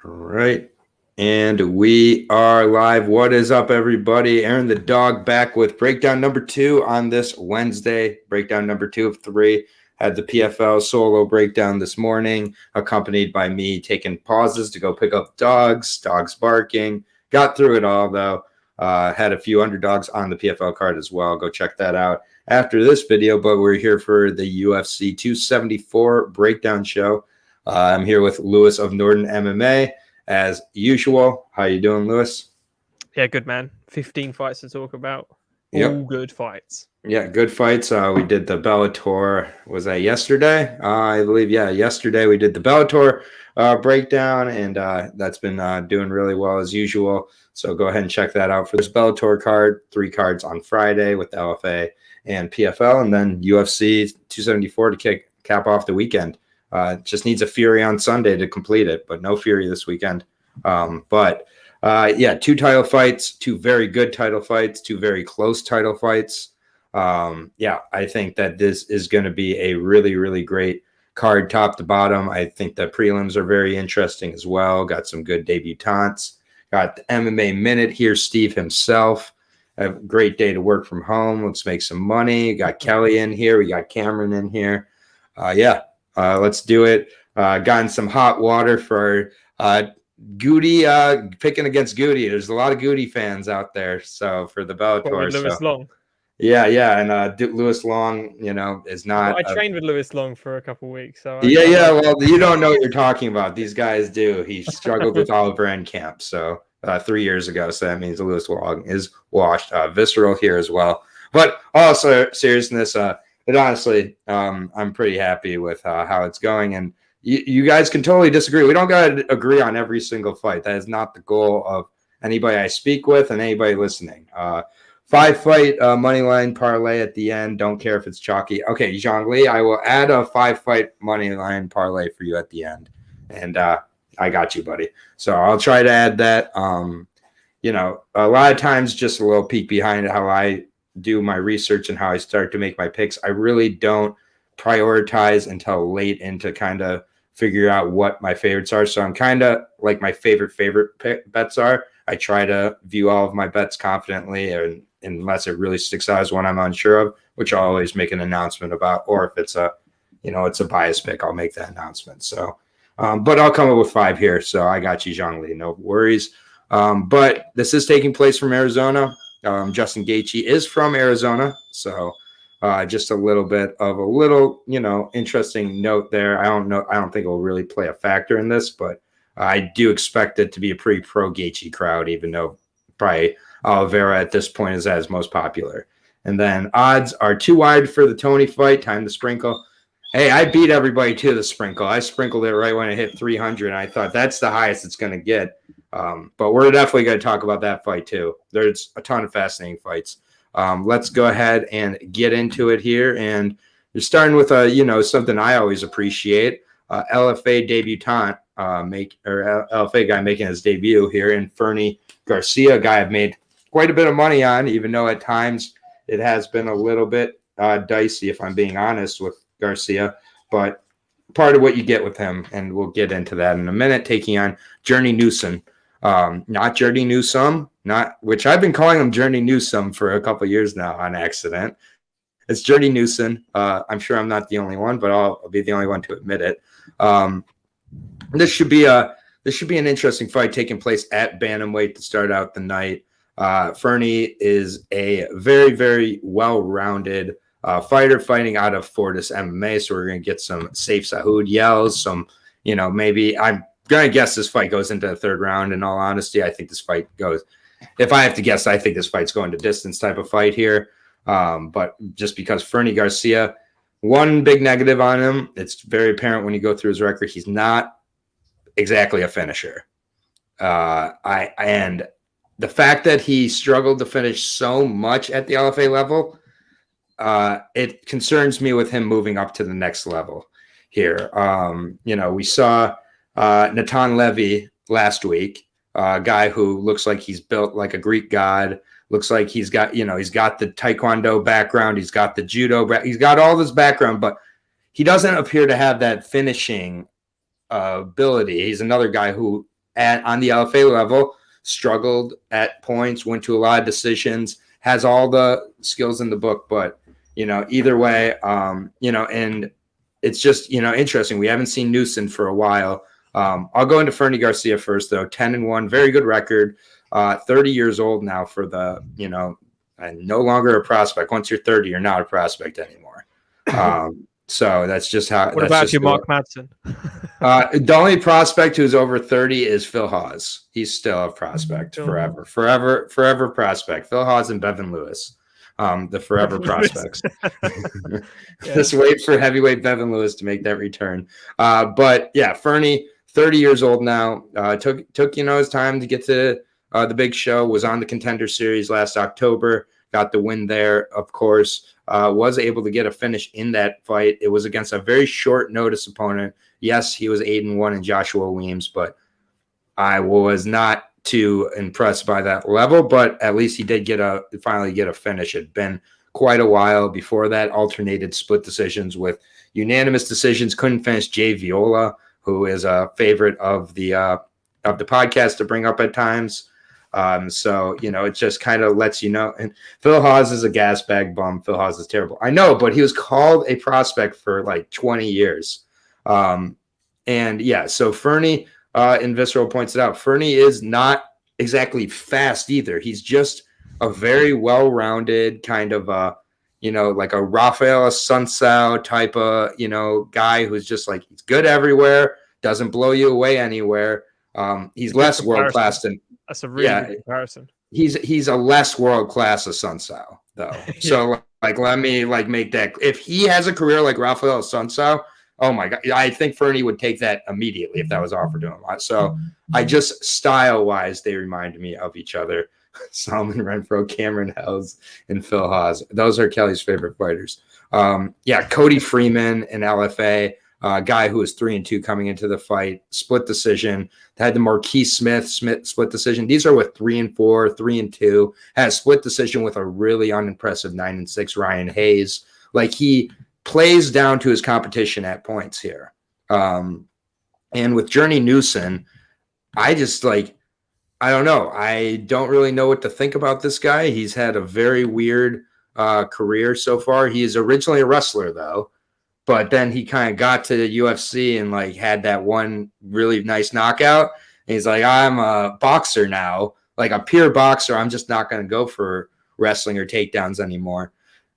All right. And we are live. What is up, everybody? Aaron the Dog back with breakdown number 2 on this Wednesday. Breakdown number 2 of 3. Had the PFL solo breakdown this morning, accompanied by me taking pauses to go pick up dogs barking. Got through it all, though. Had a few underdogs on the PFL card as well. Go check that out after this video. But we're here for the UFC 274 breakdown show. I'm here with Lewis of Norton MMA as usual. How you doing, Lewis? Yeah, good, man. 15 fights to talk about. Yep. All good fights. Yeah, good fights. We did the Bellator. Was that yesterday? I believe, yeah, yesterday we did the Bellator breakdown, and that's been doing really well as usual. So go ahead and check that out for this Bellator card. 3 cards on Friday with LFA and PFL, and then UFC 274 to cap off the weekend. Just needs a Fury on Sunday to complete it, but no Fury this weekend. Yeah, 2 title fights, 2 very good title fights, 2 very close title fights. Yeah, I think that this is going to be a really, really great card top to bottom. I think the prelims are very interesting as well. Got some good debutantes. Got the MMA Minute here, Steve himself. A great day to work from home. Let's make some money. Got Kelly in here. We got Cameron in here. Let's do it. Gotten some hot water for Goody picking against Goody. There's a lot of Goody fans out there. So for the Bellator, Lewis Long. Yeah, and Lewis Long, is not. I trained with Lewis Long for a couple of weeks. So well, you don't know what you're talking about. These guys do. He struggled with Oliver in camp, so 3 years ago. So that means Lewis Long is washed. Visceral here as well. But also seriousness. But honestly, I'm pretty happy with how it's going. And you guys can totally disagree. We don't got to agree on every single fight. That is not the goal of anybody I speak with and anybody listening. 5-fight money line parlay at the end. Don't care if it's chalky. Okay, Zhongli, I will add a 5-fight money line parlay for you at the end. And I got you, buddy. So I'll try to add that. A lot of times just a little peek behind how I do my research and how I start to make my picks. I really don't prioritize until late into kind of figure out what my favorites are. So I'm kind of like my favorite bets are. I try to view all of my bets confidently, and unless it really sticks out as one I'm unsure of, which I'll always make an announcement about. Or if it's it's a bias pick, I'll make that announcement. So, but I'll come up with 5 here. So I got you, Zhongli. No worries. But this is taking place from Arizona. Justin Gaethje is from Arizona, so just a little bit of interesting note there. I don't think it will really play a factor in this, but I do expect it to be a pretty pro Gaethje crowd, even though probably Oliveira at this point is as most popular. And then odds are too wide for the Tony fight. Time to sprinkle. Hey, I beat everybody to the sprinkle. I sprinkled it right when it hit 300, and I thought that's the highest it's going to get. But we're definitely going to talk about that fight too. There's a ton of fascinating fights. Let's go ahead and get into it here. And you're starting with something I always appreciate. LFA debutant LFA guy making his debut here in Fernie Garcia, a guy I've made quite a bit of money on, even though at times it has been a little bit dicey, if I'm being honest, with Garcia. But part of what you get with him, and we'll get into that in a minute, taking on Journey Newson. Not Journey Newsome, which I've been calling him Journey Newsome for a couple of years now on accident. It's Journey Newson. I'm sure I'm not the only one, but I'll be the only one to admit it. This should be an interesting fight taking place at bantamweight to start out the night. Fernie is a very, very well-rounded fighter fighting out of Fortis MMA, so we're going to get some safe Sahoud yells, maybe I'm going to guess this fight goes into the 3rd round. In all honesty, I think this fight goes, if I have to guess, I think this fight's going to distance type of fight here. But just because Fernie Garcia, one big negative on him, it's very apparent when you go through his record, he's not exactly a finisher. And the fact that he struggled to finish so much at the LFA level, it concerns me with him moving up to the next level here. We saw Natan Levy last week, a guy who looks like he's built like a Greek god, looks like he's got the Taekwondo background, he's got the judo, he's got all this background, but he doesn't appear to have that finishing ability. He's another guy who on the LFA level, struggled at points, went to a lot of decisions, has all the skills in the book, but either way, and it's just interesting. We haven't seen Newson for a while. I'll go into Fernie Garcia first, though. 10-1, very good record. 30 years old now for the and no longer a prospect. Once you're 30, you're not a prospect anymore. So that's just how. What about your Mark Madsen? The only prospect who's over 30 is Phil Hawes. He's still a prospect forever prospect. Phil Hawes and Bevan Lewis, the forever prospects. Just wait for heavyweight Bevan Lewis to make that return. But yeah, Fernie, 30 years old now. Took his time to get to the big show. Was on the Contender Series last October. Got the win there, of course. Was able to get a finish in that fight. It was against a very short notice opponent. Yes, he was 8-1 in Joshua Weems, but I was not too impressed by that level. But at least he did finally get a finish. It had been quite a while. Before that, alternated split decisions with unanimous decisions. Couldn't finish Jay Viola, who is a favorite of the podcast to bring up at times. So it just kind of lets you know. And Phil Hawes is a gas bag bum. Phil Hawes is terrible. I know, but he was called a prospect for like 20 years. And yeah, so Fernie in Visceral points it out. Fernie is not exactly fast either. He's just a very well-rounded kind of like a Rafael Assunção type of guy who's just like, he's good everywhere, doesn't blow you away anywhere. He's less world class than. That's a really good comparison. He's a less world class Assunção though. So let me make that. If he has a career like Rafael Assunção, oh my God, I think Fernie would take that immediately if that was offered to him. So I just style wise, they remind me of each other. Salman Renfro, Cameron Hells, and Phil Hawes. Those are Kelly's favorite fighters. Cody Freeman in LFA. Guy who was 3-2 coming into the fight, split decision. Had the Marquise Smith split decision. These are with 3-4, 3-2. Had a split decision with a really unimpressive 9-6 Ryan Hayes. Like, he plays down to his competition at points here. And with Journey Newson, I just I don't know. I don't really know what to think about this guy. He's had a very weird career so far. He is originally a wrestler though. But then he kind of got to the UFC and had that one really nice knockout. And he's like, I'm a boxer now, like a pure boxer. I'm just not going to go for wrestling or takedowns anymore.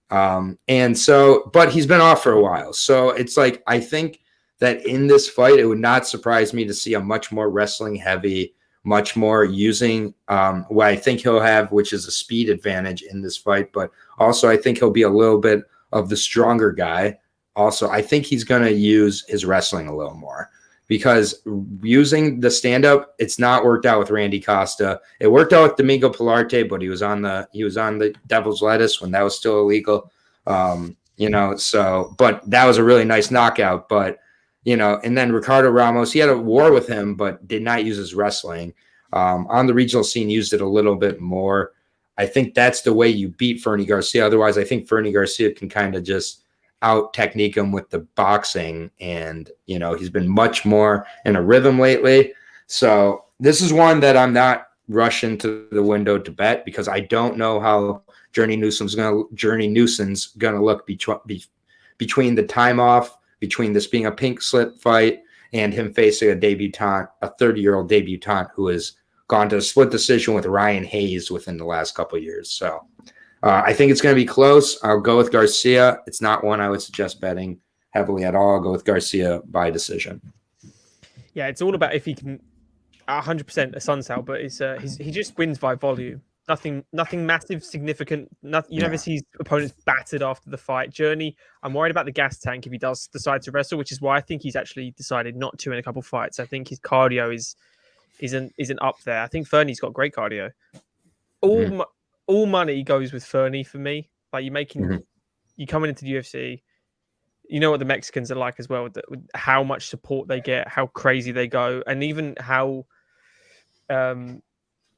But he's been off for a while. So it's I think that in this fight, it would not surprise me to see a much more wrestling heavy, much more using what I think he'll have, which is a speed advantage in this fight. But also I think he'll be a little bit of the stronger guy. Also, I think he's going to use his wrestling a little more because using the stand-up, it's not worked out with Randy Costa. It worked out with Domingo Pilarte, but he was on the Devil's Lettuce when that was still illegal. But that was a really nice knockout. But, and then Ricardo Ramos, he had a war with him, but did not use his wrestling. On the regional scene, used it a little bit more. I think that's the way you beat Fernie Garcia. Otherwise, I think Fernie Garcia can kind of just out technique him with the boxing, and he's been much more in a rhythm lately. So this is one that I'm not rushing to the window to bet because I don't know how Journey Newson's gonna look between the time off, between this being a pink slip fight and him facing a 30-year-old debutant who has gone to a split decision with Ryan Hayes within the last couple of years. So I think it's going to be close. I'll go with Garcia. It's not one I would suggest betting heavily at all. I'll go with Garcia by decision. Yeah, it's all about if he can 100% a Assunção, but he just wins by volume. Nothing massive, significant. You never see his opponents battered after the fight. Journey, I'm worried about the gas tank if he does decide to wrestle, which is why I think he's actually decided not to in a couple of fights. I think his cardio isn't up there. I think Fernie's got great cardio. All money goes with Fernie for me. Like you coming into the UFC, you know what the Mexicans are like as well. How much support they get, how crazy they go, and even how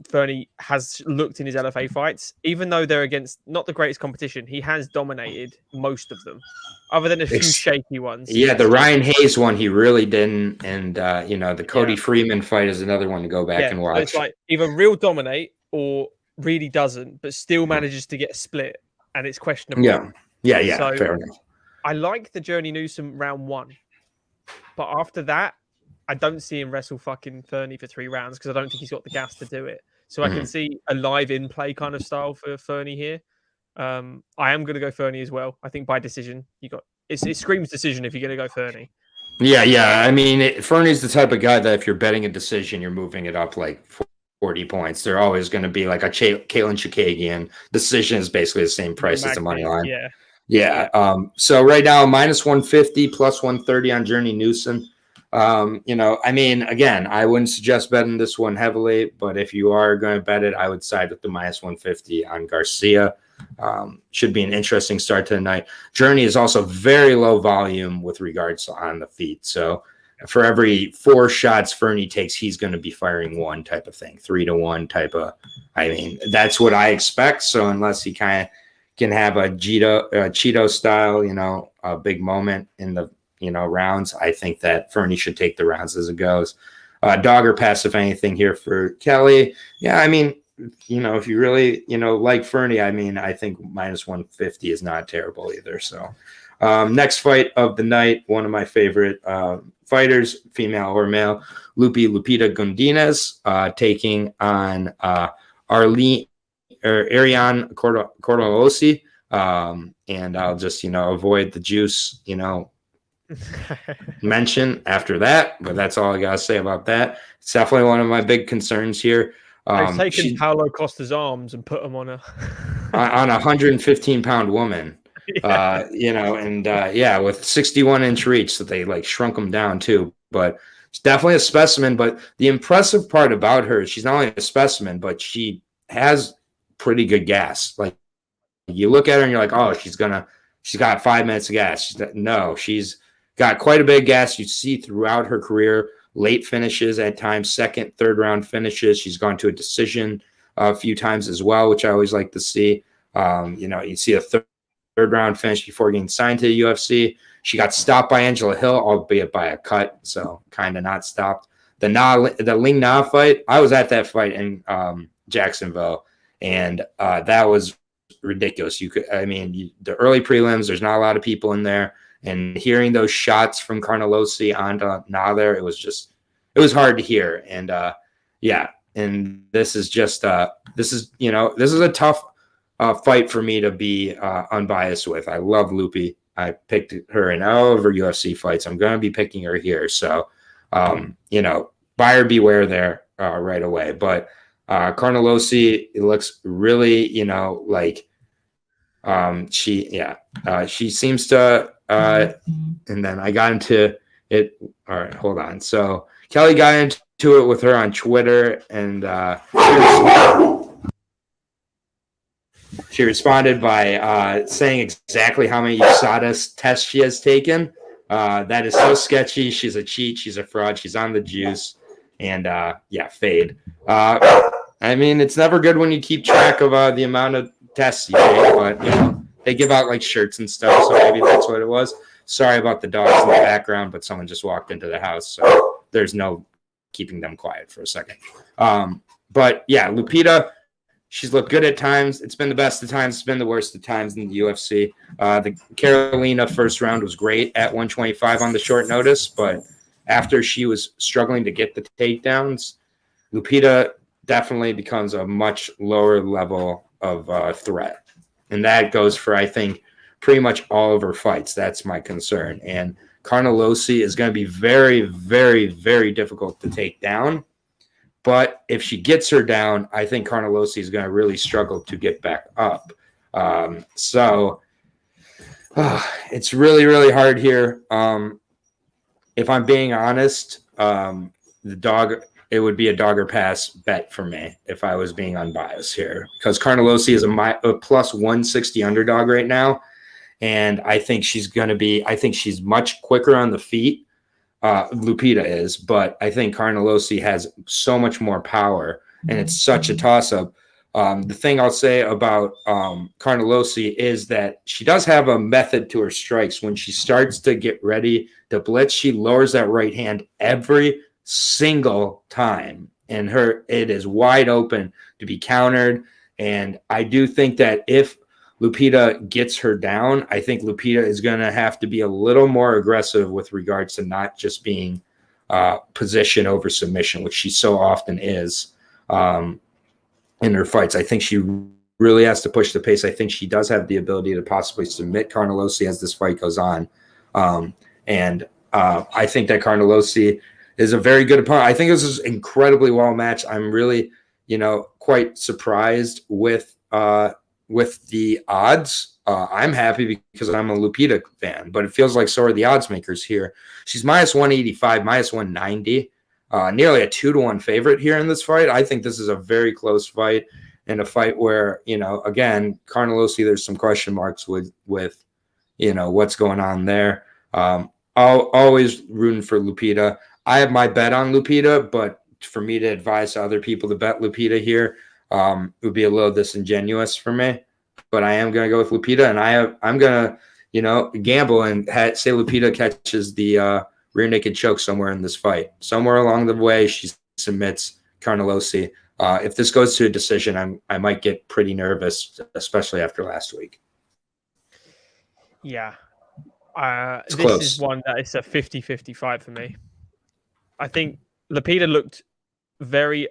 Fernie has looked in his LFA fights, even though they're against not the greatest competition, he has dominated most of them, other than a few shaky ones. Yeah, the Ryan Hayes one, he really didn't. And, the Cody Freeman fight is another one to go back and watch. So it's like either real dominate or really doesn't, but still manages to get a split, and it's questionable. Yeah, so fair enough. I like the Journey Newsom round 1, but after that, I don't see him wrestle fucking Fernie for 3 rounds because I don't think he's got the gas to do it. So I can see a live in-play kind of style for Fernie here. I am going to go Fernie as well. I think by decision, it screams decision if you're going to go Fernie. Yeah. I mean, Fernie's the type of guy that if you're betting a decision, you're moving it up like 40 points. They're always going to be like a Caitlin Chikagian. Decision is basically the same price as the money line. Yeah. So right now, minus 150, plus 130 on Journey Newson. I mean, again, I wouldn't suggest betting this one heavily, but if you are going to bet it, I would side with the minus 150 on Garcia. Should be an interesting start to the night. Journey is also very low volume with regards to on the feet. So for every 4 shots Fernie takes, he's going to be firing 1 type of thing, 3-1 type of, I mean, that's what I expect. So unless he kind of can have a Cheeto style, a big moment in the, rounds, I think that Fernie should take the rounds as it goes. Dog or pass, if anything, here for Kelly. Yeah, I mean, if you really, like Fernie, I mean, I think minus 150 is not terrible either. So next fight of the night, one of my favorite fighters, female or male, Lupita Godinez, taking on Ariane Cornelossi. And I'll just, avoid the juice, mention after that, but that's all I gotta say about that. It's definitely one of my big concerns here. I've taken Paulo Costa's arms and put them on a 115-pound woman. With 61-inch reach, so they like shrunk them down too. But she's definitely a specimen. But the impressive part about her is she's not only a specimen, but she has pretty good gas. Like you look at her and you're like, oh, she's got 5 minutes of gas. She's got quite a bit of gas. You see throughout her career, late finishes at times, second, third round finishes. She's gone to a decision a few times as well, which I always like to see. You see a third round finish before getting signed to the UFC. She got stopped by Angela Hill, albeit by a cut, so kind of not stopped. The Ling Na fight, I was at that fight in Jacksonville, and that was ridiculous. The early prelims, there's not a lot of people in there. And hearing those shots from Carnelossi onto Nader, it was hard to hear. And and this is just this is a tough fight for me to be unbiased with. I love Lupi. I picked her in all of her UFC fights. I'm going to be picking her here. So buyer beware there right away. But Carnelossi, it looks really she seems to. And then I got into it. All right, hold on. So Kelly got into it with her on Twitter, and she responded by saying exactly how many USADA tests she has taken. That is so sketchy. She's a cheat. She's a fraud. She's on the juice. And fade. I mean, it's never good when you keep track of the amount of tests you take, but they give out like shirts and stuff, so maybe that's what it was. Sorry about the dogs in the background, but someone just walked into the house, so there's no keeping them quiet for a second. But yeah, Lupita, she's looked good at times. It's been the best of times. It's been the worst of times in the UFC. The Carolina first round was great at 125 on the short notice, but after she was struggling to get the takedowns, Lupita definitely becomes a much lower level of threat. And that goes for, I think, pretty much all of her fights. That's my concern. And Carnelossi is going to be very, very, very difficult to take down. But if she gets her down, I think Carnelossi is going to really struggle to get back up. It's really, really hard here. If I'm being honest, it would be a dog or pass bet for me if I was being unbiased here, because Carnelossi is a plus 160 underdog right now. And I think she's much quicker on the feet. Lupita is, but I think Carnelossi has so much more power. and it's such a toss-up. The thing I'll say about Carnelossi is that she does have a method to her strikes. When she starts to get ready to blitz, she lowers that right hand every single time, and it is wide open to be countered. And I do think that if Lupita gets her down, I think Lupita is going to have to be a little more aggressive with regards to not just being position over submission, which she so often is. In her fights, I think she really has to push the pace. I think she does have the ability to possibly submit Carnelossi as this fight goes on. And I think that Carnelossi is a very good opponent. I think this is incredibly well matched. I'm really, quite surprised with the odds. I'm happy because I'm a Lupita fan, but it feels like so are the odds makers here. She's minus 185, minus 190. Nearly a 2-1 favorite here in this fight. I think this is a very close fight, and a fight where, again, Carnelossi, there's some question marks with what's going on there. Always rooting for Lupita. I have my bet on Lupita, but for me to advise other people to bet Lupita here would be a little disingenuous for me. But I am going to go with Lupita, and I'm going to, gamble and say Lupita catches the rear naked choke somewhere in this fight. Somewhere along the way, she submits Carnelossi. If this goes to a decision, I might get pretty nervous, especially after last week. Yeah. This close. Is one that is a 50-50 fight for me. I think Lupita looked very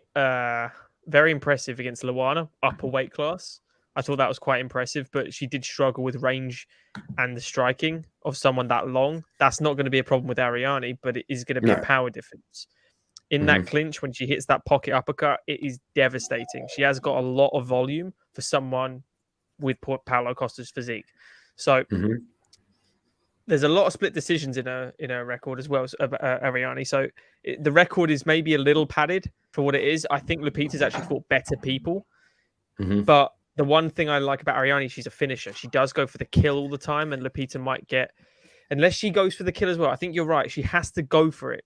impressive against Luana, upper weight class. I thought that was quite impressive, but she did struggle with range and the striking of someone that long. That's not going to be a problem with Ariane, but it is going to be a power difference. In that clinch, when she hits that pocket uppercut, it is devastating. She has got a lot of volume for someone with Paulo Costa's physique. So there's a lot of split decisions in her record as well, Ariane. So the record is maybe a little padded for what it is. I think Lupita's actually fought better people, but the one thing I like about Ariane, she's a finisher. She does go for the kill all the time, and Lupita might get, unless she goes for the kill as well. I think you're right. She has to go for it,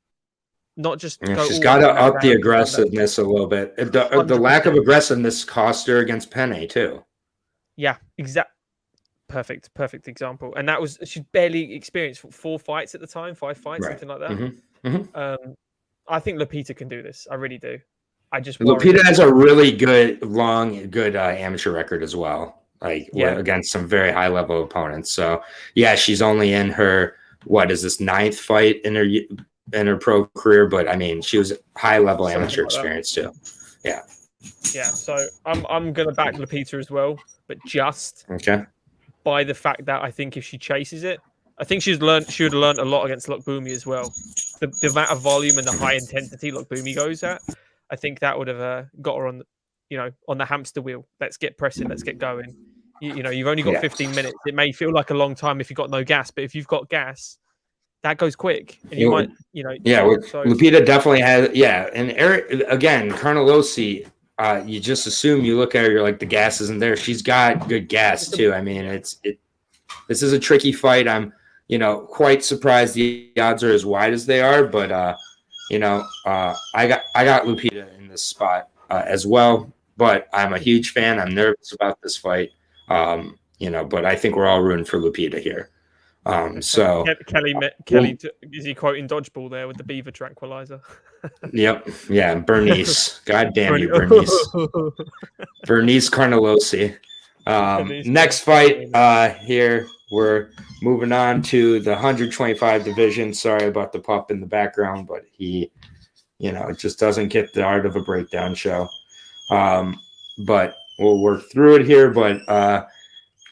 not just go. She's got to up the aggressiveness a little bit. The lack of aggressiveness cost her against Penne too. Yeah, exactly. Perfect example. And that was, she barely experienced 4 fights at the time, 5 fights, something like that. I think Lupita can do this. I really do. Lupita has a really good amateur record as well, against some very high level opponents. So yeah, she's only in her, what is this, 9th fight in her pro career, but I mean, she was high level amateur experience too. Yeah. So I'm gonna back Lupita as well, but just by the fact that I think if she chases it, I think she would have learned a lot against Lokbumi as well. The amount of volume and the high intensity Lokbumi goes at, I think that would have got her on, on the hamster wheel. Let's get pressing. Let's get going. You've only got 15 minutes. It may feel like a long time if you've got no gas, but if you've got gas, that goes quick. And you might, Lupita definitely has, And again, Carnelossi, you just assume, you look at her, you're like, the gas isn't there. She's got good gas too. I mean, this is a tricky fight. I'm, quite surprised the odds are as wide as they are, but I got Lupita in this spot as well, but I'm a huge fan. I'm nervous about this fight, but I think we're all rooting for Lupita here. So Kelly, is he quoting Dodgeball there with the beaver tranquilizer? Yep. Yeah. Bernice. God damn you, Bernice. Bernice Carnelossi. Next fight here. We're moving on to the 125 division. Sorry about the pup in the background, but he, it just doesn't get the art of a breakdown show. But we'll work through it here. But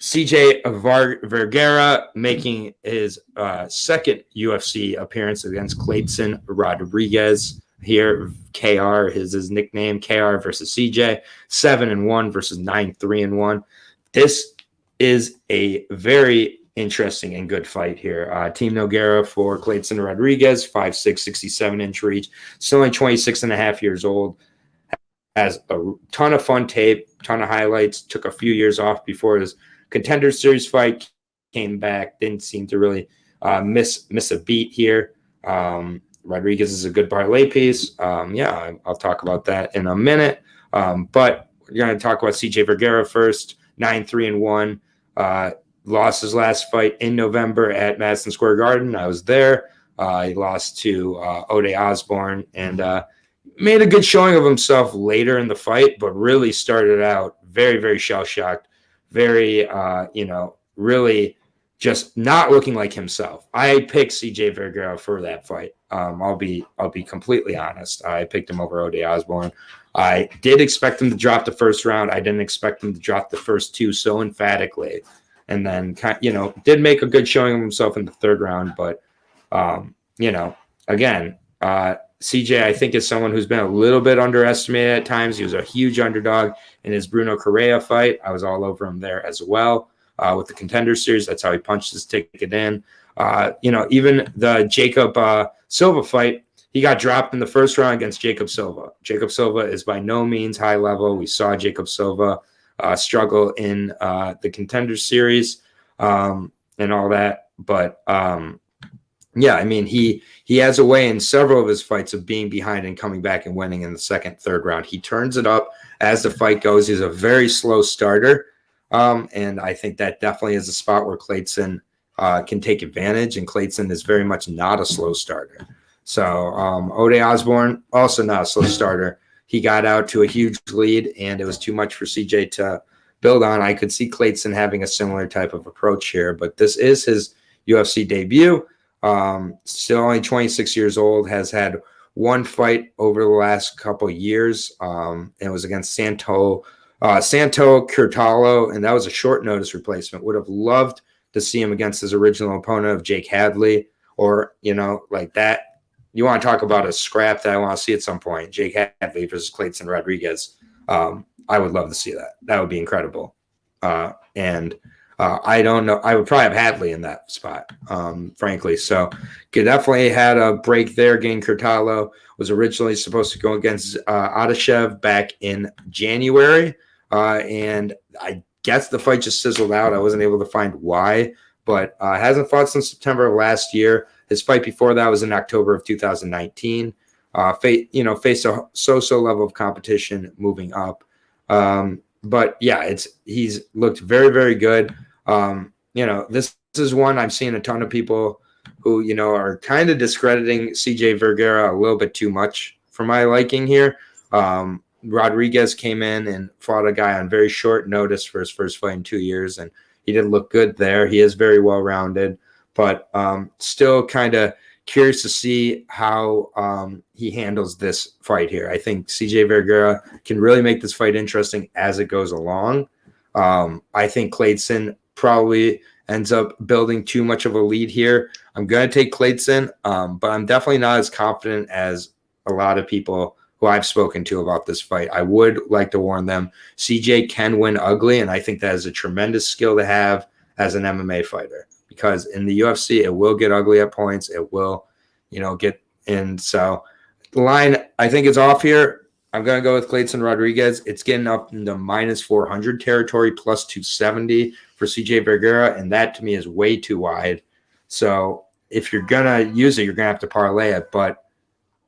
CJ Vergara making his second UFC appearance against Clayton Rodriguez here. KR is his nickname. KR versus CJ. 7-1 versus 9-3-1. This is a very interesting and good fight here. Team Nogueira for Clayton Rodriguez, 5'6", 67-inch reach. Still only 26 and a half years old. Has a ton of fun tape, ton of highlights. Took a few years off before his Contender Series fight. Came back. Didn't seem to really miss a beat here. Rodriguez is a good parlay piece. I'll talk about that in a minute. But we're going to talk about CJ Vergara first. 9-3-1. Lost his last fight in November at Madison Square Garden. I was there. He lost to Ode Osborne and made a good showing of himself later in the fight, but really started out very, very shell-shocked, very, really just not looking like himself. I picked CJ Vergara for that fight. I'll be completely honest. I picked him over Ode Osborne. I did expect him to drop the first round. I didn't expect him to drop the first two so emphatically. And then, did make a good showing of himself in the third round. But, again, CJ, I think, is someone who's been a little bit underestimated at times. He was a huge underdog in his Bruno Correa fight. I was all over him there as well with the Contender Series. That's how he punched his ticket in. Even the Jacob Silva fight, he got dropped in the first round against Jacob Silva. Jacob Silva is by no means high level. We saw Jacob Silva struggle in the Contender Series and all that. But, he has a way in several of his fights of being behind and coming back and winning in the second, third round. He turns it up as the fight goes. He's a very slow starter. And I think that definitely is a spot where Clayton can take advantage. And Clayton is very much not a slow starter. So Ode Osborne, also not a slow starter. He got out to a huge lead, and it was too much for CJ to build on. I could see Clayton having a similar type of approach here, but this is his UFC debut. Still only 26 years old, has had one fight over the last couple of years. And it was against Santo Curtalo, and that was a short notice replacement. Would have loved to see him against his original opponent of Jake Hadley, or, like that. You want to talk about a scrap that I want to see at some point, Jake Hadley versus Clayton Rodriguez. I would love to see that. That would be incredible. I don't know. I would probably have Hadley in that spot, frankly. So definitely had a break there. Again, Curtalo was originally supposed to go against Adashev back in January. And I guess the fight just sizzled out. I wasn't able to find why, but hasn't fought since September of last year. His fight before that was in October of 2019. Faced a so-so level of competition moving up. But yeah, he's looked very, very good. This is one I've seen a ton of people who, are kind of discrediting CJ Vergara a little bit too much for my liking here. Rodriguez came in and fought a guy on very short notice for his first fight in 2 years, and he didn't look good there. He is very well-rounded, but still kind of curious to see how he handles this fight here. I think CJ Vergara can really make this fight interesting as it goes along. I think Clayton probably ends up building too much of a lead here. I'm going to take Clayton, but I'm definitely not as confident as a lot of people who I've spoken to about this fight. I would like to warn them, CJ can win ugly, and I think that is a tremendous skill to have as an MMA fighter, because in the UFC, it will get ugly at points. It will, get in. So the line, I think, is off here. I'm going to go with Clayton Rodriguez. It's getting up in the minus 400 territory, plus 270 for CJ Vergara, and that to me is way too wide. So if you're going to use it, you're going to have to parlay it, but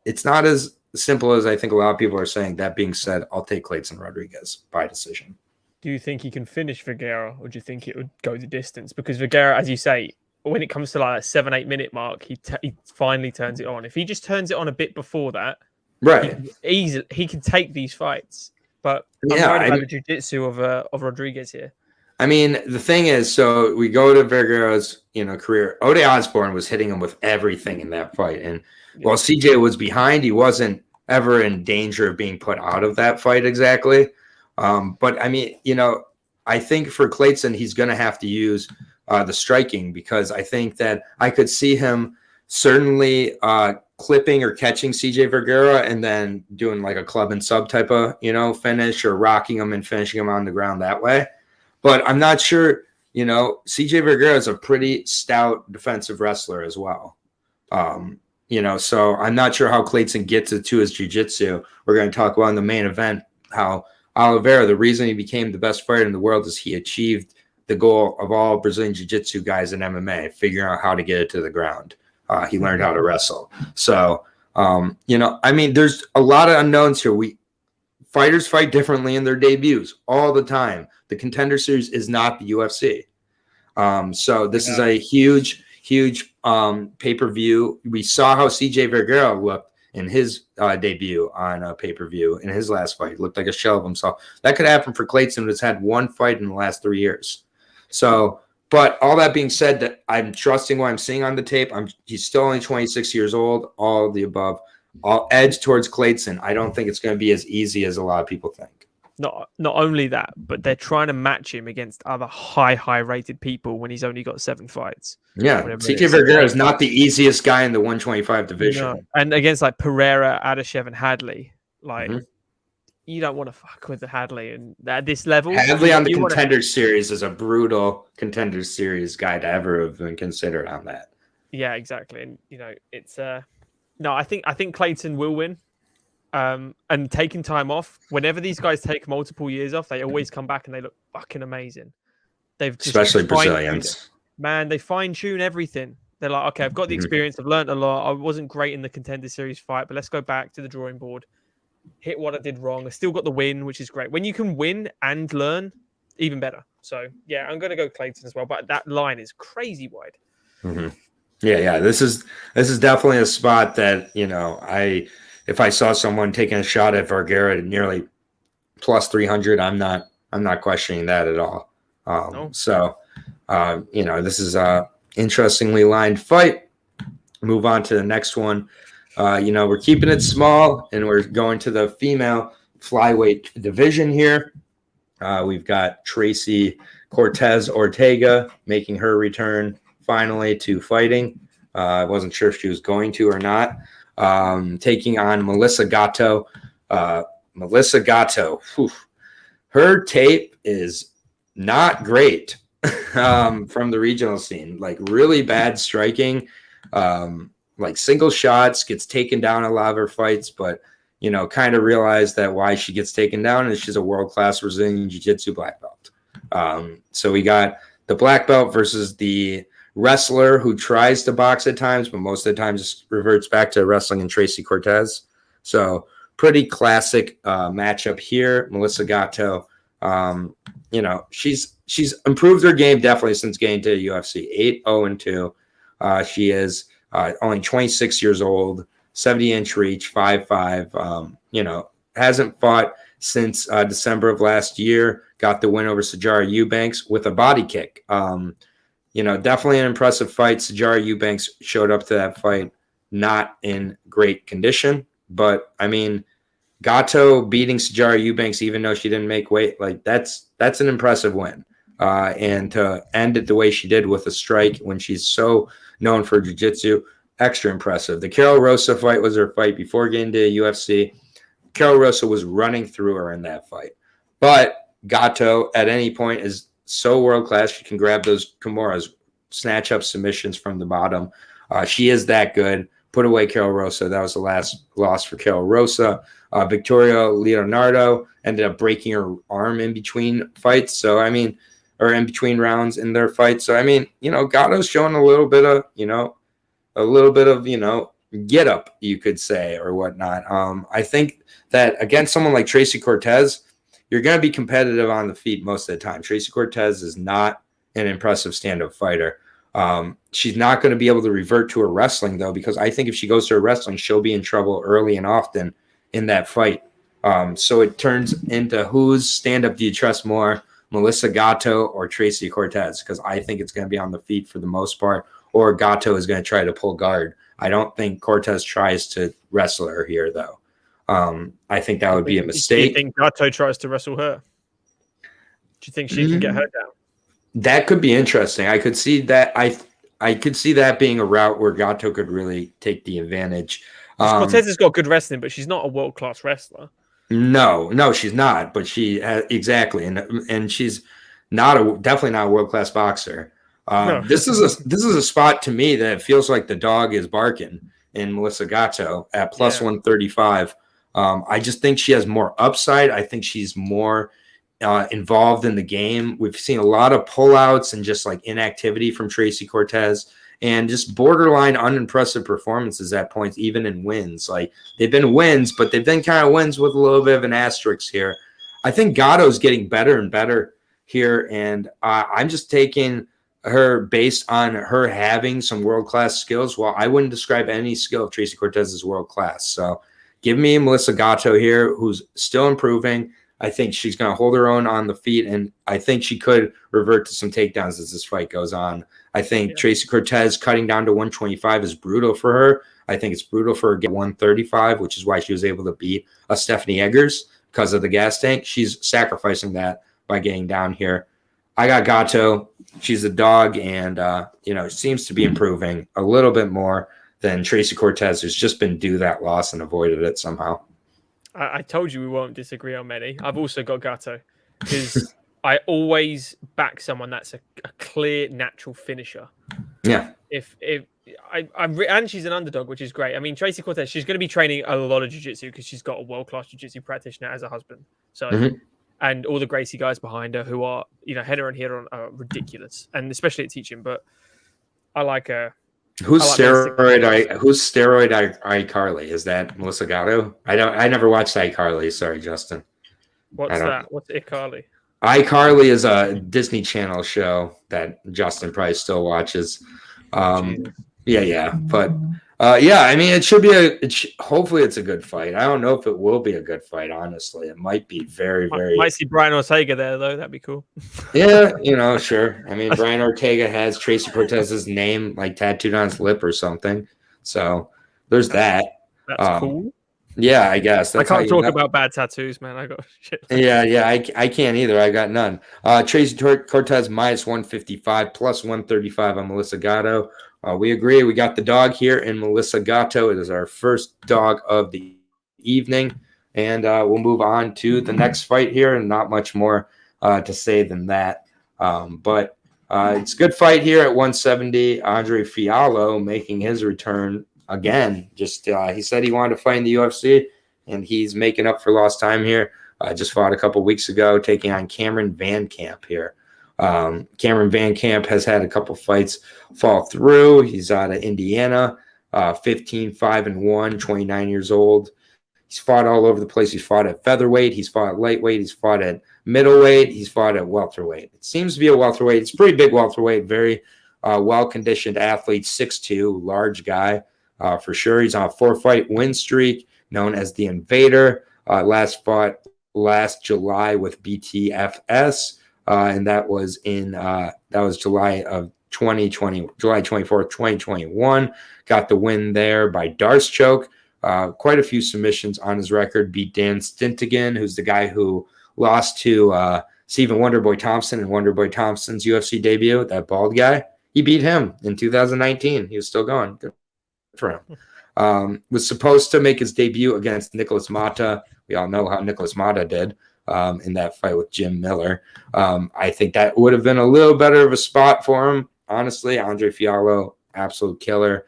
it's not as simple as I think a lot of people are saying. That being said, I'll take Clayton Rodriguez by decision. Do you think he can finish Vergara, or do you think it would go the distance? Because Vergara, as you say, when it comes to like a 7-8 minute mark, he finally turns it on. If he just turns it on a bit before that, right, he can take these fights. But I'm worried about the jiu-jitsu of Rodriguez here. I mean, the thing is, so we go to Vergara's career. Ode Osborne was hitting him with everything in that fight, and while CJ was behind, he wasn't ever in danger of being put out of that fight exactly. But I mean, I think for Clayton, he's going to have to use the striking, because I think that I could see him certainly clipping or catching CJ Vergara and then doing like a club and sub type of, finish, or rocking him and finishing him on the ground that way. But I'm not sure, CJ Vergara is a pretty stout defensive wrestler as well. So I'm not sure how Clayton gets it to his jiu-jitsu. We're going to talk about in the main event how Oliveira, the reason he became the best fighter in the world is he achieved the goal of all Brazilian jiu-jitsu guys in MMA, figuring out how to get it to the ground. He learned how to wrestle. So, there's a lot of unknowns here. fighters fight differently in their debuts all the time. The Contender Series is not the UFC. So this is a huge pay-per-view. We saw how CJ Vergara looked in his debut on a pay-per-view in his last fight. He looked like a shell of himself. That could happen for Clayton, who's had one fight in the last 3 years. So, but all that being said, that I'm trusting what I'm seeing on the tape. He's still only 26 years old, all of the above. I'll edge towards Clayton. I don't think it's going to be as easy as a lot of people think. Not only that, but they're trying to match him against other high rated people when he's only got 7 fights. Yeah, CJ Vergara is not the easiest guy in the 125 division. No. And against like Pereira, Adeshev, and Hadley, like you don't want to fuck with the Hadley and at this level. Hadley on the Contender Series is a brutal Contender Series guy to ever have been considered on that. Yeah, exactly. And it's no, I think Clayton will win. And taking time off, whenever these guys take multiple years off, they always come back and they look fucking amazing. They've just especially Brazilians. Man, they fine-tune everything. They're like, okay, I've got the experience, I've learned a lot. I wasn't great in the Contender Series fight, but let's go back to the drawing board, hit what I did wrong. I still got the win, which is great. When you can win and learn, even better. So yeah, I'm gonna go Clayton as well, but that line is crazy wide. Yeah. This is definitely a spot that if I saw someone taking a shot at Vergara at nearly plus 300, I'm not questioning that at all. No. So, this is a interestingly lined fight. Move on to the next one. We're keeping it small, and we're going to the female flyweight division here. We've got Tracy Cortez Ortega making her return finally to fighting. I wasn't sure if she was going to or not. Taking on Melissa Gatto. Melissa Gatto, her tape is not great from the regional scene. Like really bad striking, like single shots, gets taken down a lot of her fights, but kind of realized that why she gets taken down is she's a world-class Brazilian Jiu-Jitsu black belt. So we got the black belt versus the wrestler who tries to box at times, but most of the time just reverts back to wrestling in Tracy Cortez. So pretty classic matchup here. Melissa Gatto, she's improved her game definitely since getting to the UFC. 8-0-2. She is only 26 years old, 70-inch reach, 5'5". Hasn't fought since December of last year. Got the win over Sijara Eubanks with a body kick. Definitely an impressive fight. Sijara Eubanks showed up to that fight not in great condition. But, Gatto beating Sijara Eubanks, even though she didn't make weight, like that's an impressive win. And to end it the way she did with a strike when she's so known for jiu-jitsu, extra impressive. The Carol Rosa fight was her fight before getting to UFC. Carol Rosa was running through her in that fight. But Gatto, at any point, is so world-class. She can grab those Kimuras, snatch up submissions from the bottom. She is that good. Put away Carol Rosa. That was the last loss for Carol Rosa. Victoria Leonardo ended up breaking her arm in between fights. So, or in between rounds in their fights. So, Gatto's showing a little bit of, get up, you could say, or whatnot. I think that against someone like Tracy Cortez, you're going to be competitive on the feet most of the time. Tracy Cortez is not an impressive stand-up fighter. She's not going to be able to revert to her wrestling, though, because I think if she goes to her wrestling, she'll be in trouble early and often in that fight. So it turns into whose stand-up do you trust more, Melissa Gatto or Tracy Cortez? Because I think it's going to be on the feet for the most part, or Gatto is going to try to pull guard. I don't think Cortez tries to wrestle her here, though. I think that would be a mistake. Do you think Gatto tries to wrestle her? Do you think she can get her down? That could be interesting. I could see that. I could see that being a route where Gatto could really take the advantage. Cortez has got good wrestling, but she's not a world-class wrestler. No, she's not. But she exactly, and she's definitely not a world-class boxer. No. This is a spot to me that feels like the dog is barking in Melissa Gatto at plus 135. I just think she has more upside. I think she's more involved in the game. We've seen a lot of pullouts and just like inactivity from Tracy Cortez. and just borderline unimpressive performances at points, even in wins. Like, they've been wins, but they've been kind of wins with a little bit of an asterisk here. I think Gatto's getting better and better here, and I'm just taking her based on her having some world-class skills. Well, I wouldn't describe any skill of Tracy Cortez as world-class. So give me Melissa Gatto here, who's still improving. I think she's going to hold her own on the feet, and I think she could revert to some takedowns as this fight goes on. I think Tracy Cortez cutting down to 125 is brutal for her. I think it's brutal for her to get 135, which is why she was able to beat a Stephanie Eggers because of the gas tank. She's sacrificing that by getting down here. I got Gatto. She's a dog, and seems to be improving a little bit more than Tracy Cortez, who's just been due that loss and avoided it somehow. I told you we won't disagree on many. I've also got Gatto because I always back someone that's a clear natural finisher. Yeah. And she's an underdog, which is great. I mean, Tracy Cortez, she's going to be training a lot of jiu-jitsu because she's got a world-class jiu-jitsu practitioner as a husband. So, and all the Gracie guys behind her who are, Henna and Hira are ridiculous, and especially at teaching. But I like her. Who's steroid iCarly? Is that Melissa Gatto? I never watched iCarly. Sorry, Justin. What's that? What's iCarly? iCarly is a Disney Channel show that Justin probably still watches. Yeah. But I mean, it should be hopefully it's a good fight. I don't know if it will be a good fight, honestly. It might be very, very. Might see Brian Ortega there, though. That'd be cool. Yeah, sure. I mean, Brian Ortega has Tracy Cortez's name like tattooed on his lip or something. So there's that. That's cool. Yeah, I guess. I can't talk about bad tattoos, man. I got shit. Yeah, I can't either. I got none. Tracy Cortez minus 155 plus 135 on Melissa Gatto. We agree. We got the dog here in Melissa Gatto. It is our first dog of the evening. And we'll move on to the next fight here, and not much more to say than that. But it's a good fight here at 170. Andre Fialho making his return again. Just he said he wanted to fight in the UFC, and he's making up for lost time here. Just fought a couple weeks ago, taking on Cameron Van Camp here. Cameron Van Camp has had a couple fights fall through. He's out of Indiana, 15-5-1, 29 years old. He's fought all over the place. He's fought at featherweight. He's fought at lightweight. He's fought at middleweight. He's fought at welterweight. It seems to be a welterweight. It's a pretty big welterweight, very well-conditioned athlete, 6'2", large guy for sure. He's on a 4-fight win streak, known as the Invader. Last fought last July with BTFS. And that was July of 2020, July 24th, 2021. Got the win there by Darce choke. Quite a few submissions on his record. Beat Dan Stintigan, who's the guy who lost to Stephen Wonderboy Thompson in Wonderboy Thompson's UFC debut. That bald guy, he beat him in 2019. He was still going. Good for him. Was supposed to make his debut against Nicholas Mata. We all know how Nicholas Mata did. In that fight with Jim Miller. I think that would have been a little better of a spot for him. Honestly, Andre Fialho, absolute killer.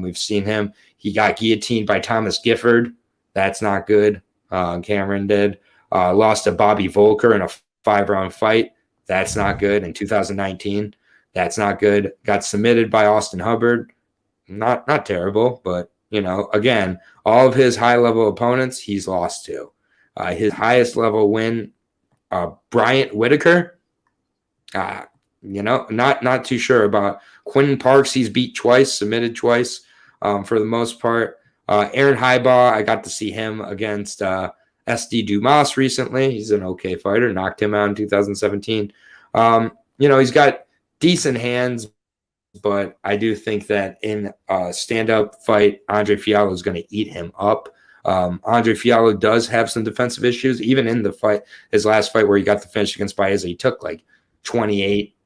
We've seen him. He got guillotined by Thomas Gifford. That's not good. Cameron did. Lost to Bobby Volker in a 5-round fight. That's not good. In 2019, that's not good. Got submitted by Austin Hubbard. Not terrible, but, again, all of his high-level opponents he's lost to. His highest level win, Bryant Whitaker. Not too sure about Quentin Parks. He's beat twice, submitted twice, for the most part. Aaron Highbaugh, I got to see him against SD Dumas recently. He's an okay fighter. Knocked him out in 2017. He's got decent hands, but I do think that in a stand-up fight, Andre Fialho is going to eat him up. Andre Fialho does have some defensive issues, even in the fight, his last fight where he got the finish against Baeza. He took like 28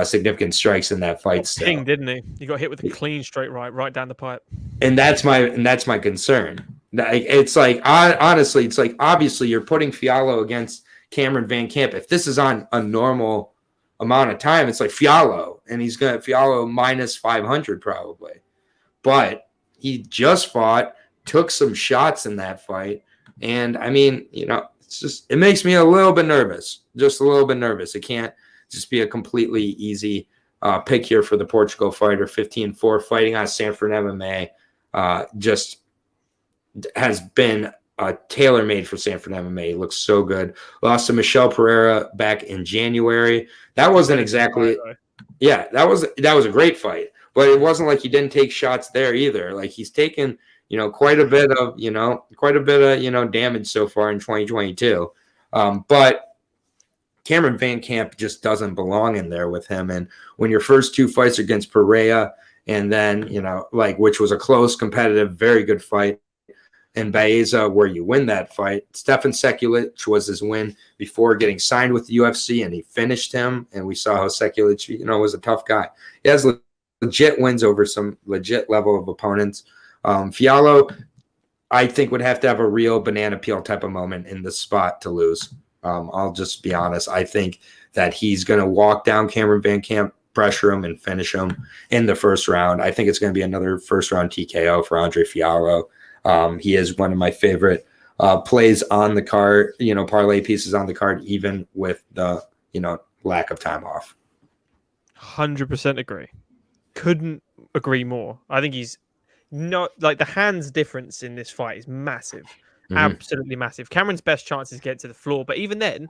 significant strikes in that fight. King, didn't he? He got hit with a clean straight right down the pipe. And that's my concern. It's like, honestly, it's like, obviously you're putting Fialho against Cameron Van Camp. If this is on a normal amount of time, it's like Fialho, and he's going to Fialho minus 500 probably. But he just fought, took some shots in that fight. And I mean, it makes me a little bit nervous, just a little bit nervous. It can't just be a completely easy pick here for the Portugal fighter, 15-4, fighting out of Sanford MMA. Just has been tailor-made for Sanford MMA. He looks so good. Lost to Michelle Pereira back in January. That wasn't exactly – yeah, that was a great fight. But it wasn't like he didn't take shots there either. Like he's taken, quite a bit of damage so far in 2022. But Cameron Van Camp just doesn't belong in there with him. And when your first two fights against Pereira and then, which was a close, competitive, very good fight, and Baeza, where you win that fight, Stefan Sekulic was his win before getting signed with the UFC, and he finished him. And we saw how Sekulic, was a tough guy. He has legit wins over some legit level of opponents. Fialho, I think, would have to have a real banana peel type of moment in this spot to lose. I'll just be honest. I think that he's going to walk down Cameron Van Camp, pressure him, and finish him in the first round. I think it's going to be another first-round TKO for Andre Fialho. He is one of my favorite plays on the card, parlay pieces on the card, even with the, lack of time off. 100% agree. Couldn't agree more. I think he's not the hands difference in this fight is massive. Absolutely massive. Cameron's best chance is to get to the floor, but even then,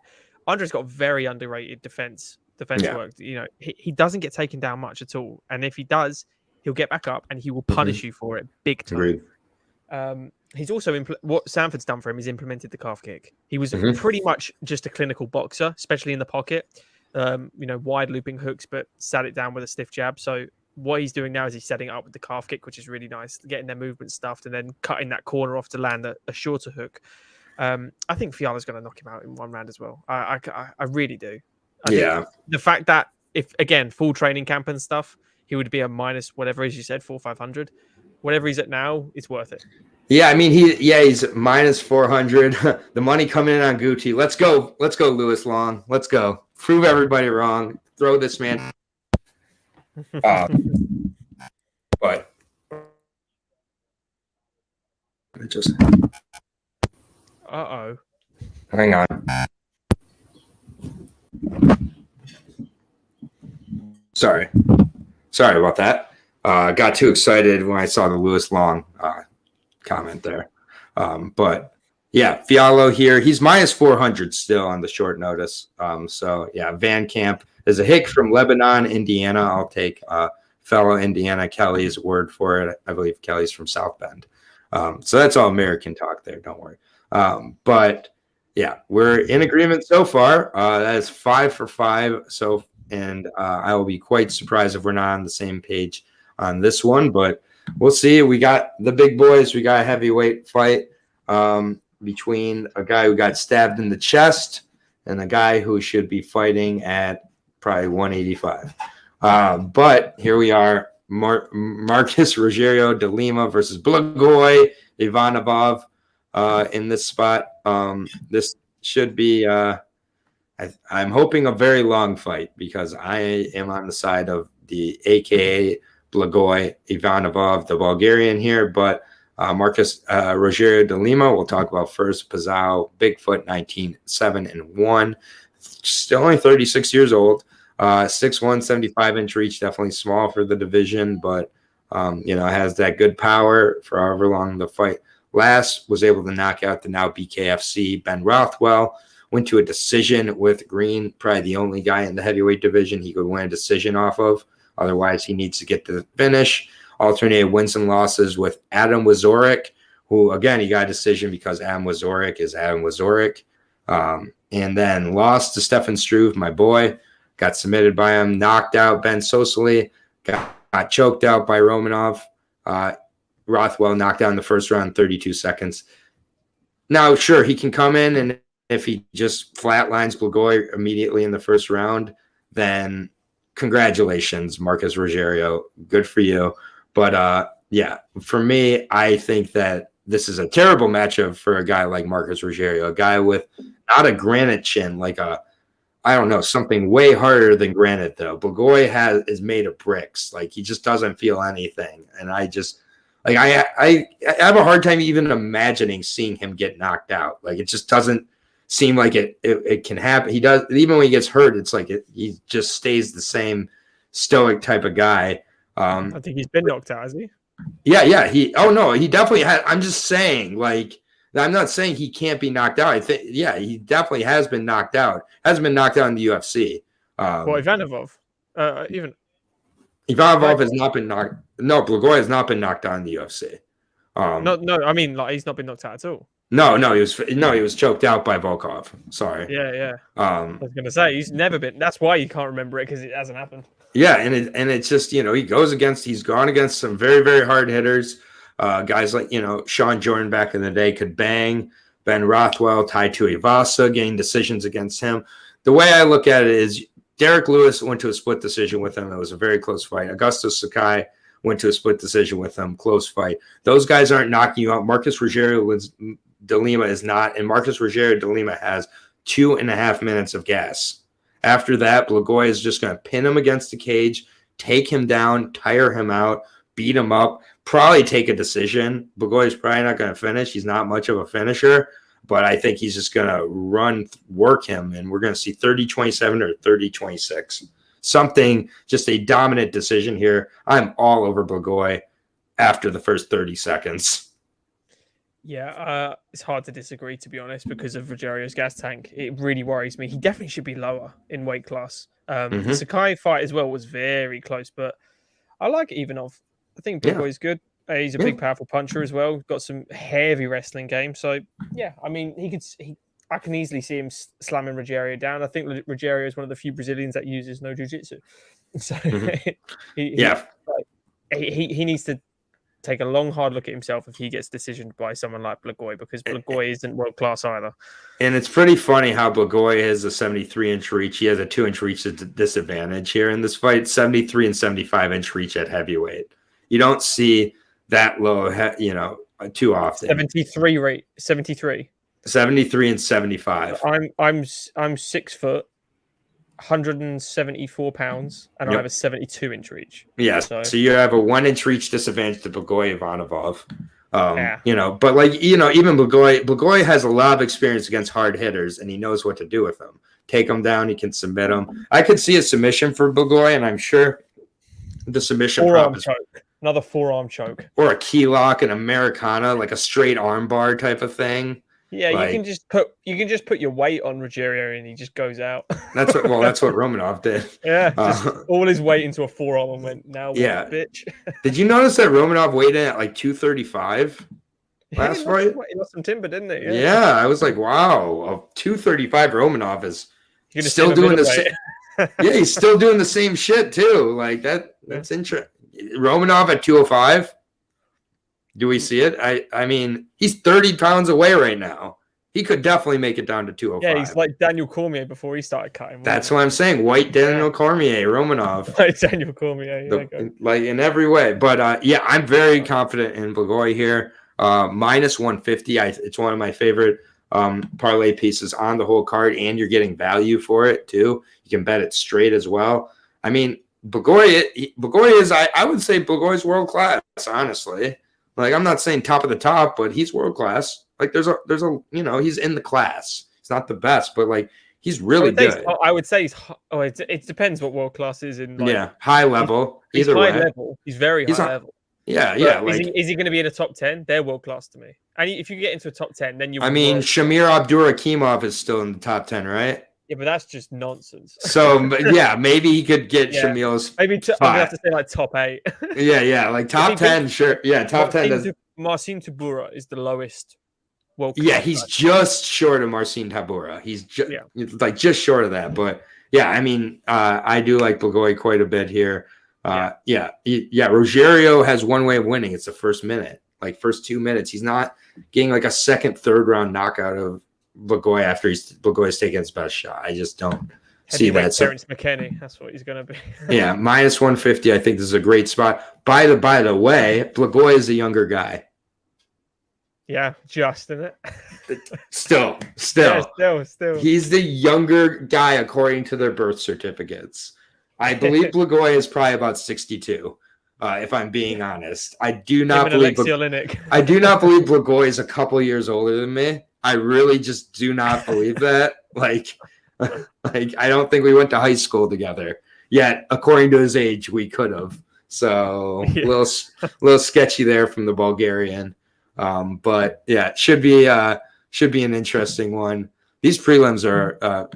Andre's got very underrated defense work. He doesn't get taken down much at all, and if he does, he'll get back up and he will punish you for it big time. Agreed. He's also what Sanford's done for him is implemented the calf kick. He was pretty much just a clinical boxer, especially in the pocket. Wide looping hooks, but sat it down with a stiff jab. So what he's doing now is he's setting it up with the calf kick, which is really nice, getting their movement stuffed and then cutting that corner off to land a shorter hook. I think Fialho's going to knock him out in one round as well. I really do. I think the fact that if, again, full training camp and stuff, he would be a minus whatever, as you said, 400-500. Whatever he's at now, it's worth it. Yeah, I mean, he's minus 400. The money coming in on Gucci. Let's go, Lewis Long. Let's go. Prove everybody wrong. Throw this man. But just hang on. Sorry about that. Got too excited when I saw the Lewis Long comment there. But yeah, Fialho here. He's minus 400 still on the short notice. So yeah, Van Camp is a hick from Lebanon, Indiana. I'll take fellow Indiana Kelly's word for it. I believe Kelly's from South Bend. So that's all American talk there. Don't worry. But yeah, we're in agreement so far. That is 5 for 5. So, and I will be quite surprised if we're not on the same page on this one, but we'll see. We got the big boys. We got a heavyweight fight between a guy who got stabbed in the chest and a guy who should be fighting at probably 185. But here we are, Marcus Rogerio de Lima versus Blagoy Ivanov in this spot. This should be, I'm hoping, a very long fight because I am on the side of the AKA Blagoy Ivanov, the Bulgarian here, but Marcus Rogerio de Lima we'll talk about first. Pazao, Bigfoot, 19-7-1, still only 36 years old, 6'1", 75-inch reach, definitely small for the division, but has that good power for however long the fight lasts. Was able to knock out the now BKFC Ben Rothwell. Went to a decision with Green, probably the only guy in the heavyweight division he could win a decision off of. Otherwise, he needs to get to the finish. Alternated wins and losses with Adam Wazorek, who, again, he got a decision because Adam Wazorek is Adam Wazorek. And then lost to Stefan Struve, my boy. Got submitted by him. Knocked out Ben Sosoli. Got choked out by Romanov. Rothwell knocked out in the first round, 32 seconds. Now, sure, he can come in, and if he just flatlines Blagoy immediately in the first round, then congratulations, Marcus Rogerio. Good for you. But, yeah, for me, I think that this is a terrible matchup for a guy like Marcus Rogerio, a guy with not a granite chin, like something way harder than granite, though. Blagoy is made of bricks. Like, he just doesn't feel anything. And I just – I have a hard time even imagining seeing him get knocked out. Like, it just doesn't seem like it can happen. He does, even when he gets hurt, it's like he just stays the same stoic type of guy. I think he's been knocked out, has he? Yeah. He definitely had. I'm just saying, like, I'm not saying he can't be knocked out. I think, he definitely has been knocked out. Hasn't been knocked out in the UFC. Ivanov? Ivanov has not been knocked. No, Blagoy has not been knocked out in the UFC. No. I mean, like, he's not been knocked out at all. No, he was choked out by Volkov. Sorry. Yeah. I was gonna say he's never been. That's why you can't remember it, because it hasn't happened. Yeah, and it's just, he's gone against some very, very hard hitters. Guys like, Sean Jordan back in the day could bang. Ben Rothwell, Tai Tuivasa, getting decisions against him. The way I look at it is Derek Lewis went to a split decision with him. It was a very close fight. Augustus Sakai went to a split decision with him. Close fight. Those guys aren't knocking you out. Marcus Rogerio de Lima is not. And Marcus Rogerio de Lima has 2.5 minutes of gas. After that, Blagoy is just going to pin him against the cage, take him down, tire him out, beat him up, probably take a decision. Blagoy is probably not going to finish. He's not much of a finisher, but I think he's just going to work him, and we're going to see 30-27 or 30-26. Something, just a dominant decision here. I'm all over Blagoy after the first 30 seconds. Yeah, it's hard to disagree, to be honest, because of Rogerio's gas tank. It really worries me. He definitely should be lower in weight class. The Sakai fight as well was very close, but I like Ivanov. I think Blagoy's good. He's a big, powerful puncher as well. Got some heavy wrestling game. So, yeah, I mean, I can easily see him slamming Rogerio down. I think Rogerio is one of the few Brazilians that uses no jiu-jitsu. So, he needs to take a long, hard look at himself if he gets decisioned by someone like Blagoy, because Blagoy isn't world-class either. And it's pretty funny how Blagoy has a 73-inch reach. He has a 2-inch reach disadvantage here in this fight, 73 and 75-inch reach at heavyweight. You don't see that low, too often. 73. 73 and 75. I'm 6 foot, 174 pounds, and I have a 72-inch reach. Yeah, so you have a 1-inch reach disadvantage to Blagoy Ivanov. But even Blagoy has a lot of experience against hard hitters, and he knows what to do with them. Take them down, he can submit them. I could see a submission for Blagoy, and I'm sure the submission another forearm choke, or a key lock, an Americana, like a straight arm bar type of thing. Yeah, you can just put your weight on Rogerio and he just goes out. That's what Romanov did. Yeah, just all his weight into a forearm and went, now what, bitch. Did you notice that Romanov weighed in at like 235 last fight? He lost some timber, didn't he? Yeah, I was like, wow, 235 Romanov is still doing the same. Yeah, he's still doing the same shit too. Like that's interesting. Romanov at 205. Do we see it? I mean, he's 30 pounds away right now. He could definitely make it down to 205. Yeah, he's like Daniel Cormier before he started cutting. That's what I'm saying. White Daniel Cormier, Romanov. Like Daniel Cormier. Like in every way. But I'm very confident in Blagoy here. Minus 150. It's one of my favorite parlay pieces on the whole card, and you're getting value for it too. You can bet it straight as well. I mean, Blagoy is, I would say Blagoy's world class, honestly. Like, I'm not saying top of the top, but he's world class. Like, there's a he's in the class. He's not the best, but like he's really good. I would say it depends what world class is in. Like, high level. He's high level. He's very high level. Yeah. Like, is he going to be in a top 10? They're world class to me. And if you get into a top 10, then you. I mean, Shamir Abdurakhimov is still in the top 10, right? Yeah, but that's just nonsense. So maybe he could get Shamil's. Maybe I'm gonna have to say like top 8. Yeah, like top 10, sure. Yeah, top 10. Marcin Tybura is the lowest. Yeah, he's just short of Marcin Tybura. He's just short of that. But yeah, I mean, I do like Blagoy quite a bit here. Rogerio has one way of winning. It's the first minute, like first 2 minutes. He's not getting like a second, third round knockout of Blagoy after Blagoy's taking his best shot. I just don't see that. Terrence McKinney, that's what he's going to be. Yeah, minus 150. I think this is a great spot. By the way, Blagoy is a younger guy. Yeah, just in it. Still. Yeah, still. He's the younger guy according to their birth certificates. I believe Blagoy is probably about 62. If I'm being honest, I do not believe Blagoy is a couple years older than me. I really just do not believe that. Like I don't think we went to high school together. Yet, according to his age, we could have. So a little sketchy there from the Bulgarian. But yeah, it should be an interesting one. These prelims are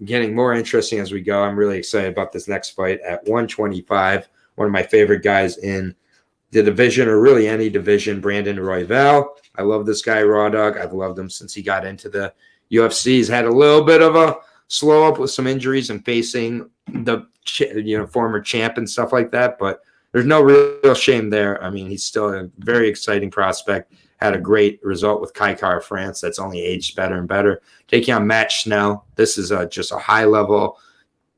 getting more interesting as we go. I'm really excited about this next fight at 125. One of my favorite guys in the division, or really any division, Brandon Royval. I love this guy, Raw Dog. I've loved him since he got into the UFC. He's had a little bit of a slow up with some injuries and facing the former champ and stuff like that, but there's no real shame there. I mean, he's still a very exciting prospect. Had a great result with Kaikar France. That's only aged better and better. Taking on Matt Schnell. This is just a high-level,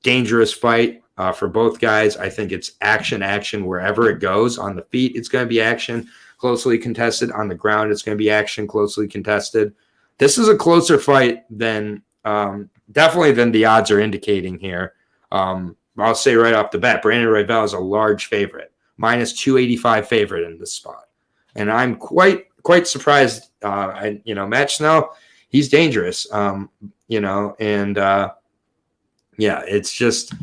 dangerous fight for both guys. I think it's action wherever it goes. On the feet, it's going to be action, closely contested. On the ground, it's going to be action, closely contested. This is a closer fight than definitely than the odds are indicating here. I'll say right off the bat, Brandon Royval is a large favorite, minus 285 favorite in this spot. And I'm quite surprised. Matt Schnell, he's dangerous. It's just,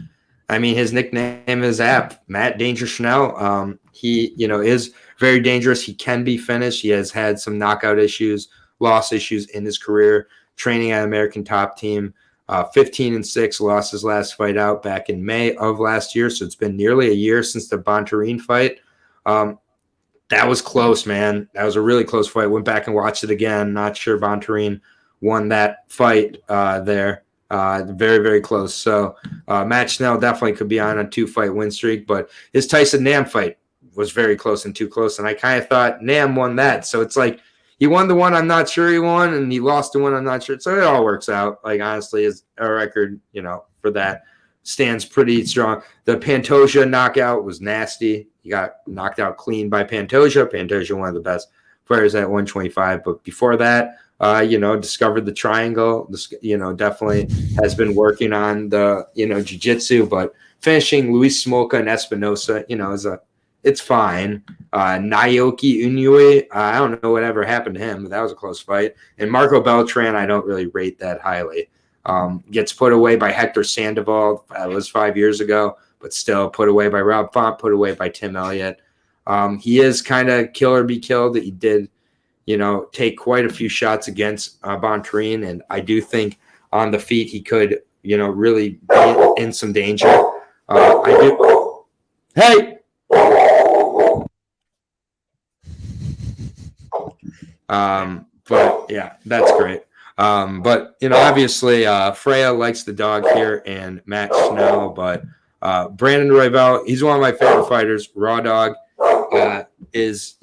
I mean, his nickname is apt, Matt Danger Schnell. He, is very dangerous. He can be finished. He has had some knockout issues, loss issues in his career, training at American Top Team. 15-6, lost his last fight out back in May of last year. So it's been nearly a year since the Bontorin fight. That was close, man. That was a really close fight. Went back and watched it again. Not sure Bontorin won that fight there. Very, very close. So Matt Schnell definitely could be on a 2-fight win streak, but his Tyson Nam fight was very close and too close. And I kind of thought Nam won that. So it's like, he won the one I'm not sure he won, and he lost the one I'm not sure. So it all works out. Like, honestly, his record, for that stands pretty strong. The Pantoja knockout was nasty. He got knocked out clean by Pantoja. Pantoja, one of the best players at 125. But before that, discovered the triangle. Definitely has been working on the, jiu-jitsu. But finishing Luis Smolka and Espinosa, it's fine. Naoki Inoue, I don't know whatever happened to him, but that was a close fight. And Marco Beltran, I don't really rate that highly. Gets put away by Hector Sandoval. That was 5 years ago, but still put away by Rob Font, put away by Tim Elliott. He is kind of kill or be killed. He did, take quite a few shots against Bontorin, and I do think on the feet he could, really be in some danger. I do. Hey! But yeah, that's great. But obviously, Freya likes the dog here and Matt Schnell, but Brandon Royval, he's one of my favorite fighters. Raw Dog is,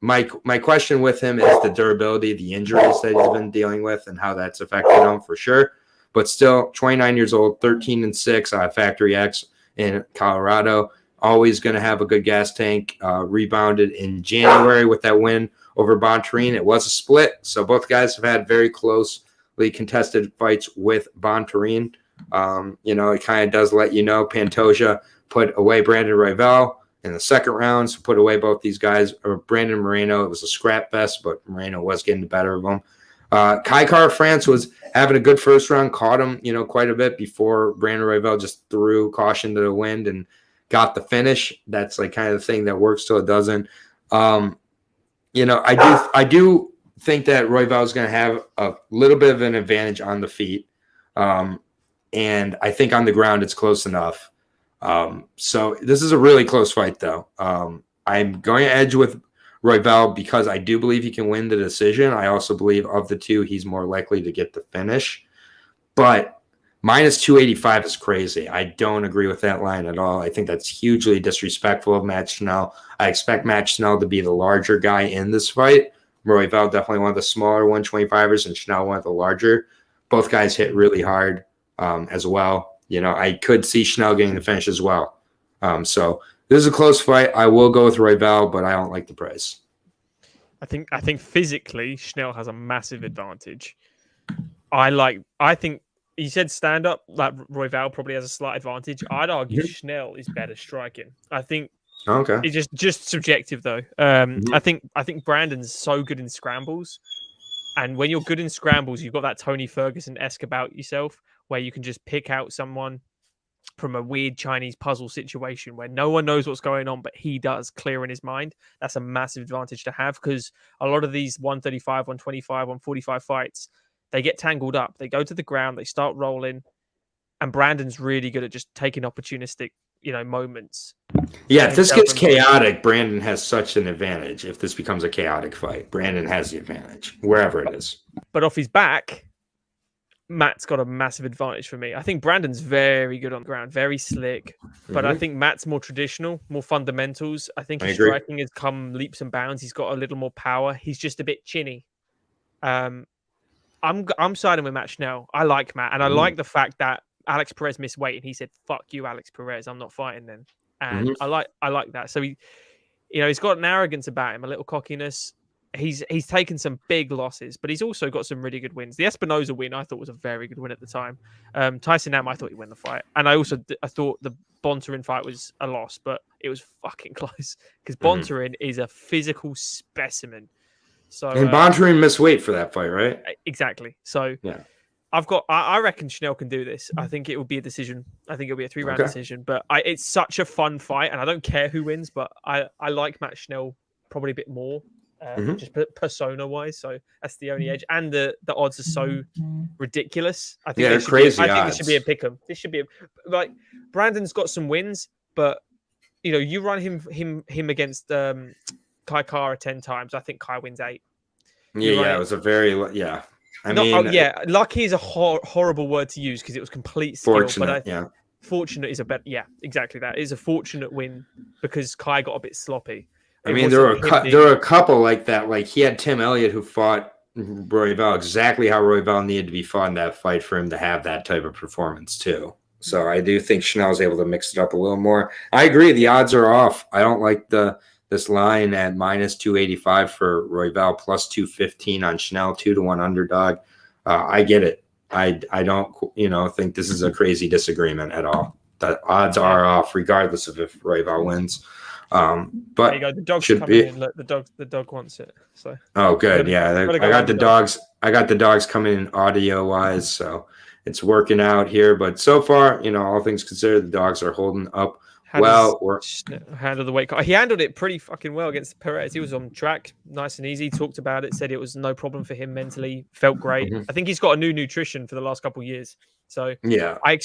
my question with him is the durability, the injuries that he's been dealing with and how that's affected him for sure. But still 29 years old, 13-6 Factory X in Colorado. Always going to have a good gas tank. Rebounded in January with that win over Bontorin. It was a split, so both guys have had very closely contested fights with Bontorin. It kind of does let Pantoja put away Brandon Royval in the second round, so put away both these guys. Or Brandon Moreno, it was a scrap fest, but Moreno was getting the better of him. Kaikar France was having a good first round, caught him, quite a bit before Brandon Royval just threw caution to the wind and got the finish. That's like kind of the thing that works till it doesn't. I do think that Royval is going to have a little bit of an advantage on the feet. And I think on the ground it's close enough. So this is a really close fight, though. I'm going to edge with Royval because I do believe he can win the decision. I also believe of the two, he's more likely to get the finish. But minus 285 is crazy. I don't agree with that line at all. I think that's hugely disrespectful of Matt Schnell. I expect Matt Schnell to be the larger guy in this fight. Royval definitely one of the smaller 125ers and Schnell one of the larger. Both guys hit really hard as well. I could see Schnell getting the finish as well. So this is a close fight. I will go with Royval, but I don't like the price. I think physically Schnell has a massive advantage. I think he said stand up, like Royval probably has a slight advantage. I'd argue Schnell is better striking. I think it's just subjective though. I think Brandon's so good in scrambles. And when you're good in scrambles, you've got that Tony Ferguson-esque about yourself where you can just pick out someone from a weird Chinese puzzle situation where no one knows what's going on, but he does, clear in his mind. That's a massive advantage to have, because a lot of these 135, 125, 145 fights, they get tangled up. They go to the ground, they start rolling, and Brandon's really good at just taking opportunistic, moments. Yeah, if this gets chaotic, Brandon has such an advantage. If this becomes a chaotic fight, Brandon has the advantage, wherever it is. But off his back, Matt's got a massive advantage for me. I think Brandon's very good on the ground, very slick. But I think Matt's more traditional, more fundamentals. I think his striking has come leaps and bounds. He's got a little more power. He's just a bit chinny. I'm siding with Matt Schnell. I like Matt, and I like the fact that Alex Perez missed weight, and he said, "Fuck you, Alex Perez. I'm not fighting then." And I like that. So he's got an arrogance about him, a little cockiness. He's taken some big losses, but he's also got some really good wins. The Espinoza win, I thought, was a very good win at the time. Tyson Nam, I thought he'd win the fight. And I thought the Bontarin fight was a loss, but it was fucking close, because Bontarin is a physical specimen. So and Bontarin missed weight for that fight, right? Exactly. So yeah, I reckon Schnell can do this. I think it will be a decision. I think it'll be a 3-round decision, but it's such a fun fight, and I don't care who wins, but I like Matt Schnell probably a bit more. Just persona wise, so that's the only edge, and the odds are so ridiculous. I think they're crazy. I think this should be a pick'em. This should be like Brandon's got some wins, but you run him against Kai Kara 10 times. I think Kai wins 8. It was a very lucky is a horrible word to use because it was complete skill. Fortunate, fortunate is a better. Yeah, exactly. That is a fortunate win because Kai got a bit sloppy. There were a couple like that. Like he had Tim Elliott who fought Royval exactly how Royval needed to be fought in that fight for him to have that type of performance too. So I do think Schnell's able to mix it up a little more. I agree. The odds are off. I don't like this line at minus 285 for Royval, plus 215 on Schnell, 2-1 underdog. I get it. I don't think this is a crazy disagreement at all. The odds are off regardless of if Royval wins. But there you go. The dog's coming in. Look, the dog wants it. So good. I got the dogs. I got the dogs coming in audio wise, so it's working out here. But so far, all things considered, the dogs are holding up handle the weight cut. He handled it pretty fucking well against Perez. He was on track, nice and easy. Talked about it, said it was no problem for him mentally. Felt great. I think he's got a new nutrition for the last couple of years. So yeah, I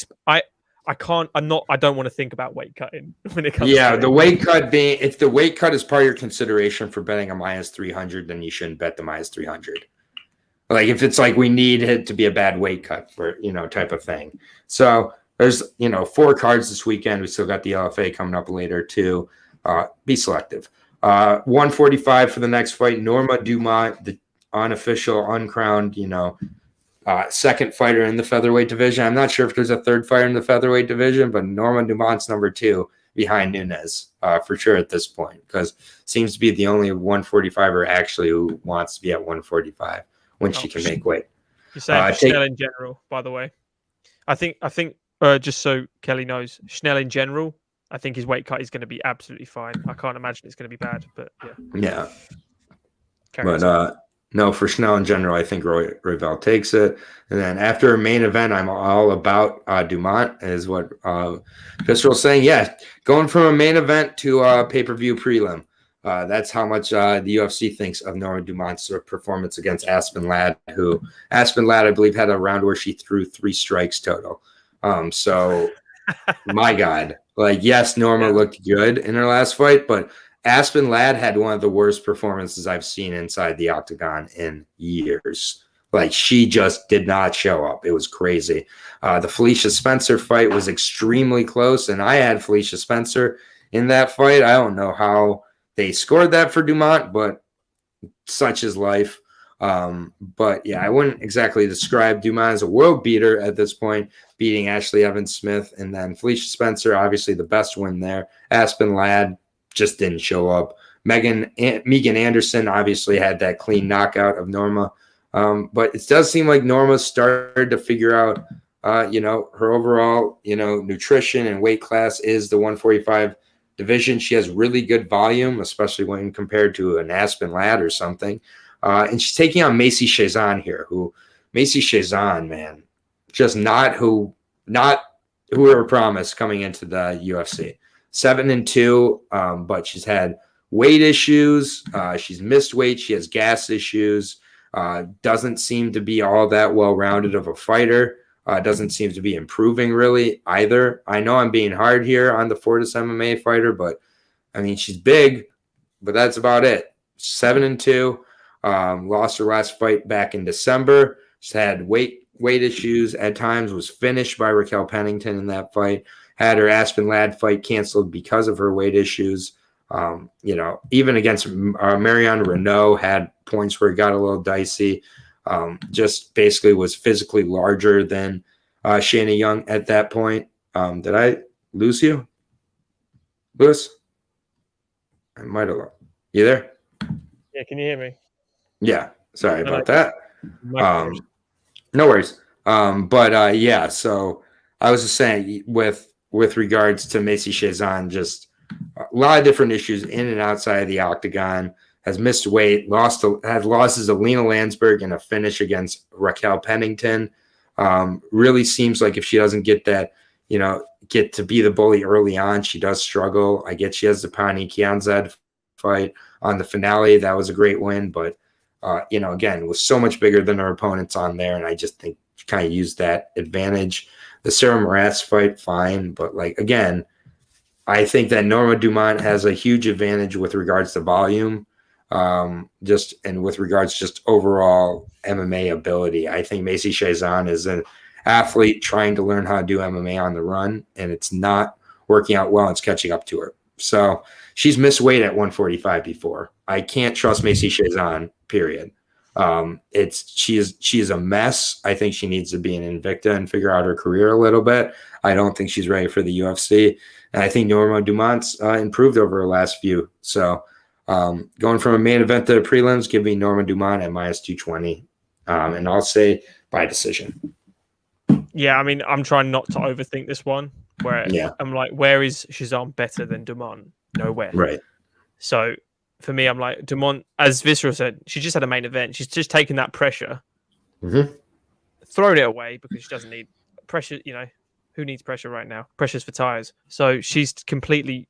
don't want to think about weight cutting when it comes. Yeah, the weight cut being, if the weight cut is part of your consideration for betting a minus 300, then you shouldn't bet the minus 300. Like if it's like we need it to be a bad weight cut for type of thing. So there's 4 cards this weekend. We still got the LFA coming up later too. Be selective. 145 for the next fight. Norma Dumont, the unofficial, uncrowned, second fighter in the featherweight division. I'm not sure if there's a third fighter in the featherweight division, but Norma Dumont's number 2 behind Nunes for sure at this point, because seems to be the only 145er actually who wants to be at 145 when she can make weight. You're saying Schnell in general, by the way. I think just so Kelly knows, Schnell in general, I think his weight cut is going to be absolutely fine. I can't imagine it's going to be bad, but yeah. Yeah. No, for Schnell in general, I think Royval takes it. And then after a main event, I'm all about Dumont, is what Visceral's saying. Yeah, going from a main event to a pay-per-view prelim. That's how much the UFC thinks of Norma Dumont's performance against Aspen Ladd, who Aspen Ladd, I believe, had a round where she threw 3 strikes total. So, my God. Yes, Norma looked good in her last fight, but Aspen Ladd had one of the worst performances I've seen inside the octagon in years. She just did not show up. It was crazy. The Felicia Spencer fight was extremely close, and I had Felicia Spencer in that fight. I don't know how they scored that for Dumont, but such is life. But yeah, I wouldn't exactly describe Dumont as a world beater at this point, beating Ashley Evans Smith, and then Felicia Spencer, obviously the best win there. Aspen Ladd just didn't show up. Megan Anderson obviously had that clean knockout of Norma. But it does seem like Norma started to figure out, her overall, nutrition and weight class is the 145 division. She has really good volume, especially when compared to an Aspen Ladd or something. And she's taking on Macy Chiasson here, Macy Chiasson, man, just not who were promised coming into the UFC. 7-2, but she's had weight issues. She's missed weight. She has gas issues. Doesn't seem to be all that well-rounded of a fighter. Doesn't seem to be improving really either. I know I'm being hard here on the Fortis MMA fighter, but I mean, she's big, but that's about it. 7-2. Lost her last fight back in December. She's had weight issues at times, was finished by Raquel Pennington in that fight. Had her Aspen Ladd fight canceled because of her weight issues. Even against Marion Renault had points where it got a little dicey. Just basically was physically larger than Shayna Young at that point. Did I lose you, Lewis? I might have. You there? Yeah, can you hear me? Yeah, sorry about that. No worries. Yeah, so I was just saying with regards to Macy Chiasson, just a lot of different issues in and outside of the octagon. Has missed weight, had losses to Lena Landsberg in a finish against Raquel Pennington. Really seems like if she doesn't get that, get to be the bully early on, she does struggle. I get she has the Pani Kianzad fight on the finale. That was a great win, but again, was so much bigger than her opponents on there, and I just think she kind of used that advantage. The Sarah Moras fight, fine, but again, I think that Norma Dumont has a huge advantage with regards to volume, and with regards just overall MMA ability. I think Macy Chiasson is an athlete trying to learn how to do MMA on the run, and it's not working out well. It's catching up to her. So she's missed weight at 145 before. I can't trust Macy Chiasson, period. She is a mess. I think she needs to be an Invicta and figure out her career a little bit. I don't think she's ready for the UFC. And I think Norma Dumont's improved over her last few. So going from a main event to the prelims, give me Norma Dumont at -220. And I'll say by decision. Yeah, I mean, I'm trying not to overthink this one. I'm like, where is Chiasson better than Dumont? Nowhere. Right. So for me, I'm like, Dumont, as Visceral said, she just had a main event. She's just taken that pressure, thrown it away because she doesn't need pressure. Who needs pressure right now? Pressure's for tires. So she's completely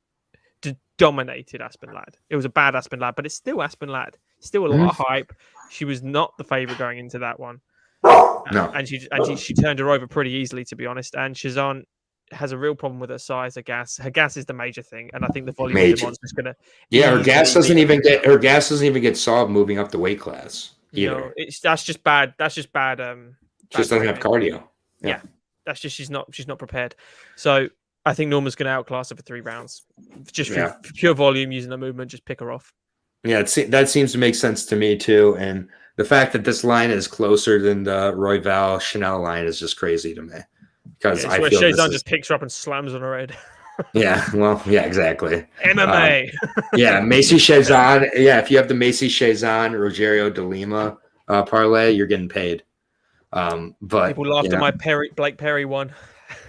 dominated Aspen Ladd. It was a bad Aspen Ladd, but it's still Aspen Ladd. Still a lot of hype. She was not the favorite going into that one. No. And she turned her over pretty easily, to be honest. And Chiasson has a real problem with her size. Her gas is the major thing, and I think the volume of Dumont's just gonna. Yeah, her gas doesn't even get solved moving up the weight class either. That's just bad. That's just bad. She just doesn't have cardio. Yeah, that's just she's not prepared. So I think Norma's gonna outclass her for 3 rounds, just for pure volume, using the movement, just pick her off. Yeah, that seems to make sense to me too, and the fact that this line is closer than the Royval Schnell line is just crazy to me. Because I feel Chiasson just picks her up and slams on her head. Exactly. MMA. Macy Chiasson. Yeah, if you have the Macy Chiasson Rogerio de Lima parlay, you're getting paid. But people laughed at my Blake Perry one.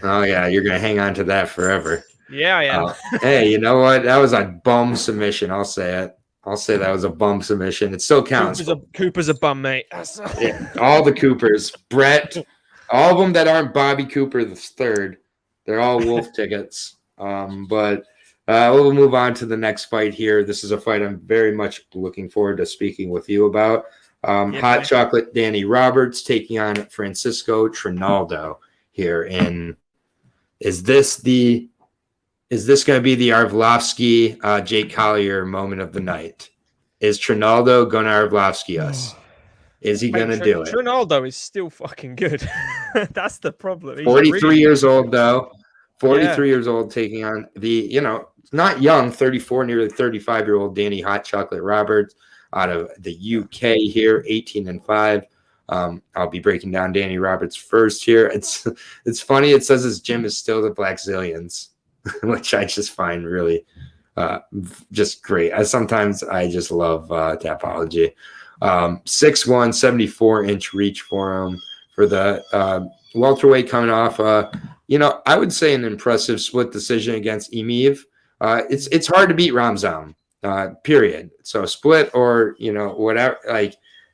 Oh yeah, you're gonna hang on to that forever. Yeah, I am. Hey, you know what? That was a bum submission. I'll say it. I'll say that was a bum submission. It still counts. Cooper's a bum, mate. All the Coopers, Brett. All of them that aren't Bobby Cooper the third, they're all Wolf tickets. But we'll move on to the next fight here. This is a fight I'm very much looking forward to speaking with you about. Hot Chocolate Danny Roberts taking on Francisco Trinaldo here. And is this going to be the Arlovsky Jake Collier moment of the night? Is Trinaldo going to Arlovsky us? Is he going to do it? Trinaldo is still fucking good. That's the problem. He's 43 years old, though. 43 years old, taking on the, not young, 34, nearly 35-year-old Danny Hot Chocolate Roberts out of the UK here, 18-5. I'll be breaking down Danny Roberts first here. It's funny. It says his gym is still the Black Zillions, which I just find really just great. Sometimes I just love Tapology. 6'1", 74-inch reach for him for the welterweight coming off. I would say an impressive split decision against Emiv. It's hard to beat Ramzan, period. So split or, whatever,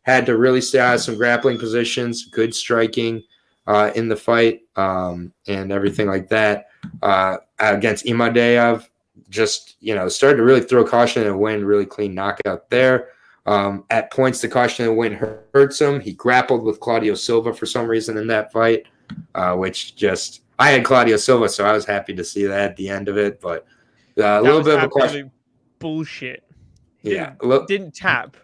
had to really stay out of some grappling positions, good striking. in the fight and everything like that. Against Imadeyev, just, started to really throw caution and win, really clean knockout there. At points, the caution and win hurts him. He grappled with Claudio Silva for some reason in that fight, which just, I had Claudio Silva, so I was happy to see that at the end of it. But a little bit of a question. Bullshit. He didn't tap.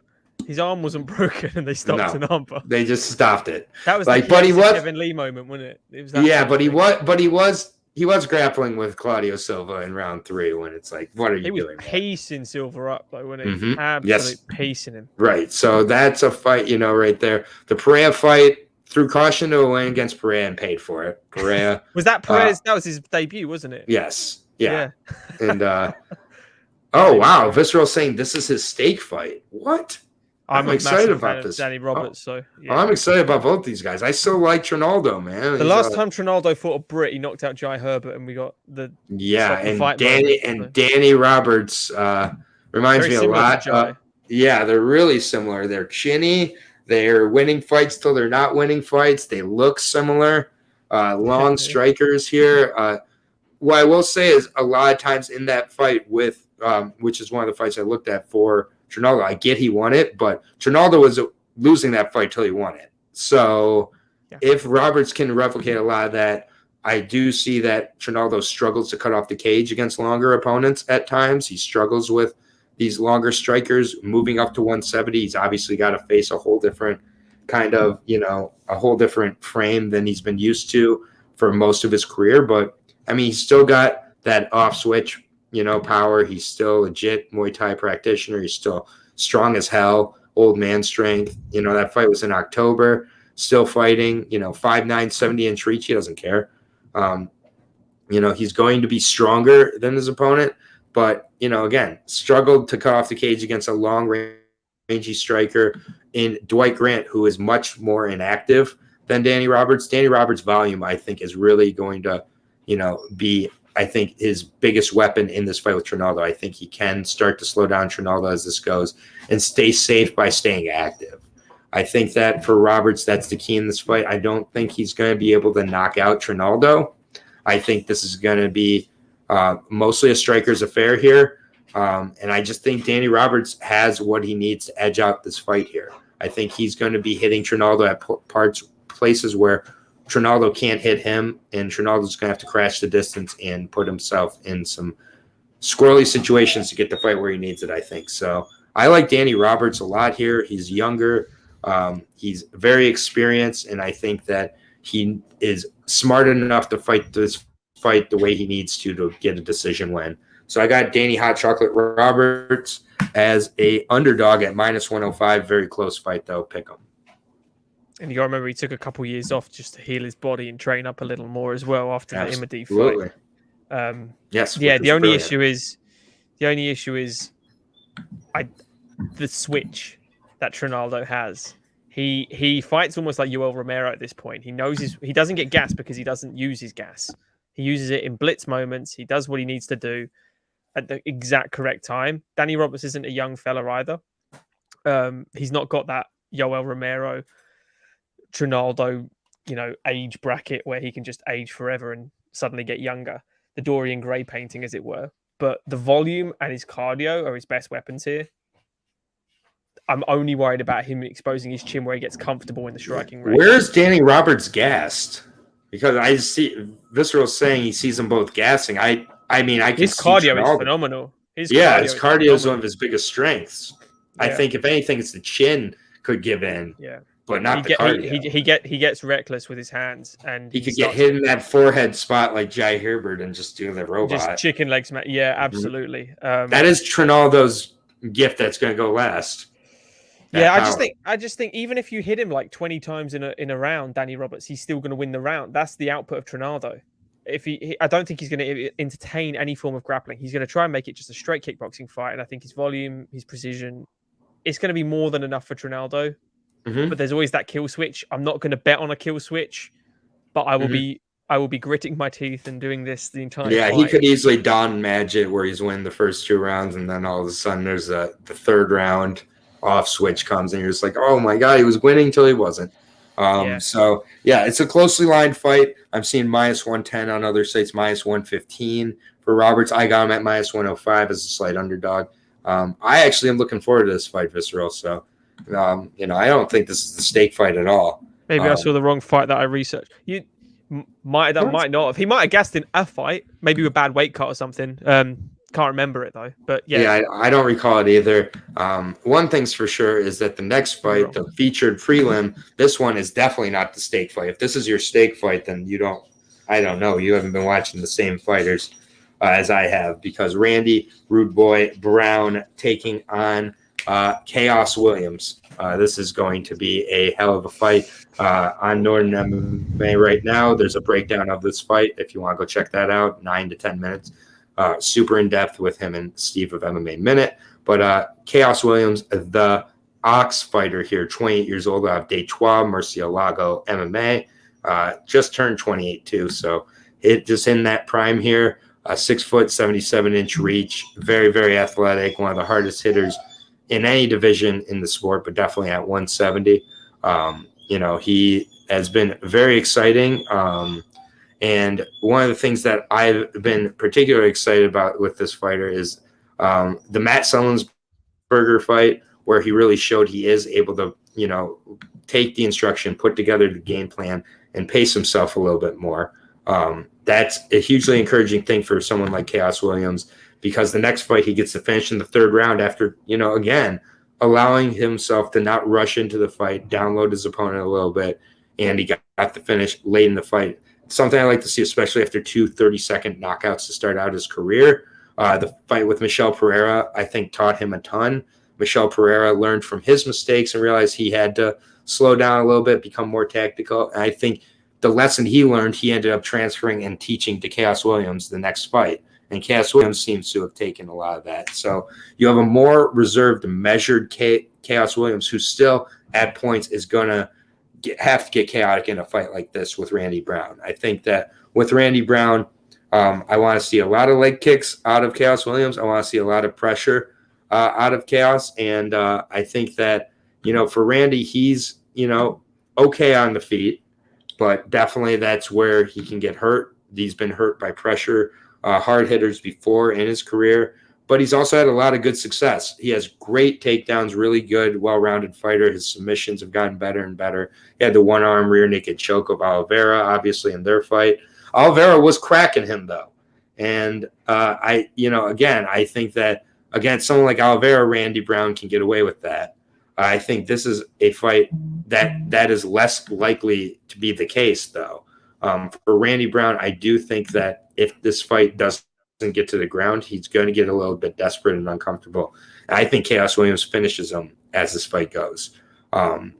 His arm wasn't broken, and they stopped an arm. They just stopped it. That was like, but he was Kevin Lee moment, wasn't it? It was that he was grappling with Claudio Silva in round 3 when it's like, what are you doing? He was pacing Silva up, like when it absolutely pacing him. Right. So that's a fight, right there. The Pereira fight, threw caution to a win against Pereira and paid for it. Pereira was that Pereira's? That was his debut, wasn't it? Yes. Yeah. And oh wow, Visceral saying this is his steak fight. What? I'm excited about this. Danny Roberts, I'm excited about both these guys. I still like Trinaldo, man. The last time Trinaldo fought a Brit, he knocked out Jai Herbert, and we got the Danny Roberts reminds me a lot. They're really similar. They're chinny. They're winning fights till they're not winning fights. They look similar. Long strikers here. What I will say is a lot of times in that fight with, which is one of the fights I looked at for Trinaldo, I get he won it, but Trinaldo was losing that fight till he won it. So if Roberts can replicate a lot of that, I do see that Trinaldo struggles to cut off the cage against longer opponents at times. He struggles with these longer strikers moving up to 170. He's obviously got to face a whole different kind of, a whole different frame than he's been used to for most of his career. But, I mean, he's still got that off switch, power. He's still legit Muay Thai practitioner. He's still strong as hell, old man strength. That fight was in October, still fighting, 5'9", 70-inch reach. He doesn't care. He's going to be stronger than his opponent, but, again, struggled to cut off the cage against a long rangy striker in Dwight Grant, who is much more inactive than Danny Roberts. Danny Roberts' volume, I think, is really going to, be, I think, his biggest weapon in this fight with Trinaldo. I think he can start to slow down Trinaldo as this goes and stay safe by staying active. I think that for Roberts, that's the key in this fight. I don't think he's going to be able to knock out Trinaldo. I think this is going to be mostly a striker's affair here. And I just think Danny Roberts has what he needs to edge out this fight here. I think he's going to be hitting Trinaldo at places where Trinaldo can't hit him, and Trinaldo's going to have to crash the distance and put himself in some squirrely situations to get the fight where he needs it, I think. So I like Danny Roberts a lot here. He's younger. He's very experienced, and I think that he is smart enough to fight this fight the way he needs to get a decision win. So I got Danny Hot Chocolate Roberts as a underdog at -105. Very close fight, though. Pick him. And you got to remember, he took a couple years off just to heal his body and train up a little more as well after the Imadi fight. Yes. Yeah. The only issue is the switch that Trinaldo has. He fights almost like Yoel Romero at this point. He knows he doesn't get gas because he doesn't use his gas. He uses it in blitz moments. He does what he needs to do at the exact correct time. Danny Roberts isn't a young fella either. He's not got that Yoel Romero, Trinaldo, age bracket where he can just age forever and suddenly get younger. The Dorian Gray painting, as it were. But the volume and his cardio are his best weapons here. I'm only worried about him exposing his chin where he gets comfortable in the striking range. Where's Danny Roberts gassed? Because I see Visceral saying he sees them both gassing. I mean, I can his cardio is phenomenal. His cardio is one of his biggest strengths. Yeah. I think if anything, it's the chin could give in. Yeah. But not the cardio. He gets reckless with his hands, and he could get hit in that forehead spot like Jai Herbert and just do the robot. Just chicken legs, man. Yeah, absolutely. That is Trinaldo's gift that's going to go last. I just think even if you hit him like 20 times in a round, Danny Roberts, he's still going to win the round. That's the output of Trinaldo. I don't think he's going to entertain any form of grappling. He's going to try and make it just a straight kickboxing fight, and I think his volume, his precision, it's going to be more than enough for Trinaldo. Mm-hmm. But there's always that kill switch. I'm not going to bet on a kill switch, but I will be gritting my teeth and doing this the entire fight. He could easily Don Magic where he's winning the first 2 rounds, and then all of a sudden there's the third round off switch comes, and you're just like, oh my god, he was winning till he wasn't. Yeah. So yeah, it's a closely lined fight. I'm seeing -110 on other sites, -115 for Roberts. I got him at -105 as a slight underdog. I actually am looking forward to this fight, Visceral. So, I don't think this is the stake fight at all. Maybe I saw the wrong fight that I researched. You might have done, might not have. He might have guessed in a fight, maybe with a bad weight cut or something. Can't remember it though. But yeah, I don't recall it either. One thing's for sure is that the next fight, the featured prelim, this one is definitely not the stake fight. If this is your stake fight, then I don't know. You haven't been watching the same fighters as I have, because Randy Rude Boy Brown taking on Chaos Williams. This is going to be a hell of a fight on Norton MMA right now. There's a breakdown of this fight if you want to go check that out, 9 to 10 minutes. Super in depth with him and Steve of MMA Minute. But Chaos Williams, the Ox fighter here, 28 years old, out of Detroit, Murcielago MMA, just turned 28 too. So it just in that prime here, 6 foot, 77-inch reach, very, very athletic, one of the hardest hitters in any division in the sport, but definitely at 170. He has been very exciting. And one of the things that I've been particularly excited about with this fighter is the Matt Sullensberger fight, where he really showed he is able to, take the instruction, put together the game plan, and pace himself a little bit more. That's a hugely encouraging thing for someone like Chaos Williams, because the next fight he gets to finish in the 3rd round after, again, allowing himself to not rush into the fight, download his opponent a little bit, and he got the finish late in the fight. Something I like to see, especially after 2 30-second knockouts to start out his career. The fight with Michel Pereira, I think, taught him a ton. Michel Pereira learned from his mistakes and realized he had to slow down a little bit, become more tactical. And I think the lesson he learned, he ended up transferring and teaching to Chaos Williams the next fight. And Chaos Williams seems to have taken a lot of that. So you have a more reserved, measured Chaos Williams, who still at points is going to have to get chaotic in a fight like this with Randy Brown. I think that with Randy Brown, I want to see a lot of leg kicks out of Chaos Williams. I want to see a lot of pressure out of Chaos. And I think that, for Randy, he's, okay on the feet, but definitely that's where he can get hurt. He's been hurt by pressure, hard hitters before in his career, but he's also had a lot of good success. He has great takedowns, really good, well-rounded fighter. His submissions have gotten better and better. He had the one-arm rear naked choke of Oliveira, obviously, in their fight. Oliveira was cracking him, though. And, I think that, again, someone like Oliveira, Randy Brown can get away with that. I think this is a fight that is less likely to be the case, though. For Randy Brown, I do think that if this fight doesn't get to the ground, he's going to get a little bit desperate and uncomfortable. And I think Chaos Williams finishes him as this fight goes. I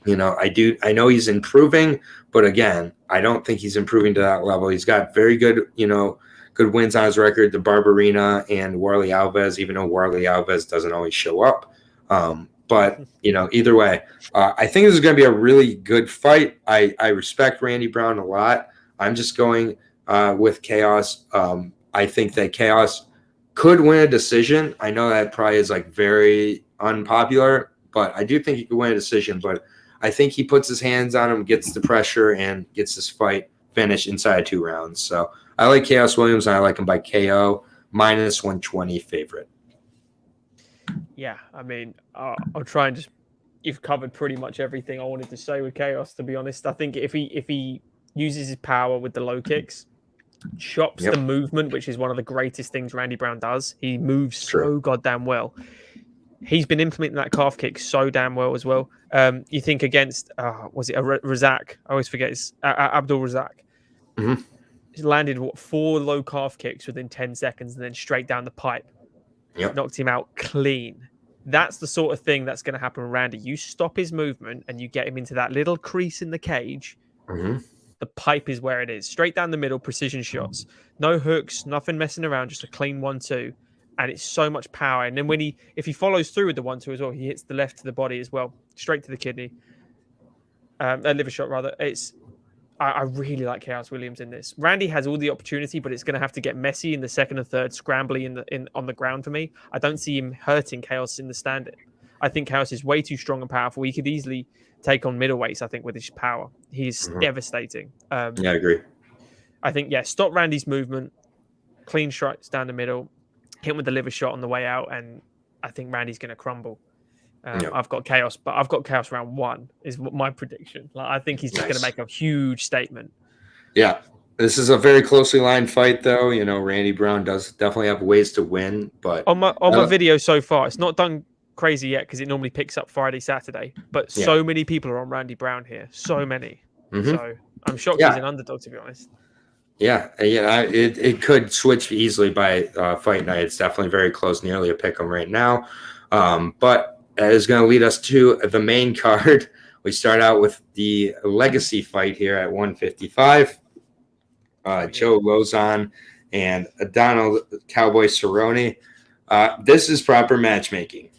know he's improving, but again, I don't think he's improving to that level. He's got very good, good wins on his record, the Barberina and Warley Alves, even though Warley Alves doesn't always show up. But, either way, I think this is going to be a really good fight. I respect Randy Brown a lot. I'm just going with Chaos. I think that Chaos could win a decision. I know that probably is very unpopular, but I do think he could win a decision. But I think he puts his hands on him, gets the pressure, and gets this fight finished inside 2 rounds. So I like Chaos Williams, and I like him by KO, -120 favorite. Yeah, I mean, I'll try and you've covered pretty much everything I wanted to say with Chaos, to be honest. I think if he uses his power with the low kicks, chops the movement, which is one of the greatest things Randy Brown does. He moves so goddamn well. He's been implementing that calf kick so damn well as well. You think against, was it Razak? I always forget. It's Abdul Razak. Mm-hmm. He landed 4 low calf kicks within 10 seconds and then straight down the pipe. Knocked him out clean. That's the sort of thing that's going to happen with Randy. You stop his movement and you get him into that little crease in the cage. Mm-hmm. The pipe is where it is. Straight down the middle, precision shots. No hooks, nothing messing around, just a clean 1-2. And it's so much power. And then if he follows through with the 1-2 as well, he hits the left to the body as well, straight to the kidney. Liver shot, rather. I really like Chaos Williams in this. Randy has all the opportunity, but it's going to have to get messy in the second and third, scrambly on the ground for me. I don't see him hurting Chaos in the stand-in. I think Chaos is way too strong and powerful. He could easily take on middleweights, I think, with his power. He's devastating. Yeah, I agree. I think, stop Randy's movement, clean strikes down the middle, hit him with the liver shot on the way out, and I think Randy's going to crumble. I've got chaos, but I've got chaos round 1 is my prediction. Like, I think he's just going to make a huge statement. Yeah. This is a very closely lined fight, though. You know, Randy Brown does definitely have ways to win, but on my video so far, it's not done crazy yet because it normally picks up Friday, Saturday. But so many people are on Randy Brown here, so many. So I'm shocked he's an underdog, to be honest. Yeah, it could switch easily by fight night. It's definitely very close, nearly a pick 'em right now. But that is going to lead us to the main card. We start out with the legacy fight here at 155. Joe Lauzon and Donald Cowboy Cerrone. This is proper matchmaking.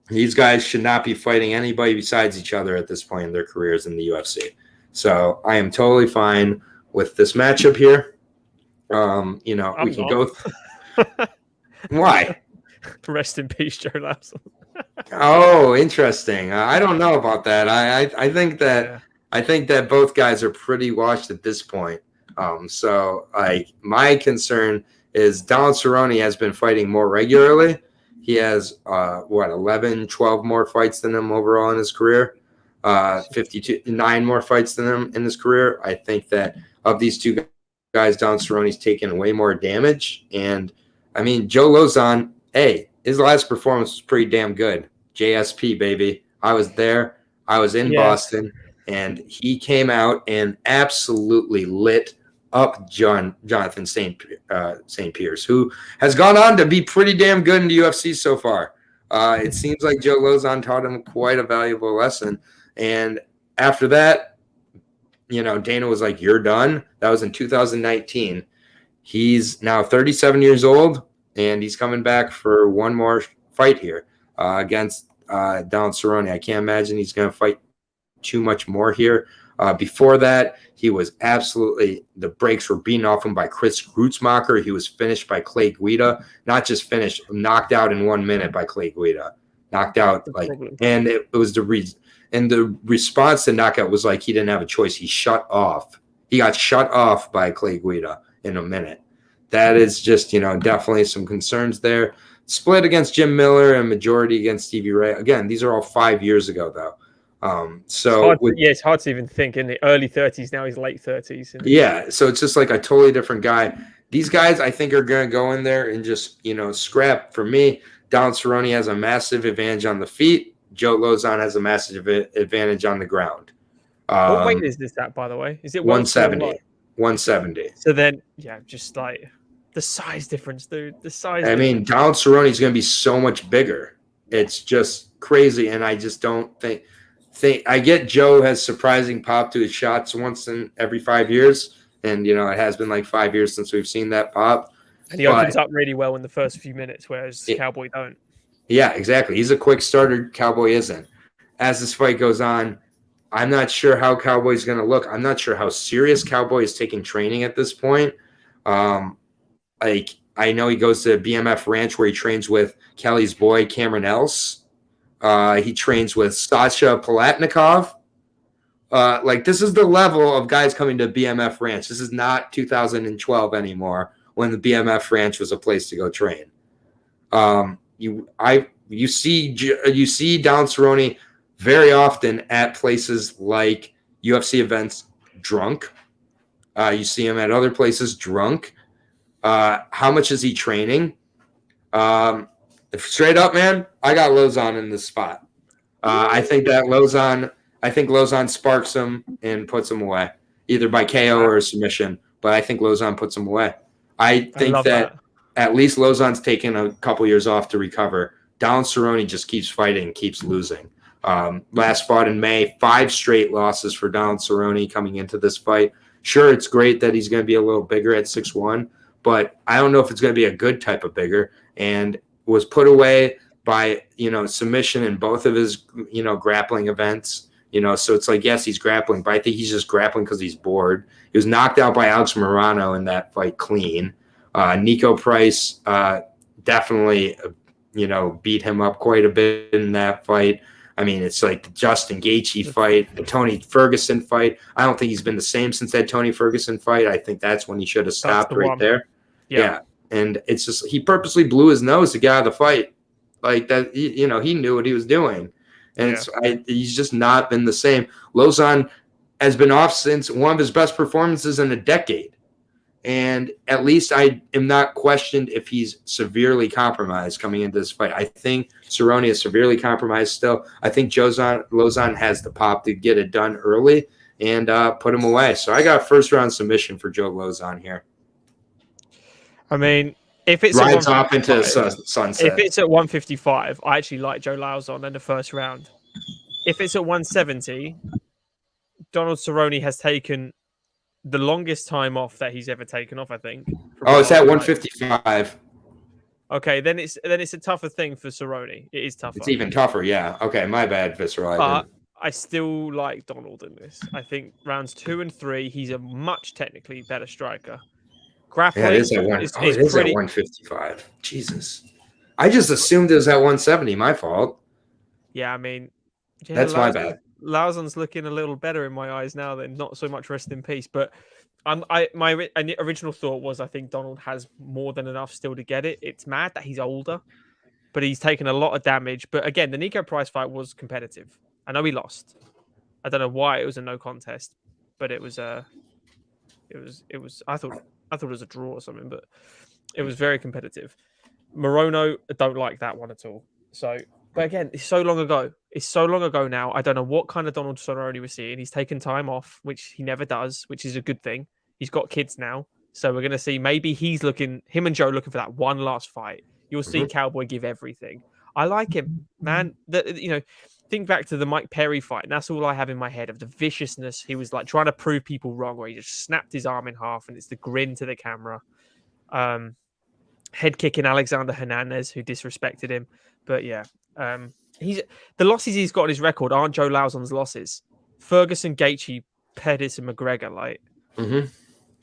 These guys should not be fighting anybody besides each other at this point in their careers in the UFC. So I am totally fine with this matchup here. We can go. Why? Rest in peace, Joe Lauzon. Oh, interesting. I don't know about that. I think that both guys are pretty washed at this point. My concern is Donald Cerrone has been fighting more regularly. He has 11, 12 more fights than him overall in his career. 9 more fights than him in his career. I think that of these two guys, Donald Cerrone's taken way more damage. And I mean, Joe Lauzon, his last performance was pretty damn good. JSP, baby. I was there. I was in Boston, and he came out and absolutely lit up Jonathan St. Pierce, who has gone on to be pretty damn good in the UFC so far. It seems like Joe Lauzon taught him quite a valuable lesson. And after that, Dana was like, "You're done." That was in 2019. He's now 37 years old, and he's coming back for one more fight here against Donald Cerrone. I can't imagine he's going to fight too much more here. Before that, he was absolutely – the brakes were beaten off him by Chris Grutzmacher. He was finished by Clay Guida. Not just finished, knocked out in 1 minute by Clay Guida. Knocked out and it was the reason. And the response to knockout was like he didn't have a choice. He shut off. He got shut off by Clay Guida in a minute. That is just, definitely some concerns there. Split against Jim Miller and majority against Stevie Ray. Again, these are all 5 years ago, though. It's hard to even think. In the early 30s, now he's late 30s. Yeah, so it's just like a totally different guy. These guys, I think, are going to go in there and just, scrap. For me, Donald Cerrone has a massive advantage on the feet. Joe Lauzon has a massive advantage on the ground. What weight is this at, by the way? Is it 170? 170. So then, just like the size difference, dude. The size. I mean, Donald Cerrone is going to be so much bigger. It's just crazy, and I just don't think I get Joe has surprising pop to his shots once in every 5 years, and it has been like 5 years since we've seen that pop. And he opens up really well in the first few minutes, whereas Cowboy don't. Yeah, exactly. He's a quick starter. Cowboy isn't. As this fight goes on, I'm not sure how Cowboy's going to look. I'm not sure how serious Cowboy is taking training at this point. I know he goes to BMF Ranch where he trains with Kelly's boy, Cameron Else. He trains with Sasha Palatnikov. This is the level of guys coming to BMF Ranch. This is not 2012 anymore when the BMF Ranch was a place to go train. You see Donald Cerrone very often at places like UFC events drunk. You see him at other places drunk. How much is he training? Straight up, man, I got Lauzon in this spot. I think Lauzon sparks him and puts him away, either by KO or submission. But I think Lauzon puts him away. I think that at least Lauzon's taken a couple years off to recover. Donald Cerrone just keeps fighting, keeps losing. Last fought in May, 5 straight losses for Donald Cerrone coming into this fight. Sure, it's great that he's going to be a little bigger at 6'1", but I don't know if it's going to be a good type of bigger. And was put away by, submission in both of his, grappling events. So it's like, yes, he's grappling, but I think he's just grappling because he's bored. He was knocked out by Alex Morano in that fight clean. Nico Price definitely, beat him up quite a bit in that fight. I mean, it's like the Justin Gaethje fight, the Tony Ferguson fight. I don't think he's been the same since that Tony Ferguson fight. I think that's when he should have stopped right there. Yeah. And it's just he purposely blew his nose to get out of the fight. Like that, he knew what he was doing. And he's just not been the same. Lauzon has been off since one of his best performances in a decade. And at least I am not questioned if he's severely compromised coming into this fight. I think Cerrone is severely compromised still. I think Lauzon has the pop to get it done early and put him away. So I got a first-round submission for Joe Lauzon here. I mean, if it's rides off into sunset. If it's at 155, I actually like Joe Lauzon in the first round. If it's at 170, Donald Cerrone has taken the longest time off that he's ever taken off, I think. Oh, it's at 155. Okay, then it's a tougher thing for Cerrone. It is tougher. It's even tougher, yeah. Okay, my bad, Visceral. But I still like Donald in this. I think rounds 2 and 3, he's a much technically better striker. Grappling it is at 155. Jesus. I just assumed it was at 170. My fault. Yeah, I mean... Yeah, that's my bad. Lauzon's looking a little better in my eyes now than not so much rest in peace. But my original thought was I think Donald has more than enough still to get it. It's mad that he's older, but he's taken a lot of damage. But again, the Nico Price fight was competitive. I know he lost. I don't know why it was a no contest, but it was I thought it was a draw or something, but it was very competitive. Morono, I don't like that one at all. So, but again, it's so long ago. It's so long ago now. I don't know what kind of Donald Cerrone we're seeing. He's taken time off, which he never does, which is a good thing. He's got kids now. So we're going to see maybe him and Joe looking for that one last fight. You'll see Cowboy give everything. I like him, man. Think back to the Mike Perry fight, and that's all I have in my head of the viciousness. He was like trying to prove people wrong, where he just snapped his arm in half, and it's the grin to the camera. Head kicking Alexander Hernandez, who disrespected him. But yeah, the losses he's got on his record aren't Joe Lauzon's losses. Ferguson, Gaethje, Pettis, and McGregor. That's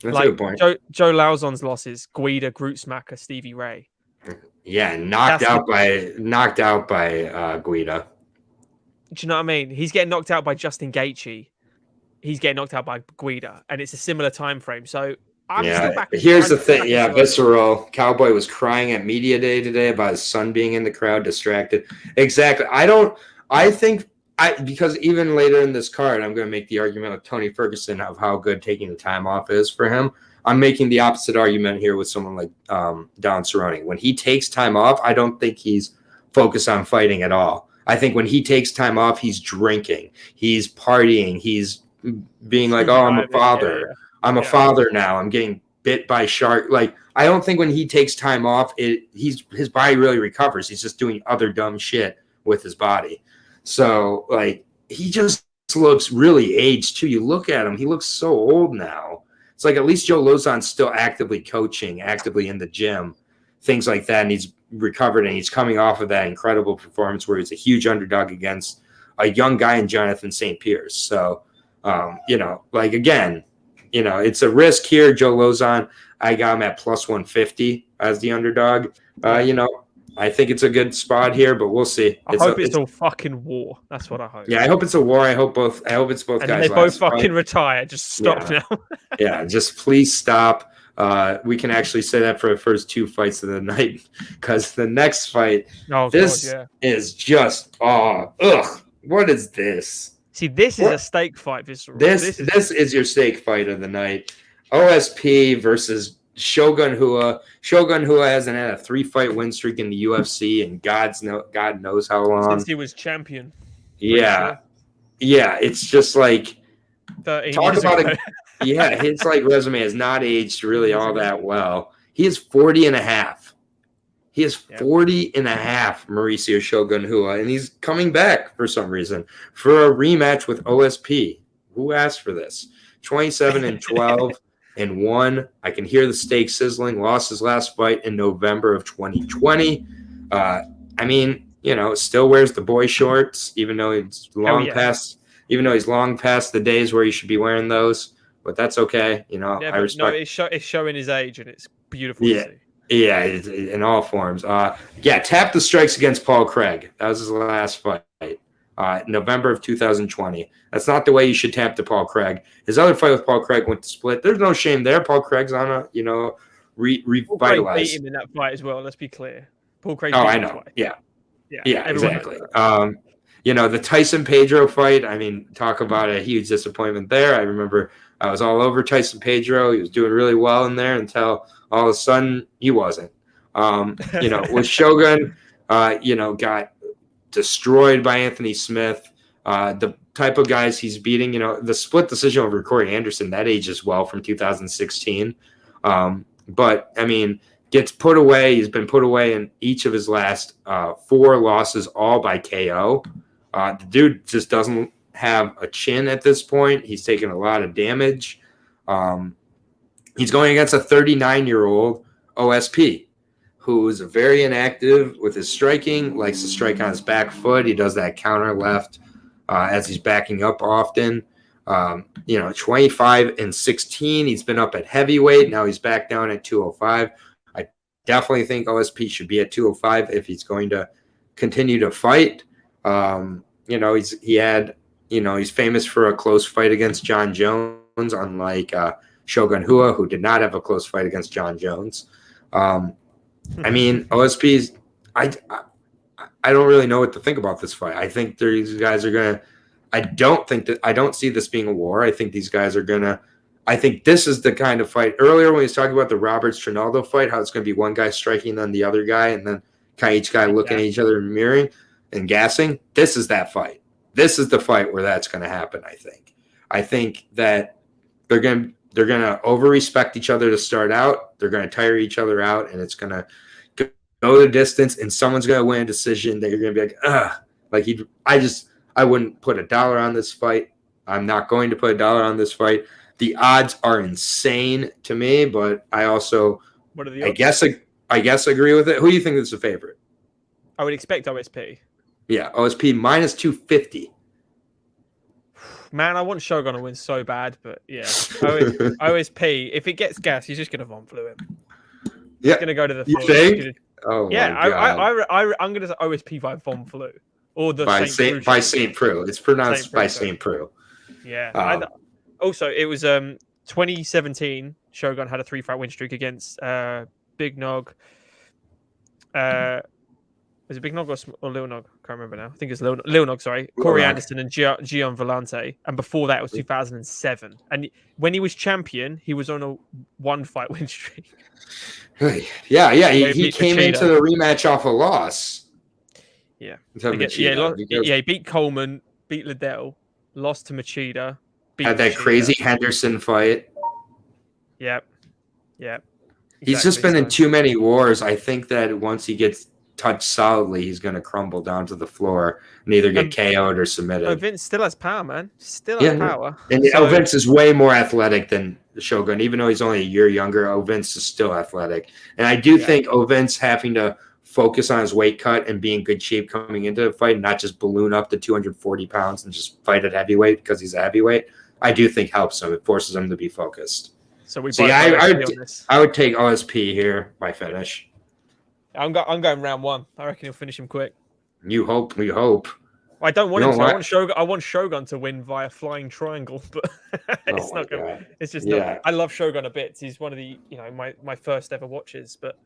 a good point. Joe Lauzon's losses: Guida, Grootsmacker, Stevie Ray. Yeah, knocked out by Guida. Do you know what I mean? He's getting knocked out by Justin Gaethje. He's getting knocked out by Guida, and it's a similar time frame. So I'm still back. Here's the thing. Yeah, Visceral. Cowboy was crying at media day today about his son being in the crowd, distracted. Exactly. Because even later in this card, I'm going to make the argument with Tony Ferguson of how good taking the time off is for him. I'm making the opposite argument here with someone like Don Cerrone. When he takes time off, I don't think he's focused on fighting at all. I think when he takes time off, he's drinking, he's partying, he's being like, "Oh, I'm a father. Yeah. I'm a father now. I'm getting bit by shark." Like, I don't think when he takes time off, his body really recovers. He's just doing other dumb shit with his body. So, like, he just looks really aged too. You look at him; he looks so old now. It's like at least Joe Lauzon's still actively coaching, actively in the gym, things like that, and he's recovered, and he's coming off of that incredible performance where he's a huge underdog against a young guy in Jonathan St. Pierre. So, it's a risk here. Joe Lauzon, I got him at plus 150 as the underdog. I think it's a good spot here, but we'll see. I hope it's all fucking war. That's what I hope. Yeah, I hope it's a war. I hope it's both and guys. They both fucking retire. Just stop now. Yeah, just please stop. We can actually say that for the first 2 fights of the night, because the next fight, is just what is this? See, this is a steak fight. This is your steak fight of the night. OSP versus Shogun Rua. Shogun Rua hasn't had a 3-fight win streak in the UFC, and God knows how long since he was champion. Yeah, it's just like talk about it. Yeah, his resume has not aged really all that well. He is 40 and a half. He is 40 and a half, Mauricio Shogun Rua, and he's coming back for some reason for a rematch with OSP. Who asked for this? 27 and 12 and 1. I can hear the steak sizzling. Lost his last fight in November of 2020. Still wears the boy shorts, even though he's long past the days where he should be wearing those. But that's okay, I respect. No, it's showing his age, and it's beautiful to see. Yeah, in all forms. Tap the strikes against Paul Craig. That was his last fight. November of 2020. That's not the way you should tap to Paul Craig. His other fight with Paul Craig went to split. There's no shame there. Paul Craig's on a, Paul Craig beat revitalized. him in that fight as well. Let's be clear. Paul Craig. Oh, beat I him know. twice. Yeah, exactly. The Tyson Pedro fight, I mean, talk about a huge disappointment there. I remember I was all over Tyson Pedro. He was doing really well in there until all of a sudden he wasn't. With Shogun, got destroyed by Anthony Smith. The type of guys he's beating, the split decision over Corey Anderson, that ages well from 2016. But, I mean, gets put away. He's been put away in each of his last 4 losses, all by KO. The dude just doesn't have a chin at this point. He's taken a lot of damage. He's going against a 39-year-old OSP who's very inactive with his striking, likes to strike on his back foot. He does that counter left as he's backing up often. 25-16. He's been up at heavyweight. Now he's back down at 205. I definitely think OSP should be at 205 if he's going to continue to fight. He's famous for a close fight against John Jones, unlike Shogun Rua, who did not have a close fight against John Jones. OSP's I don't really know what to think about this fight. I think these guys are gonna. I don't see this being a war. I think these guys are gonna. I think this is the kind of fight. Earlier when he was talking about the Roberts Trinaldo fight, how it's gonna be one guy striking on the other guy, and then kind of each guy looking at each other and mirroring and gassing. This is that fight. This is the fight where that's gonna happen. I think that they're gonna over respect each other to start out. They're gonna tire each other out, and it's gonna go the distance, and someone's gonna win a decision that you're gonna be like, ugh. I wouldn't put $1 on this fight. I'm not going to put $1 on this fight. The odds are insane to me, but I also, what are the odds? I guess agree with it. Who do you think is the favorite? I would expect OSP. Yeah, OSP minus 250. Man, I want Shogun to win so bad, but yeah, OSP. If it gets gas, he's just gonna vom flu him. Yeah, he's gonna go to the. You think? Oh yeah, my God. I'm gonna say OSP by vom flu or the by Saint Preux. It's pronounced by Saint Preux. Yeah. Also, it was 2017. Shogun had a 3-fight win streak against Big Nog. Was it Big Nog or Lil Nog? I can't remember now. I think it's Lil Nog, sorry. Corey Anderson and Gian Vellante. And before that, it was 2007. And when he was champion, he was on a 1-fight win streak. Yeah. He came into the rematch off a loss. Yeah. He beat Coleman, beat Liddell, lost to Machida. Had that crazy Henderson fight. Yep. He's just been in too many wars. I think that once he gets touched solidly, he's going to crumble down to the floor and either get KO'd or submitted. Vince still has power, man. Still has power. And Vince is way more athletic than Shogun. Even though he's only a year younger, Vince is still athletic. And I do think Vince having to focus on his weight cut and be in good shape coming into the fight, not just balloon up to 240 pounds and just fight at heavyweight because he's a heavyweight, I do think helps him. It forces him to be focused. So I would take OSP here by finish. I'm going round 1. I reckon he'll finish him quick. We hope. I don't want him to. I want Shogun to win via flying triangle, but it's not going to. It's just not. I love Shogun a bit. He's one of the my first ever watches, but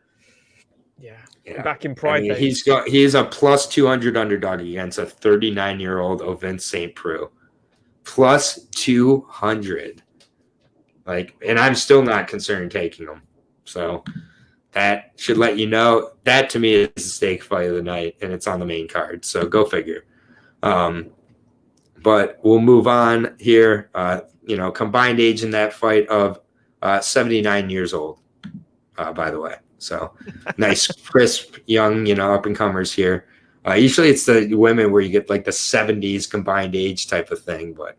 back in Pride days. He's a plus 200 underdog against a 39-year-old Vince St. Preux. Plus 200. And I'm still not concerned taking him. So that should let you know. That to me is the stake fight of the night, and it's on the main card. So go figure. But we'll move on here. Combined age in that fight of 79 years old, by the way. So nice, crisp, young, up and comers here. Usually it's the women where you get like the 70s combined age type of thing, but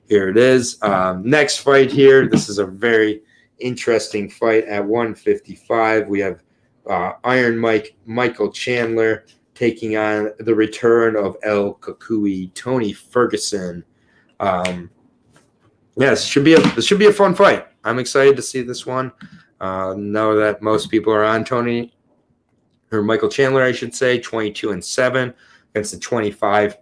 here it is. Next fight here. This is a very interesting fight at 155. We have Iron Michael Chandler taking on the return of El Kukui, Tony Ferguson. This should be a fun fight. I'm excited to see this one. Know that most people are on Michael Chandler, I should say, 22-7 against the 25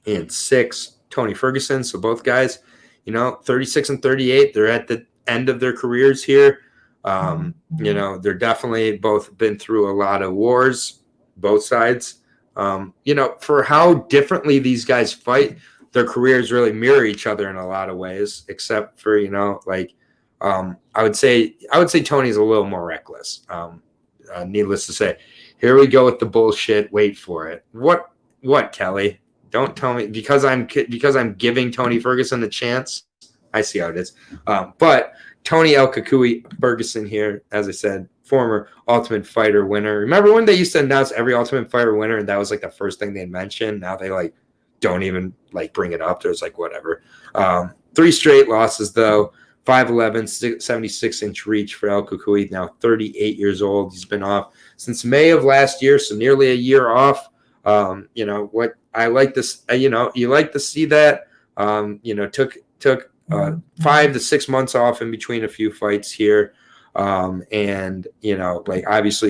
and 6, Tony Ferguson. So both guys, 36 and 38. They're at the end of their careers here. They're definitely both been through a lot of wars, both sides. For how differently these guys fight, their careers really mirror each other in a lot of ways, except for, I would say Tony's a little more reckless. Needless to say, here we go with the bullshit. Wait for it. What, Kelly? Don't tell me because I'm giving Tony Ferguson a chance. I see how it is. But Tony El Kakui Ferguson here, as I said, former Ultimate Fighter winner. Remember when they used to announce every Ultimate Fighter winner, and that was like the first thing they mentioned? Now they don't even bring it up. There's whatever. 3 straight losses though. 5'11", 76-inch reach for El Kakui, now 38 years old. He's been off since May of last year, so nearly a year off. What I like this, you like to see that. Took 5 to 6 months off in between a few fights here. Obviously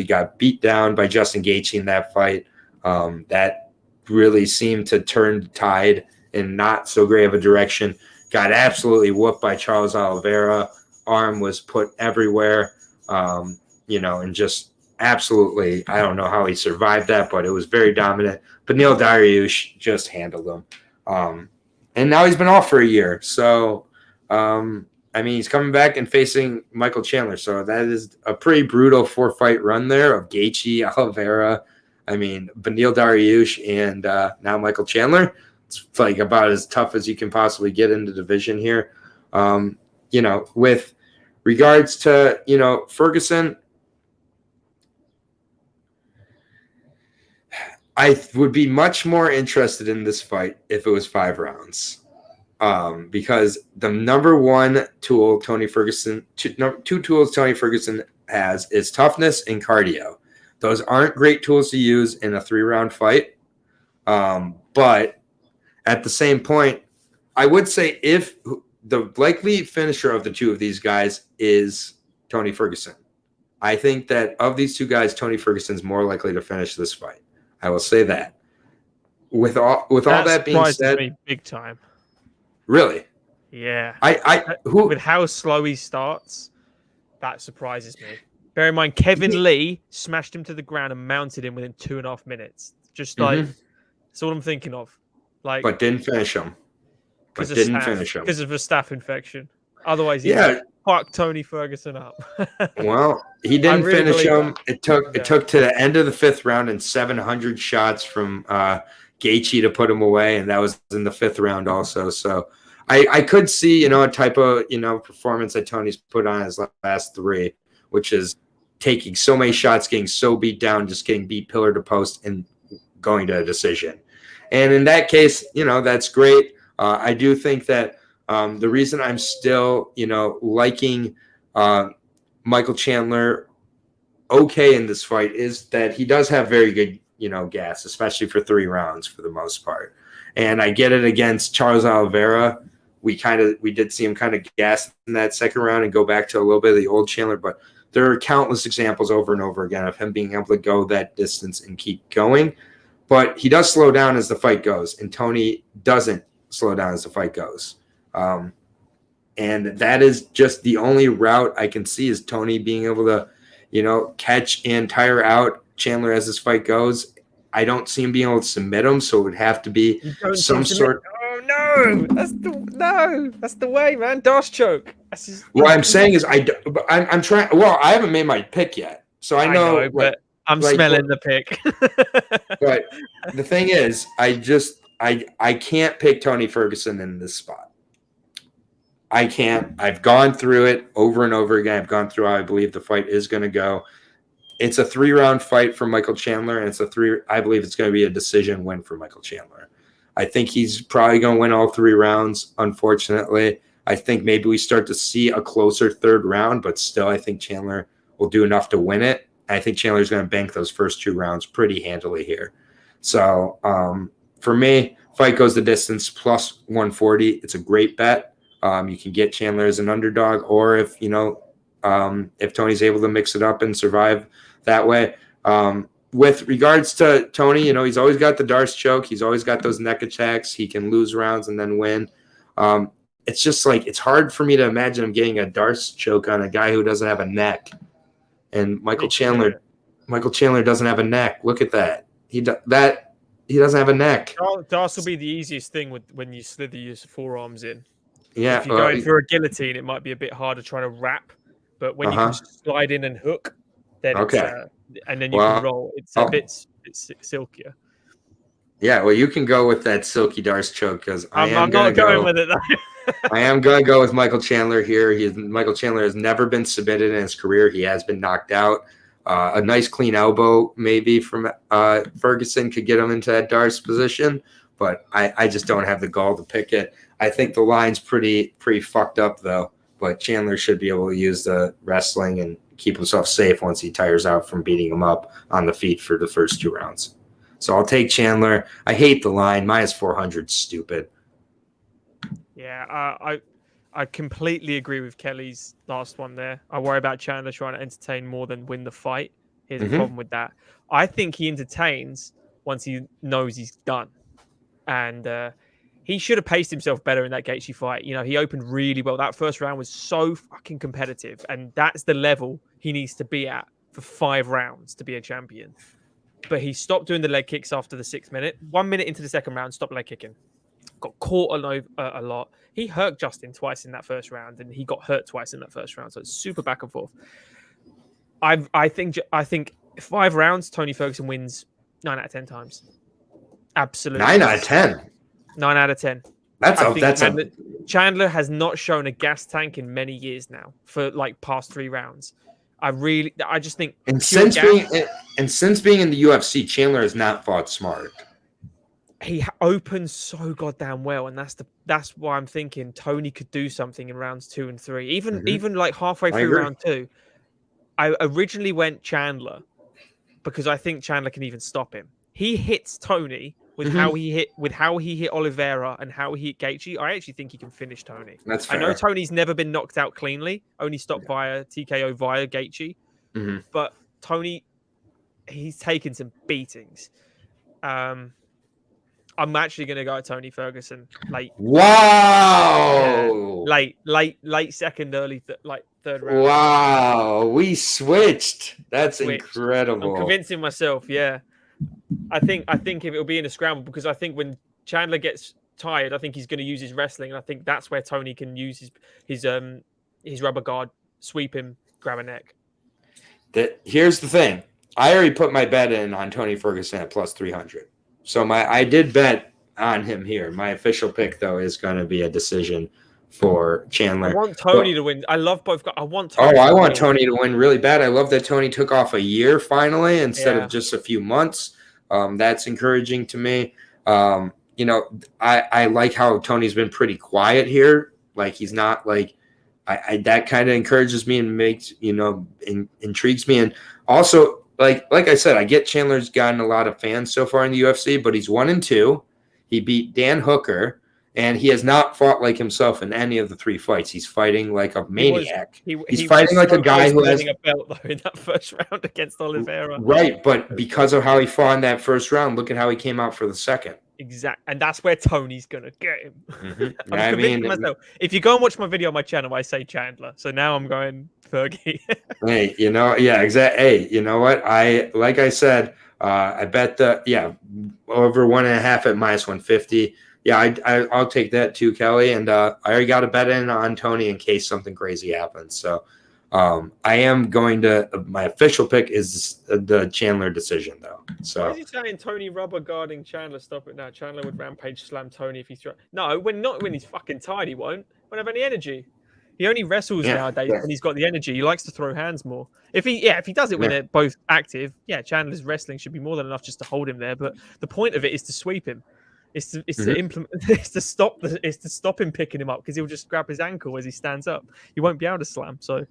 got beat down by Justin Gaethje in that fight. That really seemed to turn the tide in not so great of a direction. Got absolutely whooped by Charles Olivera. Arm was put everywhere, and just absolutely, I don't know how he survived that, but it was very dominant. Beneil Dariush just handled him. And now he's been off for a year. So, he's coming back and facing Michael Chandler. So that is a pretty brutal 4-fight run there of Gaethje, Oliveira, Beneil Dariush, and now Michael Chandler. It's about as tough as you can possibly get in the division here. With regards to, Ferguson, I would be much more interested in this fight if it was 5 rounds. Because the number one tool Tony Ferguson, two tools Tony Ferguson has is toughness and cardio. Those aren't great tools to use in a 3-round fight. But at the same point, I would say if the likely finisher of the two of these guys is Tony Ferguson, I think that of these two guys, Tony Ferguson's more likely to finish this fight. I will say that. With all that being said, me big time. Really? Yeah. With how slow he starts, that surprises me. Bear in mind, Kevin Lee smashed him to the ground and mounted him within 2.5 minutes. Just that's all I'm thinking of. But didn't finish him. Because of a staph infection. Otherwise, fuck Tony Ferguson up. Well, he didn't finish him. It took to the end of the 5th round and 700 shots from Gaethje to put him away, and that was in the 5th round also. So I could see a type of performance that Tony's put on his last 3, which is taking so many shots, getting so beat down, just getting beat pillar to post, and going to a decision. And in that case, that's great. I do think that the reason I'm still, liking Michael Chandler okay in this fight is that he does have very good, gas, especially for 3 rounds for the most part. And I get it against Charles Olivera. We did see him kind of gas in that 2nd round and go back to a little bit of the old Chandler, but there are countless examples over and over again of him being able to go that distance and keep going. But he does slow down as the fight goes, and Tony doesn't slow down as the fight goes. And that is just the only route I can see is Tony being able to, catch and tire out Chandler as this fight goes. I don't see him being able to submit him, so it would have to be some sort. Oh no, that's the way, man. Doss choke. What I'm saying is I'm trying. Well, I haven't made my pick yet, so I know but I'm smelling the pick. But the thing is, I can't pick Tony Ferguson in this spot. I can't. I've gone through it over and over again. I've gone through how I believe the fight is going to go. It's a 3-round fight for Michael Chandler, and I believe it's going to be a decision win for Michael Chandler. I think he's probably going to win all 3 rounds, unfortunately. I think maybe we start to see a closer 3rd round, but still I think Chandler will do enough to win it. I think Chandler's going to bank those first 2 rounds pretty handily here. So for me, fight goes the distance plus 140. It's a great bet. You can get Chandler as an underdog, or if Tony's able to mix it up and survive that way, with regards to Tony, he's always got the Darce choke. He's always got those neck attacks. He can lose rounds and then win. It's just like it's hard for me to imagine him getting a Darce choke on a guy who doesn't have a neck. And Michael Chandler doesn't have a neck. Look at that. He doesn't have a neck. Darce will be the easiest thing when you slither your forearms in. Yeah, if you're going for a guillottine, it might be a bit harder trying to wrap. But when you can just slide in and hook, then and then you can roll. It's a bit silkier. Yeah, well, you can go with that silky Darce choke because I'm not going with it though. I am going to go with Michael Chandler here. Michael Chandler has never been submitted in his career. He has been knocked out. A nice clean elbow maybe from Ferguson could get him into that Darce position, but I just don't have the gall to pick it. I think the line's pretty fucked up though, but Chandler should be able to use the wrestling and keep himself safe once he tires out from beating him up on the feet for the first 2 rounds. So I'll take Chandler. I hate the line. Minus 400, stupid. Yeah, I completely agree with Kelly's last one there. I worry about Chandler trying to entertain more than win the fight. Here's the problem with that. I think he entertains once he knows he's done. And he should have paced himself better in that Gaethje fight. He opened really well. That first round was so fucking competitive. And that's the level he needs to be at for 5 rounds to be a champion. But he stopped doing the leg kicks after the 6th minute. 1 minute into the second round, stopped leg kicking. Got caught a lot. He hurt Justin twice in that first round, and he got hurt twice in that first round. So it's super back and forth. I think 5 rounds, Tony Ferguson wins 9 out of 10 times. Absolutely. 9 out of 10. 9 out of 10. Chandler has not shown a gas tank in many years now for like past 3 rounds. I just think. And since being in the UFC, Chandler has not fought smart. He opens so goddamn well, and that's why I'm thinking Tony could do something in rounds 2 and 3, even like halfway through round 2. I originally went Chandler because I think Chandler can even stop him. He hits Tony with how he hit Oliveira and how he hit Gaethje. I actually think he can finish Tony. That's fair. I know Tony's never been knocked out cleanly, only stopped via TKO via Gaethje, but Tony, he's taken some beatings. I'm actually going to go at Tony Ferguson late. Wow! Late second, early third round. Wow! We switched. That's incredible. I'm convincing myself. Yeah, I think if it'll be in a scramble, because I think when Chandler gets tired, I think he's going to use his wrestling, and I think that's where Tony can use his rubber guard, sweep him, grab a neck. Here's the thing. I already put my bet in on Tony Ferguson at plus 300. So I did bet on him here. My official pick, though, is going to be a decision for Chandler. I want Tony to win. I love both guys. I want Tony to win really bad. I love that Tony took off a year finally instead of just a few months. That's encouraging to me. I like how Tony's been pretty quiet here. Like he's not like that kind of encourages me and makes intrigues me. And also, like I said, I get Chandler's gotten a lot of fans so far in the UFC, but he's 1-2. He beat Dan Hooker, and he has not fought like himself in any of the 3 fights. He's fighting like a maniac. He's fighting like a guy who has a belt though in that first round against Oliveira. Right, but because of how he fought in that first round, look at how he came out for the second. Exactly, and that's where Tony's gonna get him. I'm convincing myself. If you go and watch my video on my channel, I say Chandler. So now I'm going Fergie. Hey, exactly. Hey, you know what? Like I said, I bet over 1.5 at minus 150. Yeah, I'll take that too, Kelly. And I already got a bet in on Tony in case something crazy happens. So I am going to. My official pick is the Chandler decision, though. So why is he saying Tony rubber guarding Chandler? Stop it now. Chandler would rampage slam Tony if he throw. No, when he's fucking tired, he won't have any energy. He only wrestles nowadays when he's got the energy. He likes to throw hands more. If he does it when they're both active, Chandler's wrestling should be more than enough just to hold him there. But the point of it is to sweep him. It's to implement. It's to stop him picking him up because he'll just grab his ankle as he stands up. He won't be able to slam. So.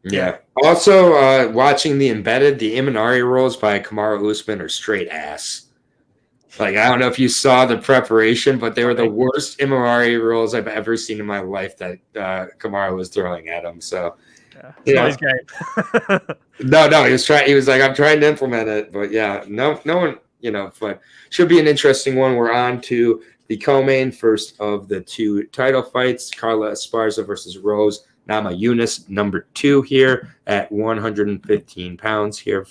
Yeah. Also, watching the embedded, the Imanari rolls by Kamaru Usman are straight ass. Like, I don't know if you saw the preparation, but they were the worst MRE rolls I've ever seen in my life that Kamaru was throwing at him. So, it's not his game. No, he was trying. He was like, I'm trying to implement it, but yeah, no one, but should be an interesting one. We're on to the co-main, first of the two title fights: Carla Esparza versus Rose Namajunas, number 2 here at 115 pounds here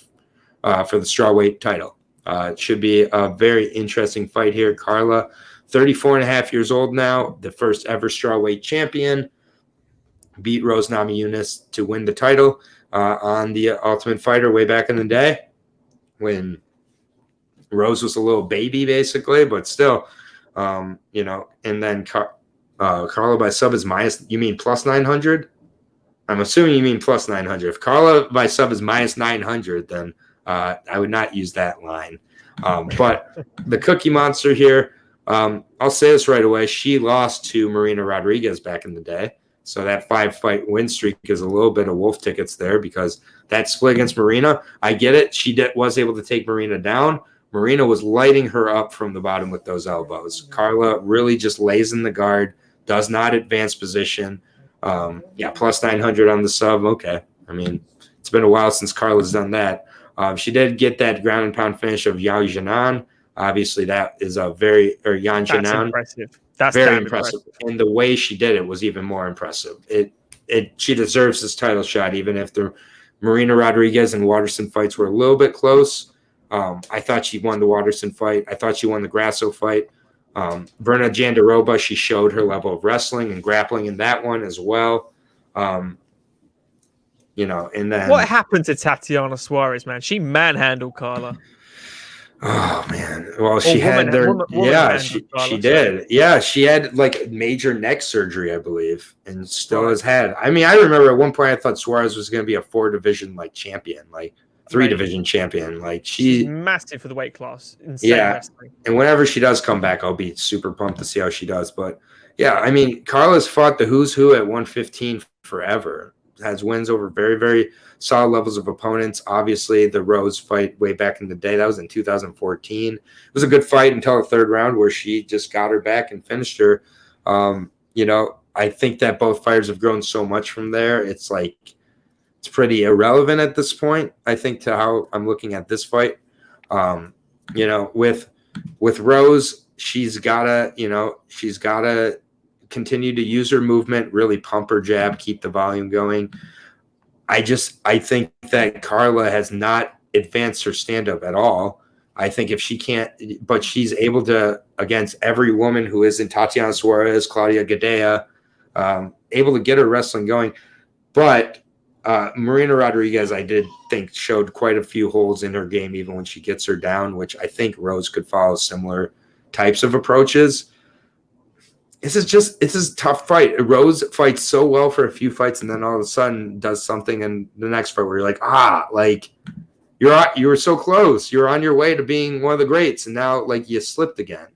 for the strawweight title. It should be a very interesting fight here. Carla, 34 and a half years old now, the first ever strawweight champion, beat Rose Namajunas to win the title on the Ultimate Fighter way back in the day when Rose was a little baby, basically, but still, and then Carla by sub is minus, you mean plus 900? I'm assuming you mean plus 900. If Carla by sub is minus 900, then I would not use that line. But the Cookie Monster here, I'll say this right away. She lost to Marina Rodriguez back in the day. So that 5-fight win streak is a little bit of wolf tickets there because that split against Marina, I get it. She was able to take Marina down. Marina was lighting her up from the bottom with those elbows. Carla really just lays in the guard, does not advance position. Plus 900 on the sub. Okay. I mean, it's been a while since Carla's done that. She did get that ground and pound finish of Yao Jinan. Obviously, that is a Yan Jinan. That's impressive. That's very impressive. And the way she did it was even more impressive. She deserves this title shot, even if the Marina Rodriguez and Waterson fights were a little bit close. I thought she won the Waterson fight. I thought she won the Grasso fight. Verna Jandiroba, she showed her level of wrestling and grappling in that one as well. And then what happened to Tatiana Suarez, man? She manhandled Carla. Oh man! Well, she had she did. Yeah, she had like major neck surgery, I believe, and still has had. I mean, I remember at one point I thought Suarez was going to be a 4-division champion, 3-division champion. Like she's massive for the weight class. Insane wrestling. And whenever she does come back, I'll be super pumped to see how she does. But yeah, I mean, Carla's fought the who's who at 115 forever. Has wins over very, very solid levels of opponents. Obviously, the Rose fight way back in the day, that was in 2014. It was a good fight until the 3rd round where she just got her back and finished her. I think that both fighters have grown so much from there. It's pretty irrelevant at this point, I think, to how I'm looking at this fight. With Rose, she's gotta continue to use her movement, really pump her jab, keep the volume going. I think that Carla has not advanced her stand-up at all. I think if she can't, but she's able to, against every woman who isn't Tatiana Suarez, Claudia Gadelha, able to get her wrestling going. But Marina Rodriguez, I did think, showed quite a few holes in her game, even when she gets her down, which I think Rose could follow similar types of approaches. This is a tough fight. Rose fights so well for a few fights, and then all of a sudden does something in the next fight where you're like, you were so close. You're on your way to being one of the greats, and now you slipped again.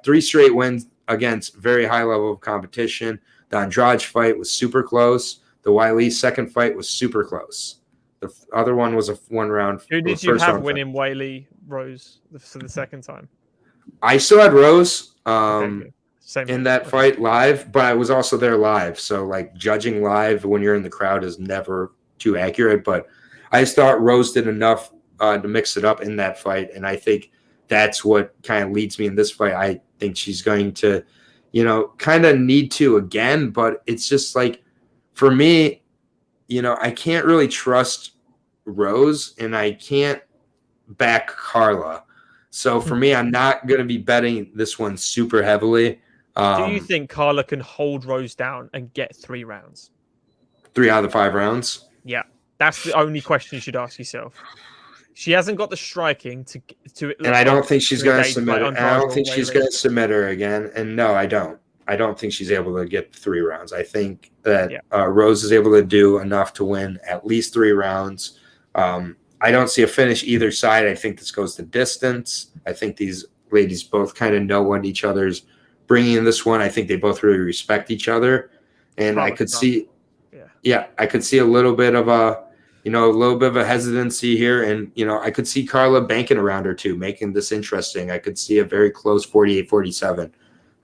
3 straight wins against very high level of competition. The Andrade fight was super close. The Wiley second fight was super close. The other one was a 1-round. Who did you have winning Wiley Rose for the second time? I still had Rose. In that fight live, but I was also there live. So judging live when you're in the crowd is never too accurate. But I just thought Rose did enough to mix it up in that fight. And I think that's what kind of leads me in this fight. I think she's going to, kind of need to again, but it's just for me, I can't really trust Rose and I can't back Carla. So for me, I'm not going to be betting this one super heavily. Do you think Carla can hold Rose down and get 3 rounds? 3 out of the 5 rounds? Yeah, that's the only question you should ask yourself. She hasn't got the striking to. And I don't think she's going to submit her. I don't think she's going to submit her again. And no, I don't. I don't think she's able to get 3 rounds. I think that Rose is able to do enough to win at least 3 rounds. I don't see a finish either side. I think this goes to distance. I think these ladies both kind of know what each other's bringing in this one. I think they both really respect each other. And I could see, I could see a little bit of a little bit of a hesitancy here. And, I could see Carla banking around her too, making this interesting. I could see a very close 48-47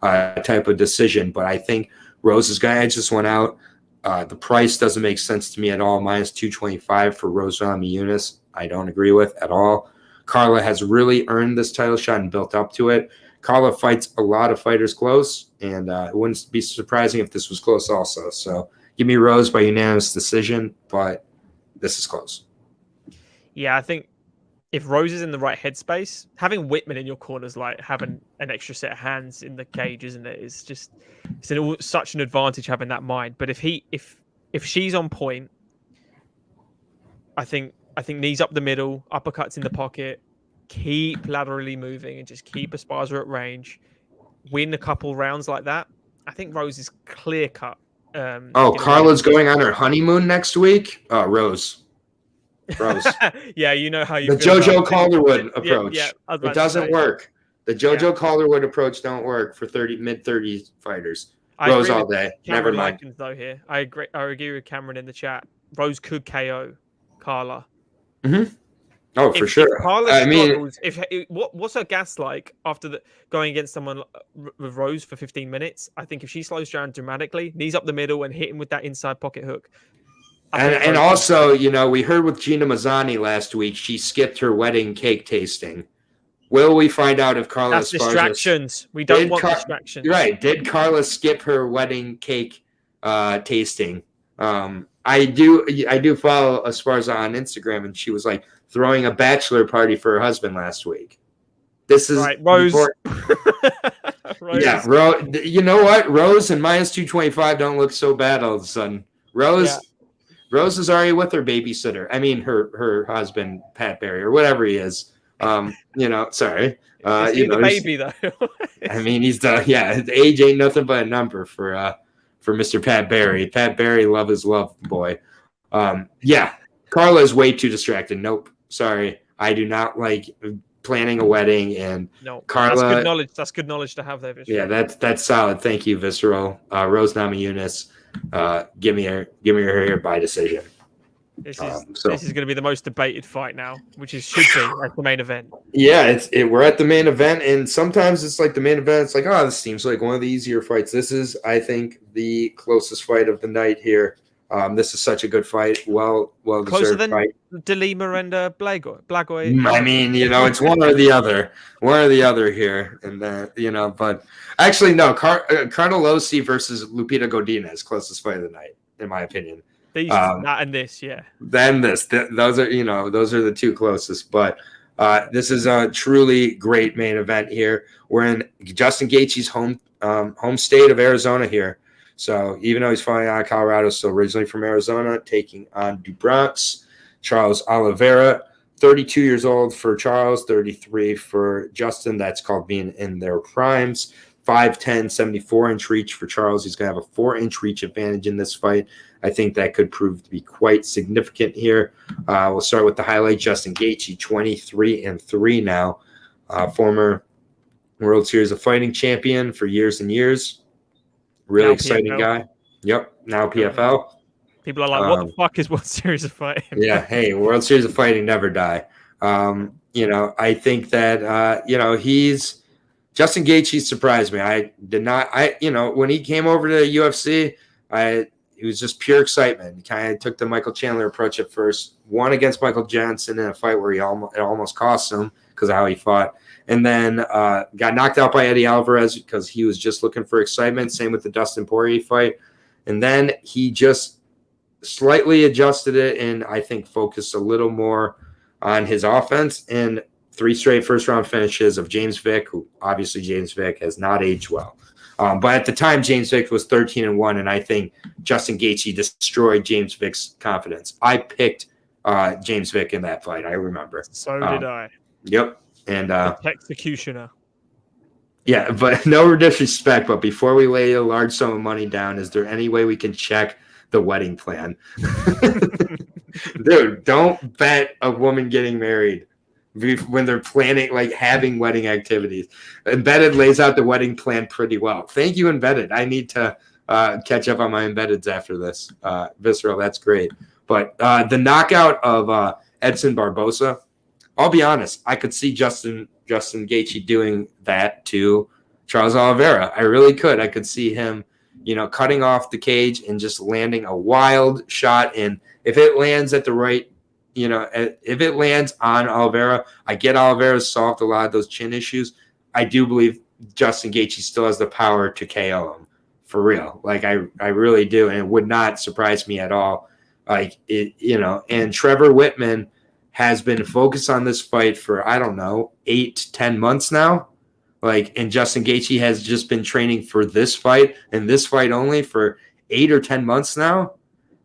type of decision. But I think Rose is going to edge this one out. The price doesn't make sense to me at all. Minus 225 for Rose Namajunas. I don't agree with at all. Carla has really earned this title shot and built up to it. Carla fights a lot of fighters close, and it wouldn't be surprising if this was close also. So give me Rose by unanimous decision, but this is close. Yeah, I think if Rose is in the right headspace, having Whitman in your corner is like having an extra set of hands in the cage, isn't it? It's such an advantage having that mind. But if she's on point, I think knees up the middle, uppercuts in the pocket, keep laterally moving, and just keep Esparza at range. Win a couple rounds like that. I think Rose is clear cut. Carla's going on her honeymoon next week. Rose. Yeah, you know how you the feel JoJo Calderwood approach. Yeah, it doesn't work. The JoJo Calderwood approach don't work for mid-30 fighters. Rose all day. Never mind. Likens, though, here. I agree with Cameron in the chat. Rose could KO Carla. Mm-hmm. Oh, for sure. What's her gas like after going against someone with Rose for 15 minutes? I think if she slows down dramatically, knees up the middle, and hit him with that inside pocket hook. And also, we heard with Gina Mazzani last week, she skipped her wedding cake tasting. Will we find out if Carla That's distractions. We don't want distractions. Right. Did Carla skip her wedding cake tasting? I do follow Esparza on Instagram, and she was like throwing a bachelor party for her husband last week. This is right, Rose. Rose. Yeah, you know what? Rose and minus 225 don't look so bad all of a sudden. Rose is already with her babysitter. I mean, her husband, Pat Barry, or whatever he is. Sorry. The baby, though. I mean, the age ain't nothing but a number for Mr. Pat Barry. Pat Barry, love his love boy. Carla is way too distracted. Nope. Sorry. I do not like planning a wedding, and no, Carla. That's good knowledge. That's good knowledge to have there, Visceral. Yeah, that's solid. Thank you, Visceral. Rose Namajunas. Give me her here by decision. This is going to be the most debated fight now, which should be like the main event. Yeah, we're at the main event, and sometimes it's like the main event. It's like, this seems like one of the easier fights. This is, I think, the closest fight of the night here. This is such a good fight. Well closer deserved than fight. De Lima and Blagoy. I mean, it's one or the other here, and then but actually no. Carnelossi versus Lupita Godinez, closest fight of the night, in my opinion. That and this, yeah. Then this, those are the two closest. But this is a truly great main event here. We're in Justin Gaethje's home state of Arizona here. So even though he's fighting out of Colorado, still originally from Arizona, taking on Dumont. Charles Olivera, 32 years old for Charles, 33 for Justin. That's called being in their primes. 5'10", 74-inch reach for Charles. He's going to have a 4-inch reach advantage in this fight. I think that could prove to be quite significant here. We'll start with the highlight. Justin Gaethje, 23-3 now. Former World Series of Fighting champion for years and years. Really now exciting PFL. Guy. Yep, now PFL. People are like, what the fuck is World Series of Fighting? Yeah, hey, World Series of Fighting never die. I think that, Justin Gaethje surprised me. I did not, when he came over to the UFC, it was just pure excitement. He kind of took the Michael Chandler approach at first, won against Michael Johnson in a fight where it almost cost him because of how he fought. And then got knocked out by Eddie Alvarez because he was just looking for excitement. Same with the Dustin Poirier fight. And then he just slightly adjusted it and I think focused a little more on his offense, and 3 straight first-round finishes of James Vick, who obviously James Vick has not aged well. But at the time, James Vick was 13-1, and I think Justin Gaethje destroyed James Vick's confidence. I picked James Vick in that fight, I remember. So did I. Yep. And executioner. Yeah, but no disrespect, but before we lay a large sum of money down, is there any way we can check the wedding plan? Dude, don't bet a woman getting married when they're planning, like having wedding activities. Embedded lays out the wedding plan pretty well. Thank you, Embedded. I need to catch up on my embeddeds after this. Visceral, that's great. But the knockout of Edson Barbosa, I'll be honest, I could see Justin Gaethje doing that to Charles Oliveira. I really could. I could see him, cutting off the cage and just landing a wild shot. And if it lands at the right, if it lands on Oliveira, I get Oliveira's solved a lot of those chin issues. I do believe Justin Gaethje still has the power to KO him for real. Like I really do. And it would not surprise me at all. Like it, and Trevor Whitman has been focused on this fight for, 8 to 10 months now. Like, and Justin Gaethje has just been training for this fight and this fight only for 8 or 10 months now.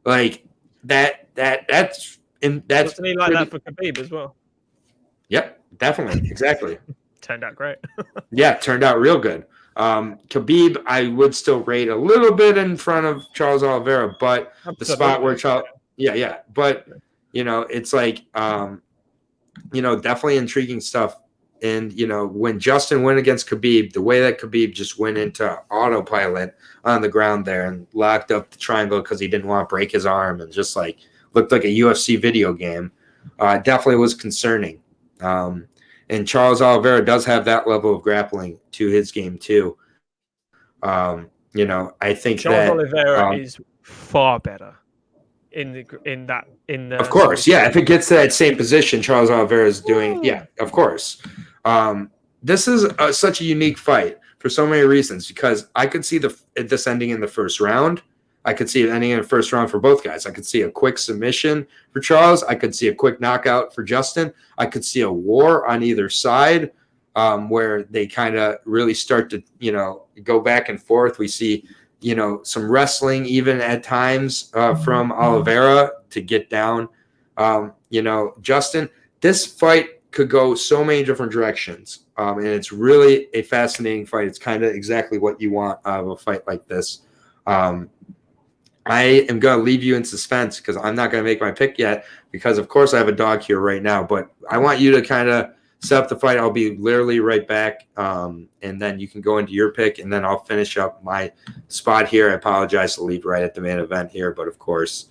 Like that's Wasn't he like that for Khabib as well? Yep, definitely. Exactly. Turned out great. Yeah, it turned out real good. Khabib, I would still rate a little bit in front of Charles Oliveira, but the spot where Charles, but it's like, definitely intriguing stuff. And, when Justin went against Khabib, the way that Khabib just went into autopilot on the ground there and locked up the triangle because he didn't want to break his arm and just like looked like a UFC video game, definitely was concerning. And Charles Oliveira does have that level of grappling to his game too. I think Charles Oliveira is far better in the. Of course, yeah. If it gets to that same position, Charles Oliveira is doing. Yeah, of course. This is such a unique fight for so many reasons because I could see this ending in the first round. I could see it ending in the first round for both guys. I could see a quick submission for Charles. I could see a quick knockout for Justin. I could see a war on either side where they kind of really start to, go back and forth. We see, some wrestling even at times from Oliveira to get down. Justin, this fight could go so many different directions. And it's really a fascinating fight. It's kind of exactly what you want out of a fight like this. I am going to leave you in suspense because I'm not going to make my pick yet because, of course, I have a dog here right now. But I want you to kind of set up the fight. I'll be literally right back, and then you can go into your pick, and then I'll finish up my spot here. I apologize to leave right at the main event here, but, of course,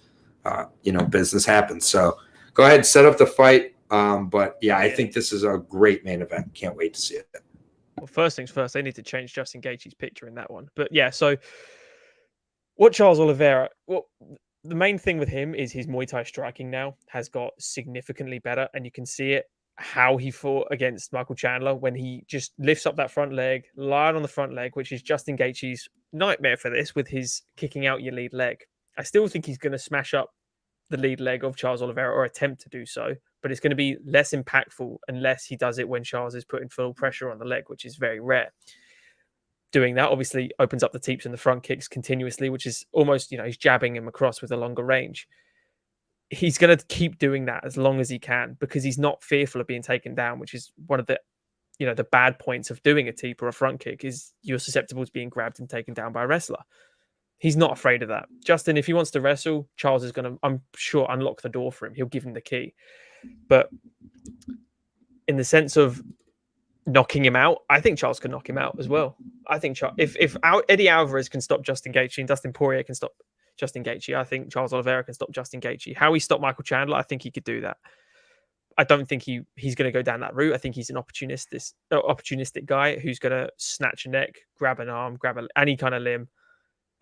business happens. So go ahead and set up the fight. But, yeah, I think this is a great main event. Can't wait to see it. Well, first things first, they need to change Justin Gaethje's picture in that one. But, yeah, so – what Charles Oliveira, the main thing with him is his Muay Thai striking now has got significantly better. And you can see it, how he fought against Michael Chandler when he just lifts up that front leg, lied on the front leg, which is Justin Gaethje's nightmare for this with his kicking out your lead leg. I still think he's going to smash up the lead leg of Charles Oliveira or attempt to do so, but it's going to be less impactful unless he does it when Charles is putting full pressure on the leg, which is very rare. Doing that obviously opens up the teeps and the front kicks continuously, which is almost, he's jabbing him across with a longer range. He's going to keep doing that as long as he can because he's not fearful of being taken down, which is one of the, the bad points of doing a teep or a front kick is you're susceptible to being grabbed and taken down by a wrestler. He's not afraid of that. Justin, if he wants to wrestle, Charles is going to, I'm sure, unlock the door for him. He'll give him the key. But in the sense of knocking him out, I think Charles can knock him out as well. I think if Eddie Alvarez can stop Justin Gaethje and Dustin Poirier can stop Justin Gaethje, I think Charles Oliveira can stop Justin Gaethje. How he stopped Michael Chandler, I think he could do that. I don't think he's going to go down that route. I think he's an opportunistic guy who's going to snatch a neck, grab an arm, grab any kind of limb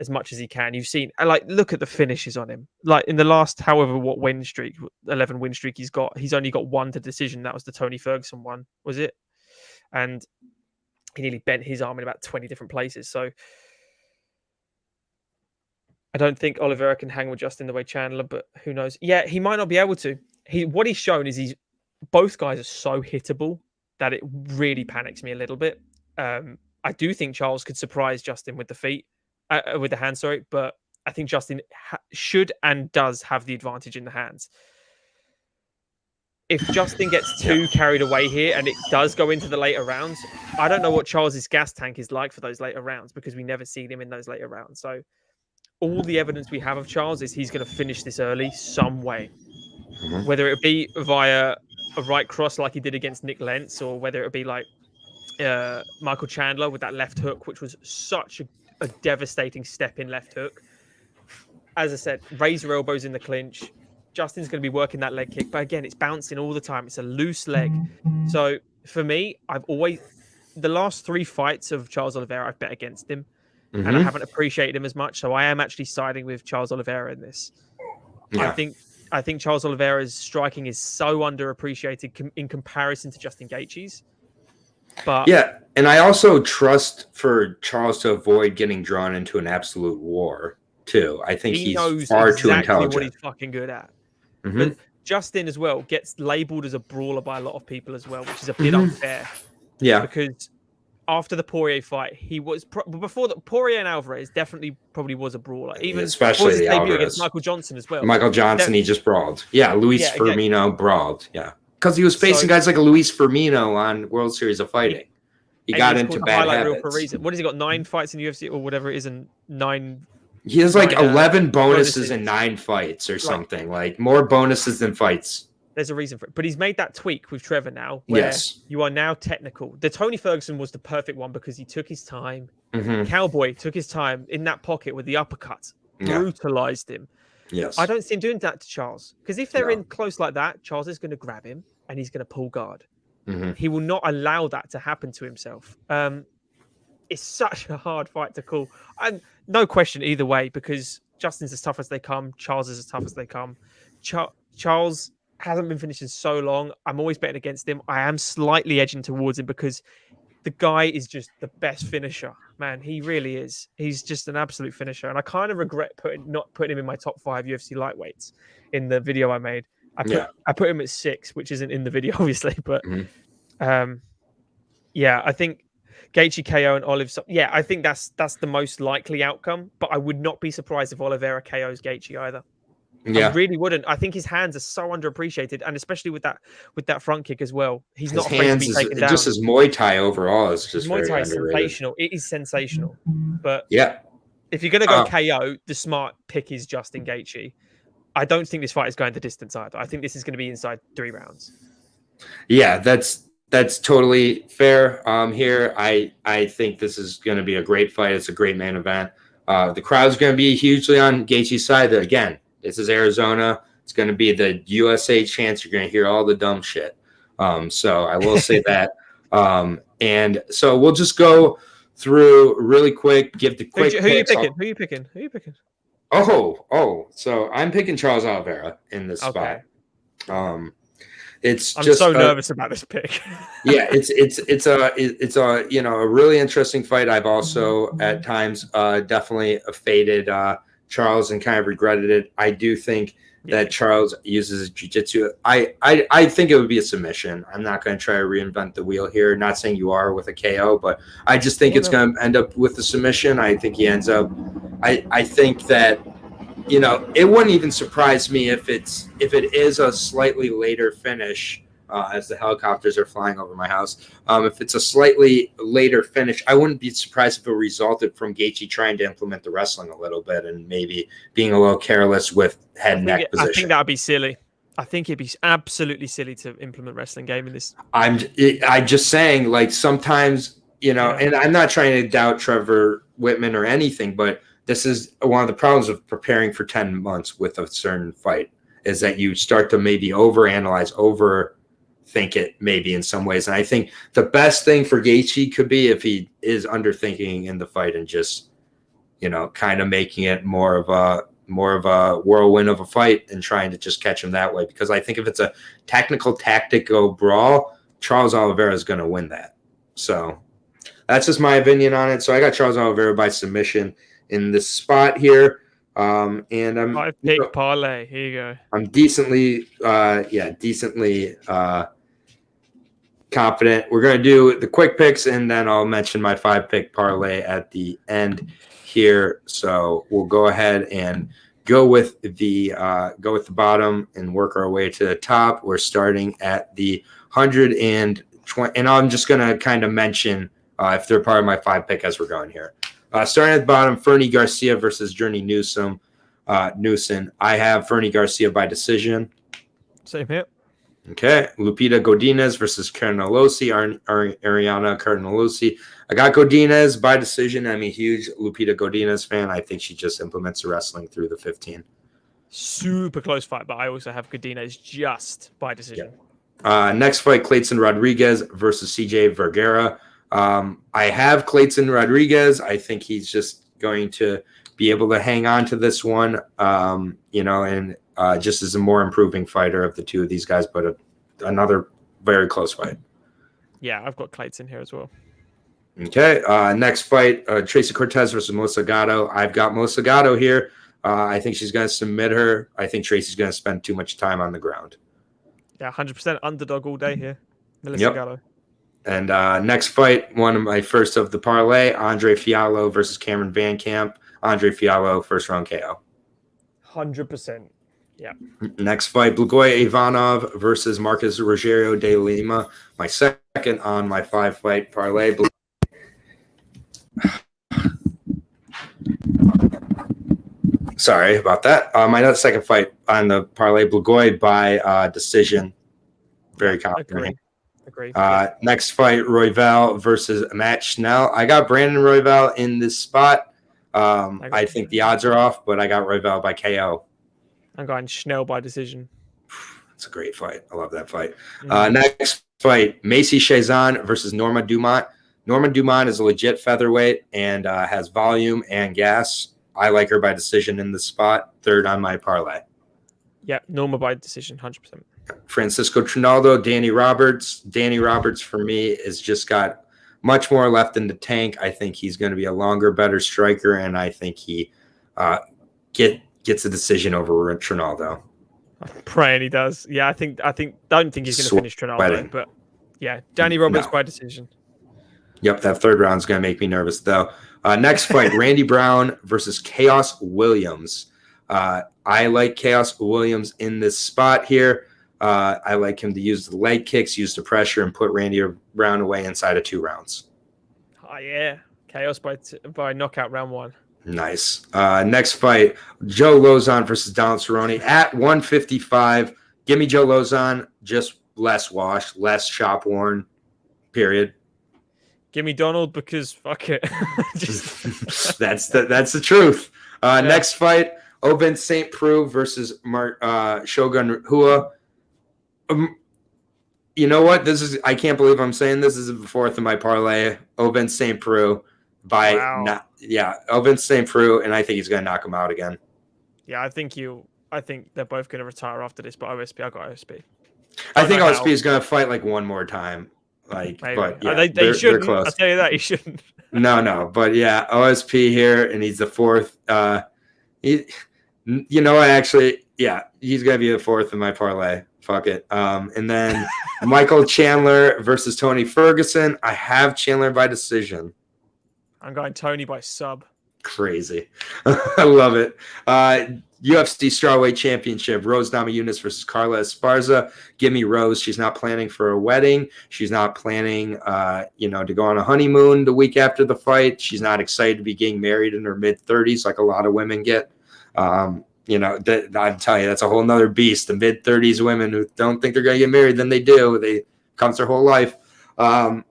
as much as he can. You've seen, look at the finishes on him. Like in the last, 11 win streak he's got, he's only got one to decision. That was the Tony Ferguson one, was it? And he nearly bent his arm in about 20 different places. So I don't think Oliveira can hang with Justin the way Chandler, but who knows? Yeah, he might not be able to. What he's shown is both guys are so hittable that it really panics me a little bit. I do think Charles could surprise Justin with the feet, with the hands, sorry, but I think Justin should and does have the advantage in the hands. If Justin gets too carried away here and it does go into the later rounds, I don't know what Charles's gas tank is like for those later rounds because we never see him in those later rounds. So all the evidence we have of Charles is he's going to finish this early some way, whether it be via a right cross like he did against Nick Lentz or whether it be like Michael Chandler with that left hook, which was such a devastating step in left hook. As I said, razor elbows in the clinch. Justin's going to be working that leg kick, but again, it's bouncing all the time. It's a loose leg. So for me, the last 3 fights of Charles Olivera, I've bet against him, and I haven't appreciated him as much. So I am actually siding with Charles Olivera in this. Yeah. I think Charles Oliveira's striking is so underappreciated in comparison to Justin Gaethje's. But yeah, and I also trust for Charles to avoid getting drawn into an absolute war too. I think he's knows far exactly too intelligent. What he's fucking good at. But Justin as well gets labeled as a brawler by a lot of people as well, which is a bit unfair. Yeah, because after the Poirier fight, he was before the Poirier and Alvarez probably was a brawler. Even especially the debut against Michael Johnson as well. Michael Johnson, he just brawled. Yeah, Luis Firmino brawled. Yeah, because he was facing guys like a Luis Firmino on World Series of Fighting. He got into bad habits. For a reason. What has he got? 9 fights in UFC or whatever it is, and 9. He has like 11 bonuses in 9 fights or something. Like more bonuses than fights. There's a reason for it. But he's made that tweak with Trevor now, where you are now technical. The Tony Ferguson was the perfect one because he took his time. Cowboy took his time in that pocket with the uppercut, brutalized him. Yes. I don't see him doing that to Charles. Because if they're in close like that, Charles is going to grab him and he's going to pull guard. He will not allow that to happen to himself. It's such a hard fight to call. And no question either way, because Justin's as tough as they come. Charles is as tough as they come. Charles hasn't been finishing so long. I'm always betting against him. I am slightly edging towards him because the guy is just the best finisher. Man, he really is. He's just an absolute finisher. And I kind of regret not putting him in my top 5 UFC lightweights in the video I made. I put him at 6, which isn't in the video, obviously. But I think Gaethje KO and Olive. Yeah, I think that's the most likely outcome. But I would not be surprised if Oliveira KOs Gaethje either. Yeah. I really wouldn't. I think his hands are so underappreciated, and especially with that front kick as well. He's not afraid to be taken down. Just his Muay Thai overall is just Muay Thai is sensational. It is sensational. But if you're going to go KO, the smart pick is Justin Gaethje. I don't think this fight is going the distance either. I think this is going to be inside 3 rounds. Yeah, that's totally fair. Here, I think this is going to be a great fight. It's a great main event. The crowd's going to be hugely on Gaethje's side. Again, this is Arizona. It's going to be the USA chance. You're going to hear all the dumb shit. So I will say that. And so we'll just go through really quick. Give the quick. Who are you picking? Who are you picking? Oh. So I'm picking Charles Olivera in this spot. I'm just so nervous about this pick. Yeah, it's a a really interesting fight. I've also at times definitely faded Charles and kind of regretted it. I do think that Charles uses jiu-jitsu. I think it would be a submission. I'm not going to try to reinvent the wheel here. Not saying you are with a KO, but I just think it's going to end up with a submission. I think he ends up. I think that it wouldn't even surprise me if it is a slightly later finish. As the helicopters are flying over my house. If it's a slightly later finish, I wouldn't be surprised if it resulted from Gaethje trying to implement the wrestling a little bit and maybe being a little careless with head and neck position. I think that would be silly. I think it'd be absolutely silly to implement wrestling game in this. I'm just saying, like, sometimes, and I'm not trying to doubt Trevor Whitman or anything, but this is one of the problems of preparing for 10 months with a certain fight is that you start to maybe overanalyze, think it maybe in some ways. And I think the best thing for Gaethje could be if he is underthinking in the fight and just, kind of making it more of a whirlwind of a fight and trying to just catch him that way. Because I think if it's a tactical brawl, Charles Olivera is going to win that. So that's just my opinion on it. So I got Charles Olivera by submission in this spot here. And I'm 5-pick parlay. Here you go. I'm decently confident. We're going to do the quick picks, and then I'll mention my 5-pick parlay at the end here. So we'll go ahead and go with the bottom and work our way to the top. We're starting at the 120, and I'm just going to kind of mention if they're part of my 5-pick as we're going here. Starting at the bottom, Fernie Garcia versus Journey Newson. I have Fernie Garcia by decision. Same here. Okay. Lupita Godinez versus Carnelossi. Ariana Carnelossi. I got Godinez by decision. I'm a huge Lupita Godinez fan. I think she just implements the wrestling through the 15. Super close fight, but I also have Godinez just by decision. Next fight, Clayton Rodriguez versus CJ Vergara. I have Clayton Rodriguez. I think he's just going to be able to hang on to this one, and just as a more improving fighter of the two of these guys, but another very close fight. Yeah, I've got Clayton here as well. Okay, next fight, Tracy Cortez versus Melissa Gatto. I've got Melissa Gatto here. I think she's going to submit her. I think Tracy's going to spend too much time on the ground. Yeah, 100% underdog all day here. Melissa Gatto. And next fight, one of my first of the parlay, Andre Fialho versus Cameron Van Camp. Andre Fialho, first round KO. 100%. Yeah. Next fight, Blagoy Ivanov versus Marcus Rogerio de Lima. My second on my 5-fight parlay. Sorry about that. My second fight on the parlay, Blagoy by decision. Very confident. Agree. Next fight, Royval versus Matt Schnell. I got Brandon Royval in this spot. I think the odds are off, but I got Royval by KO. I'm going Schnell by decision. It's a great fight. I love that fight. Next fight, Macy Chazan versus Norma Dumont. Norma Dumont is a legit featherweight and has volume and gas. I like her by decision in this spot. Third on my parlay. Yeah, Norma by decision, 100%. Francisco Trinaldo, Danny Roberts. Danny Roberts, for me, has just got much more left in the tank. I think he's going to be a longer, better striker, and I think he gets a decision over Trinaldo. I'm praying he does. Yeah, I don't think he's going to finish Trinaldo, but yeah, Danny Roberts by decision. Yep, that third round is going to make me nervous, though. Next fight, Randy Brown versus Chaos Williams. I like Chaos Williams in this spot here. I like him to use the leg kicks, use the pressure, and put Randy Brown away inside of 2 rounds. Oh, yeah. Chaos by knockout round 1. Nice. Next fight, Joe Lauzon versus Donald Cerrone at 155. Give me Joe Lauzon, just less washed, less shop worn, period. Give me Donald because fuck it. That's the truth. Next fight, Ovince St. Preux versus Shogun Rua. You know what? I can't believe I'm saying this. This is the fourth of my parlay. Ovince St. Preux Ovince St. Preux, and I think he's going to knock him out again. Yeah, I think they're both going to retire after this, but OSP, I got OSP. I think OSP is going to fight like one more time. But yeah, they shouldn't. I'll tell you that he shouldn't. No, but yeah, OSP here, and he's the fourth. He's gonna be the fourth in my parlay. Fuck it. And then Michael Chandler versus Tony Ferguson. I have Chandler by decision. I'm going Tony by sub. Crazy. I love it. UFC Strawweight Championship, Rose Namajunas versus Carla Esparza. Give me Rose. She's not planning for a wedding. She's not planning, to go on a honeymoon the week after the fight. She's not excited to be getting married in her mid-30s like a lot of women get. I'm telling you, that's a whole nother beast. The mid-30s women who don't think they're going to get married, then they do. They comes their whole life.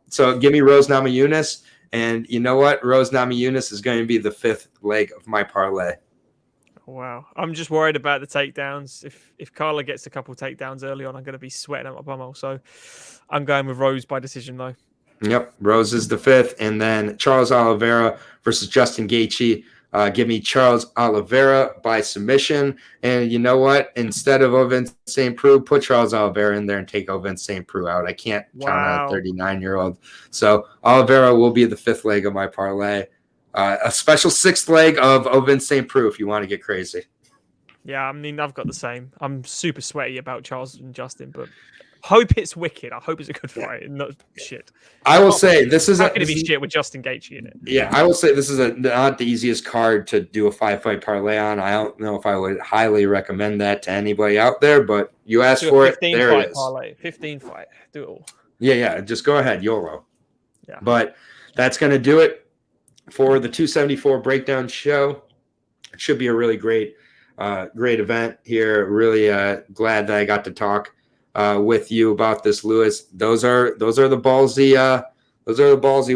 So give me Rose Namajunas. And you know what? Rose Namajunas is going to be the 5th leg of my parlay. Wow. I'm just worried about the takedowns. If Carla gets a couple takedowns early on, I'm going to be sweating at my bumhole. So I'm going with Rose by decision, though. Yep. Rose is the 5th. And then Charles Olivera versus Justin Gaethje. Give me Charles Olivera by submission. And you know what? Instead of Ovince St. Preux, put Charles Olivera in there and take Ovince St. Preux out. I can't count on a 39-year-old. So Olivera will be the 5th leg of my parlay. A special 6th leg of Ovince St. Preux if you want to get crazy. Yeah, I mean, I've got the same. I'm super sweaty about Charles and Justin, but hope it's wicked. I hope it's a good fight and not shit. I will say this is not going to be shit with Justin Gaethje in it. Yeah, I will say this is not the easiest card to do a 5-fight parlay on. I don't know if I would highly recommend that to anybody out there, but you asked for it. There it is. Parlay, 15 fight. Do it all. Yeah. Just go ahead, YOLO. Yeah. But that's going to do it for the 274 breakdown show. It should be a really great event here. Really glad that I got to talk with you about this, Lewis. Those are the ballsy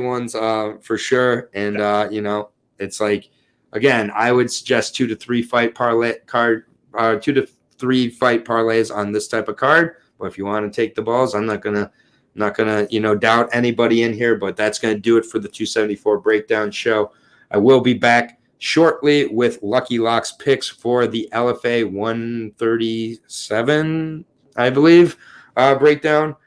ones for sure. And it's like, again, I would suggest 2 to 3 fight parlay card 2 to 3 fight parlays on this type of card. But if you want to take the balls, I'm not gonna doubt anybody in here. But that's gonna do it for the 274 breakdown show. I will be back shortly with Lucky Locks picks for the LFA 137, I believe, breakdown.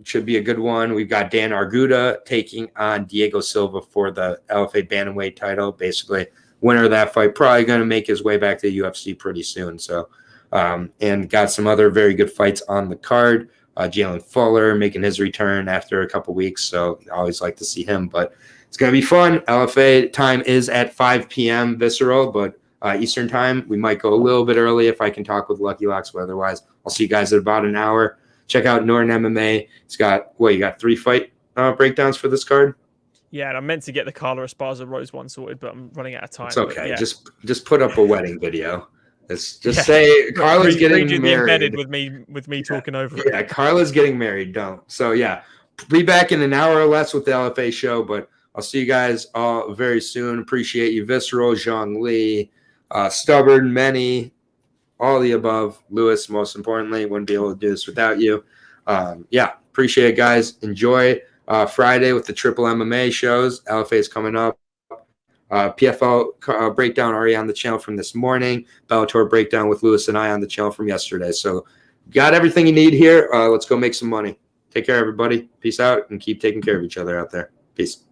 Should be a good one. We've got Dan Arguda taking on Diego Silva for the LFA bantamweight title. Basically, winner of that fight probably going to make his way back to the UFC pretty soon. So, and got some other very good fights on the card. Jalen Fuller making his return after a couple weeks, so I always like to see him. But it's going to be fun. LFA time is at 5 p.m. Visceral, but Eastern time. We might go a little bit early if I can talk with Lucky Locks, but otherwise, I'll see you guys at about an hour. Check out Norton MMA. It's got, you got 3 fight breakdowns for this card? Yeah, and I meant to get the Carla Esparza Rose one sorted, but I'm running out of time. It's okay. Yeah. Just put up a wedding video. Say Carla's getting married. Embedded with me talking over it. Yeah, Carla's getting married. Don't. So yeah, be back in an hour or less with the LFA show, but I'll see you guys all very soon. Appreciate you, Visceral, Zhang Li, Stubborn, Many, all the above. Lewis, most importantly, wouldn't be able to do this without you. Appreciate it, guys. Enjoy Friday with the Triple MMA shows. LFA is coming up. PFL breakdown already on the channel from this morning. Bellator breakdown with Lewis and I on the channel from yesterday. So got everything you need here. Let's go make some money. Take care, everybody. Peace out, and keep taking care of each other out there. Peace.